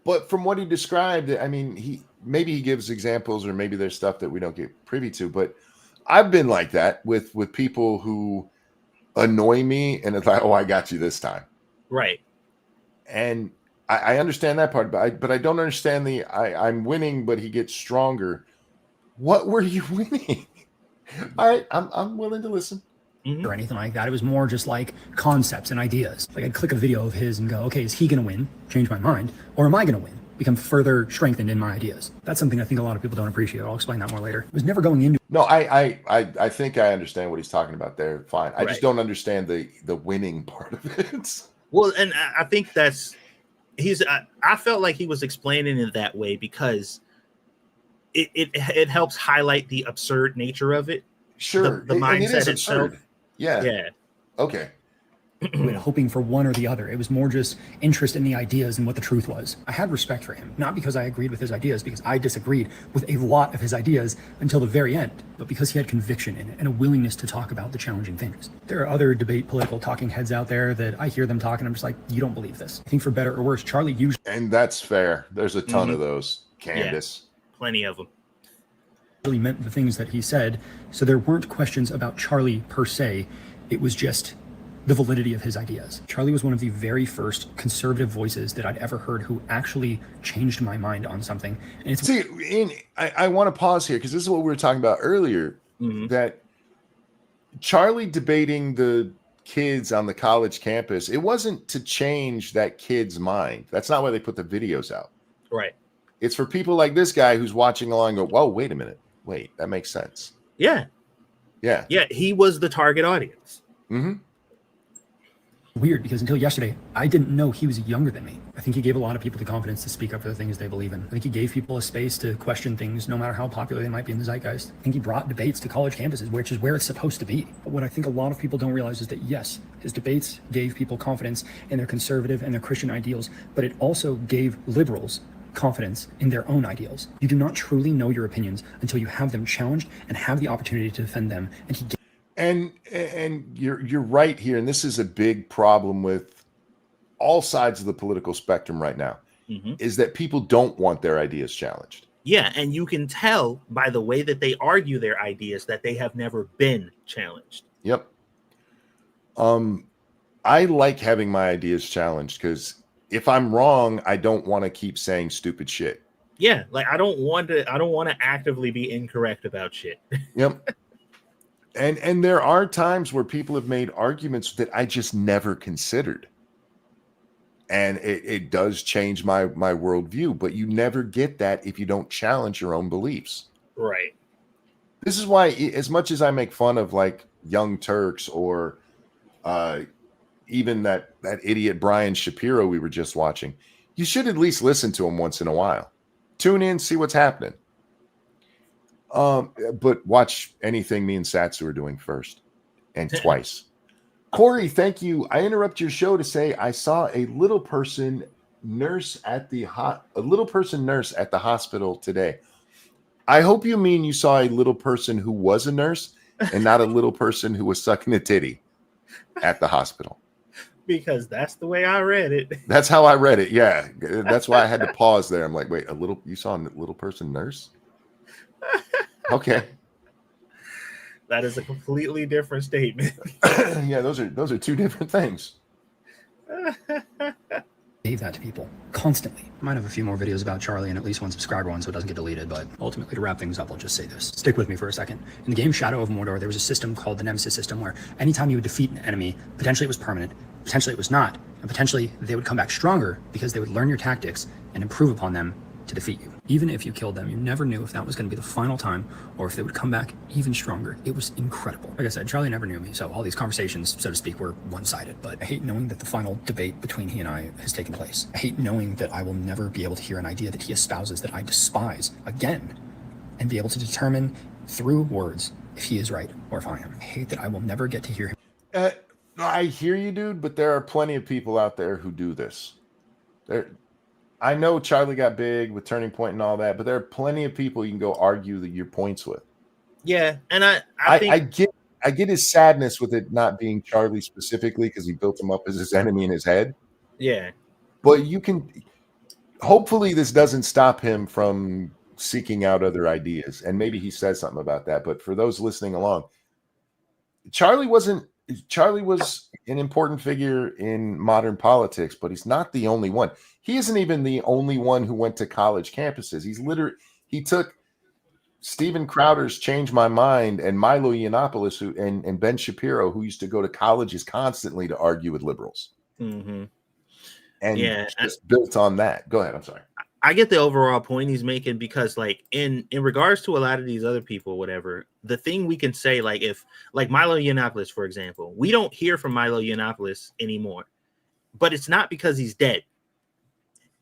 But from what he described, I mean, maybe he gives examples, or maybe there's stuff that we don't get privy to, but I've been like that with people who annoy me, and it's like, oh, I got you this time. Right. And I understand that part, but I don't understand I'm winning, but he gets stronger. What were you winning? All right, I'm willing to listen. Or anything like that. It was more just like concepts and ideas. Like I'd click a video of his and go, okay, is he going to win? Change my mind. Or am I going to win? Become further strengthened in my ideas. That's something I think a lot of people don't appreciate. I'll explain that more later. It was never going into. No, I think I understand what he's talking about there. Fine. I just don't understand the winning part of it. Well, and I think I felt like he was explaining it that way because it helps highlight the absurd nature of it. Sure. The mindset itself. Yeah. Yeah. Okay. Hoping for one or the other. It was more just interest in the ideas and what the truth was. I had respect for him, not because I agreed with his ideas, because I disagreed with a lot of his ideas until the very end, but because he had conviction in it and a willingness to talk about the challenging things. There are other political talking heads out there that I hear them talking. I'm just like, you don't believe this. I think for better or worse, Charlie usually. And that's fair. There's a ton of those. Candace. Yeah, plenty of them. Really meant the things that he said, so there weren't questions about Charlie per se. It was just the validity of his ideas. Charlie was one of the very first conservative voices that I'd ever heard who actually changed my mind on something. And I want to pause here because this is what we were talking about earlier, that Charlie debating the kids on the college campus, it wasn't to change that kid's mind. That's not why they put the videos out. Right. It's for people like this guy who's watching along and go, whoa, wait a minute. Wait, that makes sense. Yeah. Yeah. Yeah, he was the target audience. Mm-hmm. Weird, because until yesterday, I didn't know he was younger than me. I think he gave a lot of people the confidence to speak up for the things they believe in. I think he gave people a space to question things, no matter how popular they might be in the zeitgeist. I think he brought debates to college campuses, which is where it's supposed to be. But what I think a lot of people don't realize is that, yes, his debates gave people confidence in their conservative and their Christian ideals, but it also gave liberals confidence in their own ideals. You do not truly know your opinions until you have them challenged and have the opportunity to defend them. And he And you're right here, and this is a big problem with all sides of the political spectrum right now, is that people don't want their ideas challenged. Yeah, and you can tell by the way that they argue their ideas that they have never been challenged. Yep. I like having my ideas challenged because if I'm wrong, I don't want to keep saying stupid shit. Yeah, like I don't want to actively be incorrect about shit. Yep. And there are times where people have made arguments that I just never considered. And it does change my worldview, but you never get that if you don't challenge your own beliefs. Right. This is why, as much as I make fun of like Young Turks or even that idiot Brian Shapiro we were just watching, you should at least listen to him once in a while. Tune in, see what's happening. But watch anything me and Satsu are doing first and twice. Corey, thank you. I interrupt your show to say I saw a little person nurse at the hospital today. I hope you mean you saw a little person who was a nurse and not a little person who was sucking a titty at the hospital. Because that's the way I read it. That's how I read it. Yeah. That's why I had to pause there. I'm like, wait, you saw a little person nurse? Okay. That is a completely different statement. Yeah, those are two different things. gave that to people constantly. I might have a few more videos about Charlie and at least one subscriber one so it doesn't get deleted, but ultimately to wrap things up, I'll just say this. Stick with me for a second. In the game Shadow of Mordor, there was a system called the Nemesis system where anytime you would defeat an enemy, potentially it was permanent, potentially it was not, and potentially they would come back stronger because they would learn your tactics and improve upon them to defeat you. Even if you killed them, you never knew if that was going to be the final time or if they would come back even stronger. It was incredible. Like I said, Charlie never knew me, so all these conversations, so to speak, were one-sided. But I hate knowing that the final debate between he and I has taken place. I hate knowing that I will never be able to hear an idea that he espouses that I despise again and be able to determine through words if he is right or if I am. I hate that I will never get to hear him. I hear you, dude, but there are plenty of people out there who do this. I know Charlie got big with Turning Point and all that, but there are plenty of people you can go argue your points with. Yeah, and I think I get his sadness with it not being Charlie specifically because he built him up as his enemy in his head. Yeah, but you can. Hopefully, this doesn't stop him from seeking out other ideas, and maybe he says something about that. But for those listening along, Charlie was an important figure in modern politics, but he's not the only one. He isn't even the only one who went to college campuses. He took Steven Crowder's Change My Mind and Milo Yiannopoulos and Ben Shapiro, who used to go to colleges constantly to argue with liberals. Mm-hmm. And just built on that. Go ahead. I'm sorry. I get the overall point he's making because, like, in regards to a lot of these other people, whatever, the thing we can say, like, if, like, Milo Yiannopoulos, for example, we don't hear from Milo Yiannopoulos anymore, but it's not because he's dead.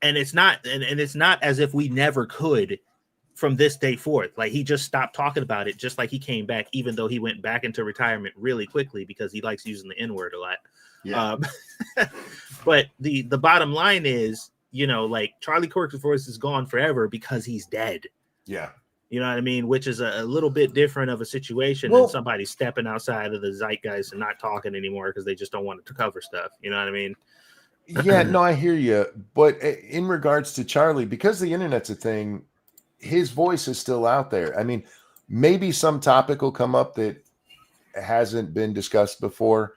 And it's not, and it's not as if we never could from this day forth. Like, he just stopped talking about it, just like he came back, even though he went back into retirement really quickly because he likes using the N-word a lot. Yeah. But the bottom line is, you know, like, Charlie Kirk's voice is gone forever because he's dead. Yeah. You know what I mean? Which is a little bit different of a situation than somebody stepping outside of the zeitgeist and not talking anymore because they just don't want to cover stuff. You know what I mean? Yeah, no, I hear you. But in regards to Charlie, because the internet's a thing, his voice is still out there. I mean, maybe some topic will come up that hasn't been discussed before.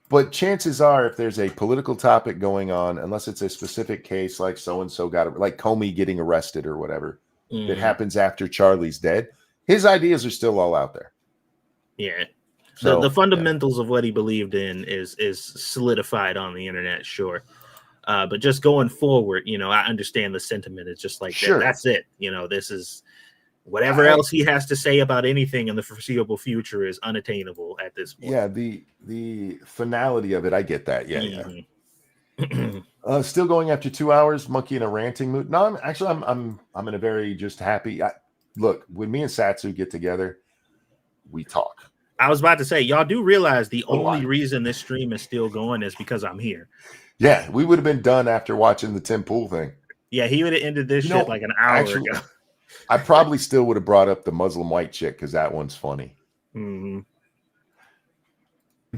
But chances are, if there's a political topic going on, unless it's a specific case like so-and-so like Comey getting arrested or whatever, that happens after Charlie's dead, his ideas are still all out there. Yeah. So the fundamentals of what he believed in is solidified on the internet, sure. But just going forward, you know, I understand the sentiment. It's just like, that's it. You know, this is Whatever else he has to say about anything in the foreseeable future is unattainable at this point. Yeah, the finality of it, I get that. Yeah, Mm-hmm. Still going after 2 hours, monkey in a ranting mood. No, I'm in a very just happy. Look, when me and Satsu get together, we talk. I was about to say, y'all do realize the only reason this stream is still going is because I'm here. Yeah, we would have been done after watching the Tim Pool thing. Yeah, he would have ended this shit like an hour ago. I probably still would have brought up the Muslim white chick because that one's funny. Mm-hmm.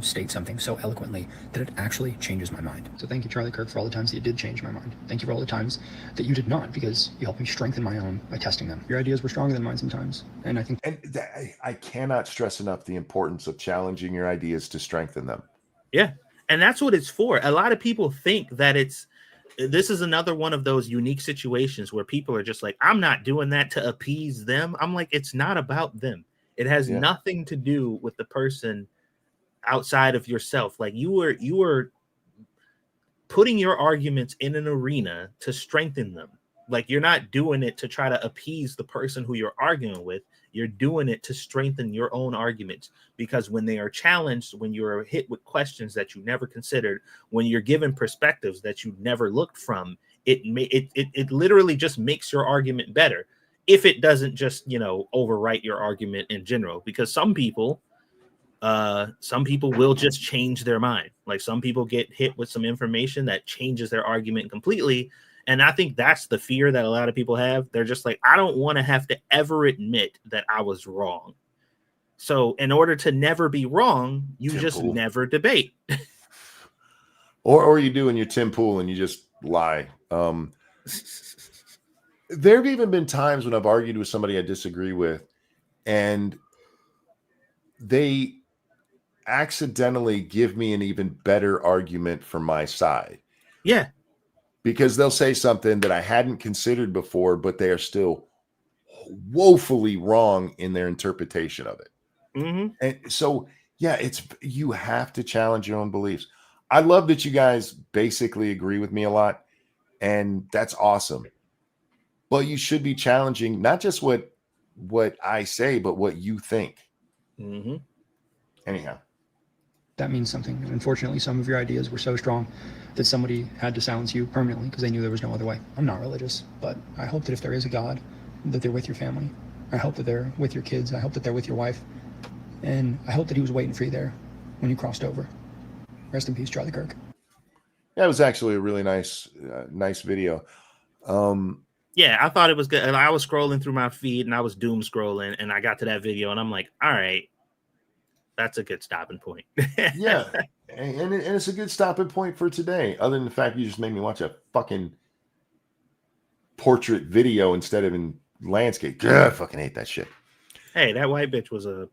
State something so eloquently that it actually changes my mind. So thank you, Charlie Kirk, for all the times that you did change my mind. Thank you for all the times that you did not, because you helped me strengthen my own by testing them. Your ideas were stronger than mine sometimes, and I think. And I cannot stress enough the importance of challenging your ideas to strengthen them. Yeah, and that's what it's for. A lot of people think that this is another one of those unique situations where people are just like, I'm not doing that to appease them. I'm like, it's not about them. It has nothing to do with the person outside of yourself. Like you are putting your arguments in an arena to strengthen them. Like you're not doing it to try to appease the person who you're arguing with. You're doing it to strengthen your own arguments, because when they are challenged, when you're hit with questions that you never considered, when you're given perspectives that you never looked from, it literally just makes your argument better. If it doesn't just, overwrite your argument in general, because some people will just change their mind. Like some people get hit with some information that changes their argument completely. And I think that's the fear that a lot of people have. They're just like, I don't want to have to ever admit that I was wrong. So in order to never be wrong, you just never debate. or you do in your Tim Pool and you just lie. There have even been times when I've argued with somebody I disagree with, and they accidentally give me an even better argument for my side. Yeah. Because they'll say something that I hadn't considered before, but they are still woefully wrong in their interpretation of it. Mm-hmm. And so, yeah, you have to challenge your own beliefs. I love that you guys basically agree with me a lot, and that's awesome. But you should be challenging not just what I say, but what you think. Mm-hmm. Anyhow. That means something. And unfortunately, some of your ideas were so strong that somebody had to silence you permanently because they knew there was no other way. I'm not religious, but I hope that if there is a God, that they're with your family. I hope that they're with your kids. I hope that they're with your wife. And I hope that he was waiting for you there when you crossed over. Rest in peace, Charlie Kirk. Yeah, it was actually a really nice video. Yeah, I thought it was good. And I was scrolling through my feed and I was doom scrolling and I got to that video and I'm like, all right, that's a good stopping point. Yeah. And it's a good stopping point for today. Other than the fact you just made me watch a fucking portrait video instead of in landscape. I fucking hate that shit. Hey, that white bitch was a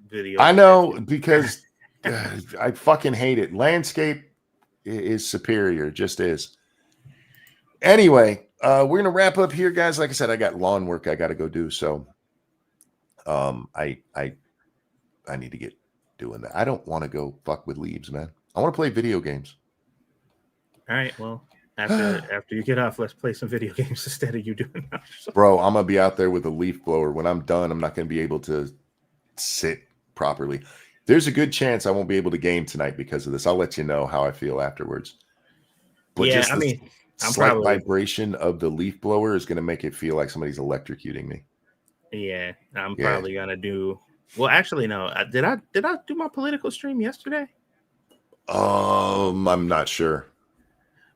video. I know, because I fucking hate it. Landscape is superior, just is. Anyway, we're gonna wrap up here, guys. Like I said, I got lawn work I got to go do, so I need to get doing that. I don't want to go fuck with leaves, man. I want to play video games. All right, well, after you get off, let's play some video games instead of you doing that. Bro, I'm gonna be out there with a leaf blower. When I'm done, I'm not gonna be able to sit properly. There's a good chance I won't be able to game tonight because of this. I'll let you know how I feel afterwards. But yeah, just I'm slight vibration of the leaf blower is gonna make it feel like somebody's electrocuting me. Yeah, I'm probably gonna do. Well, actually, no. Did I do my political stream yesterday? I'm not sure.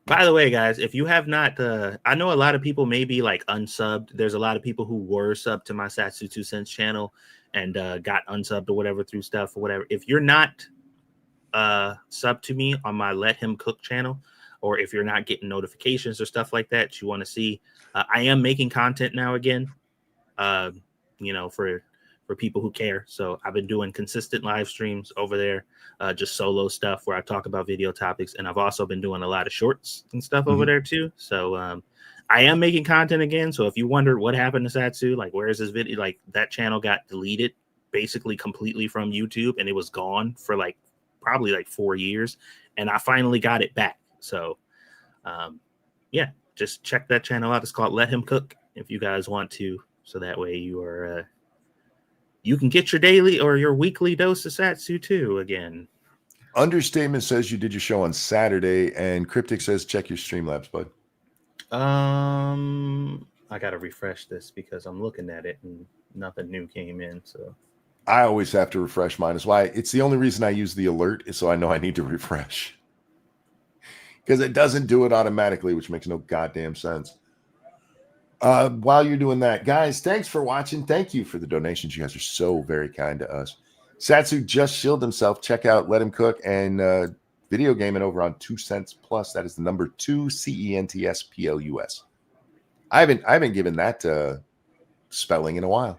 By the way, guys, if you have not, I know a lot of people may be like unsubbed. There's a lot of people who were subbed to my Satsu 2 Cents channel and got unsubbed or whatever through stuff or whatever. If you're not subbed to me on my Let Him Cook channel, or if you're not getting notifications or stuff like that, you want to see, I am making content now again, for people who care. So I've been doing consistent live streams over there, just solo stuff where I talk about video topics. And I've also been doing a lot of shorts and stuff over there too. So I am making content again. So if you wondered what happened to Satsu, like where is this video, like that channel got deleted basically completely from YouTube and it was gone for like probably like 4 years. And I finally got it back. So just check that channel out. It's called Let Him Cook if you guys want to so that way you are you can get your daily or your weekly dose of Satsu too again. Understatement says you did your show on Saturday, and Cryptic says check your Streamlabs, bud. I gotta refresh this because I'm looking at it and nothing new came in. So I always have to refresh mine. Is why it's the only reason I use the alert is so I know I need to refresh, because it doesn't do it automatically, which makes no goddamn sense. While you're doing that, guys, thanks for watching. Thank you for the donations. You guys are so very kind to us. Satsu just shielded himself. Check out Let Him Cook and video gaming over on 2 Cents Plus. That is the number 2 CENTSPLUS. I haven't given that spelling in a while.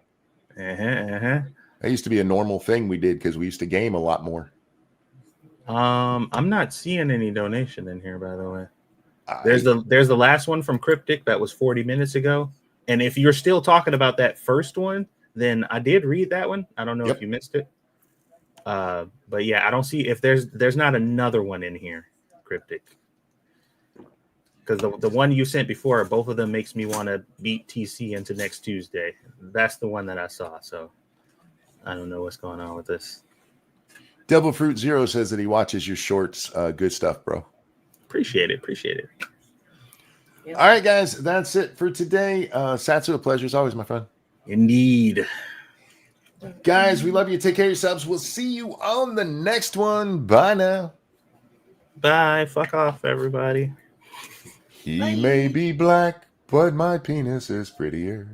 That used to be a normal thing we did because we used to game a lot more. I'm not seeing any donation in here, by the way. There's the last one from Cryptic that was 40 minutes ago. And if you're still talking about that first one, then I did read that one. I don't know if you missed it. But yeah, I don't see if there's not another one in here, Cryptic. Because the one you sent before, both of them makes me want to beat TC into next Tuesday. That's the one that I saw. So I don't know what's going on with this. Devil Fruit Zero says that he watches your shorts. Good stuff, bro. Appreciate it. Yep. All right, guys, that's it for today. Satsu, a pleasure as always, my friend. Indeed. Guys, we love you. Take care of yourselves. We'll see you on the next one. Bye now. Bye. Fuck off, everybody. He may be black, but my penis is prettier.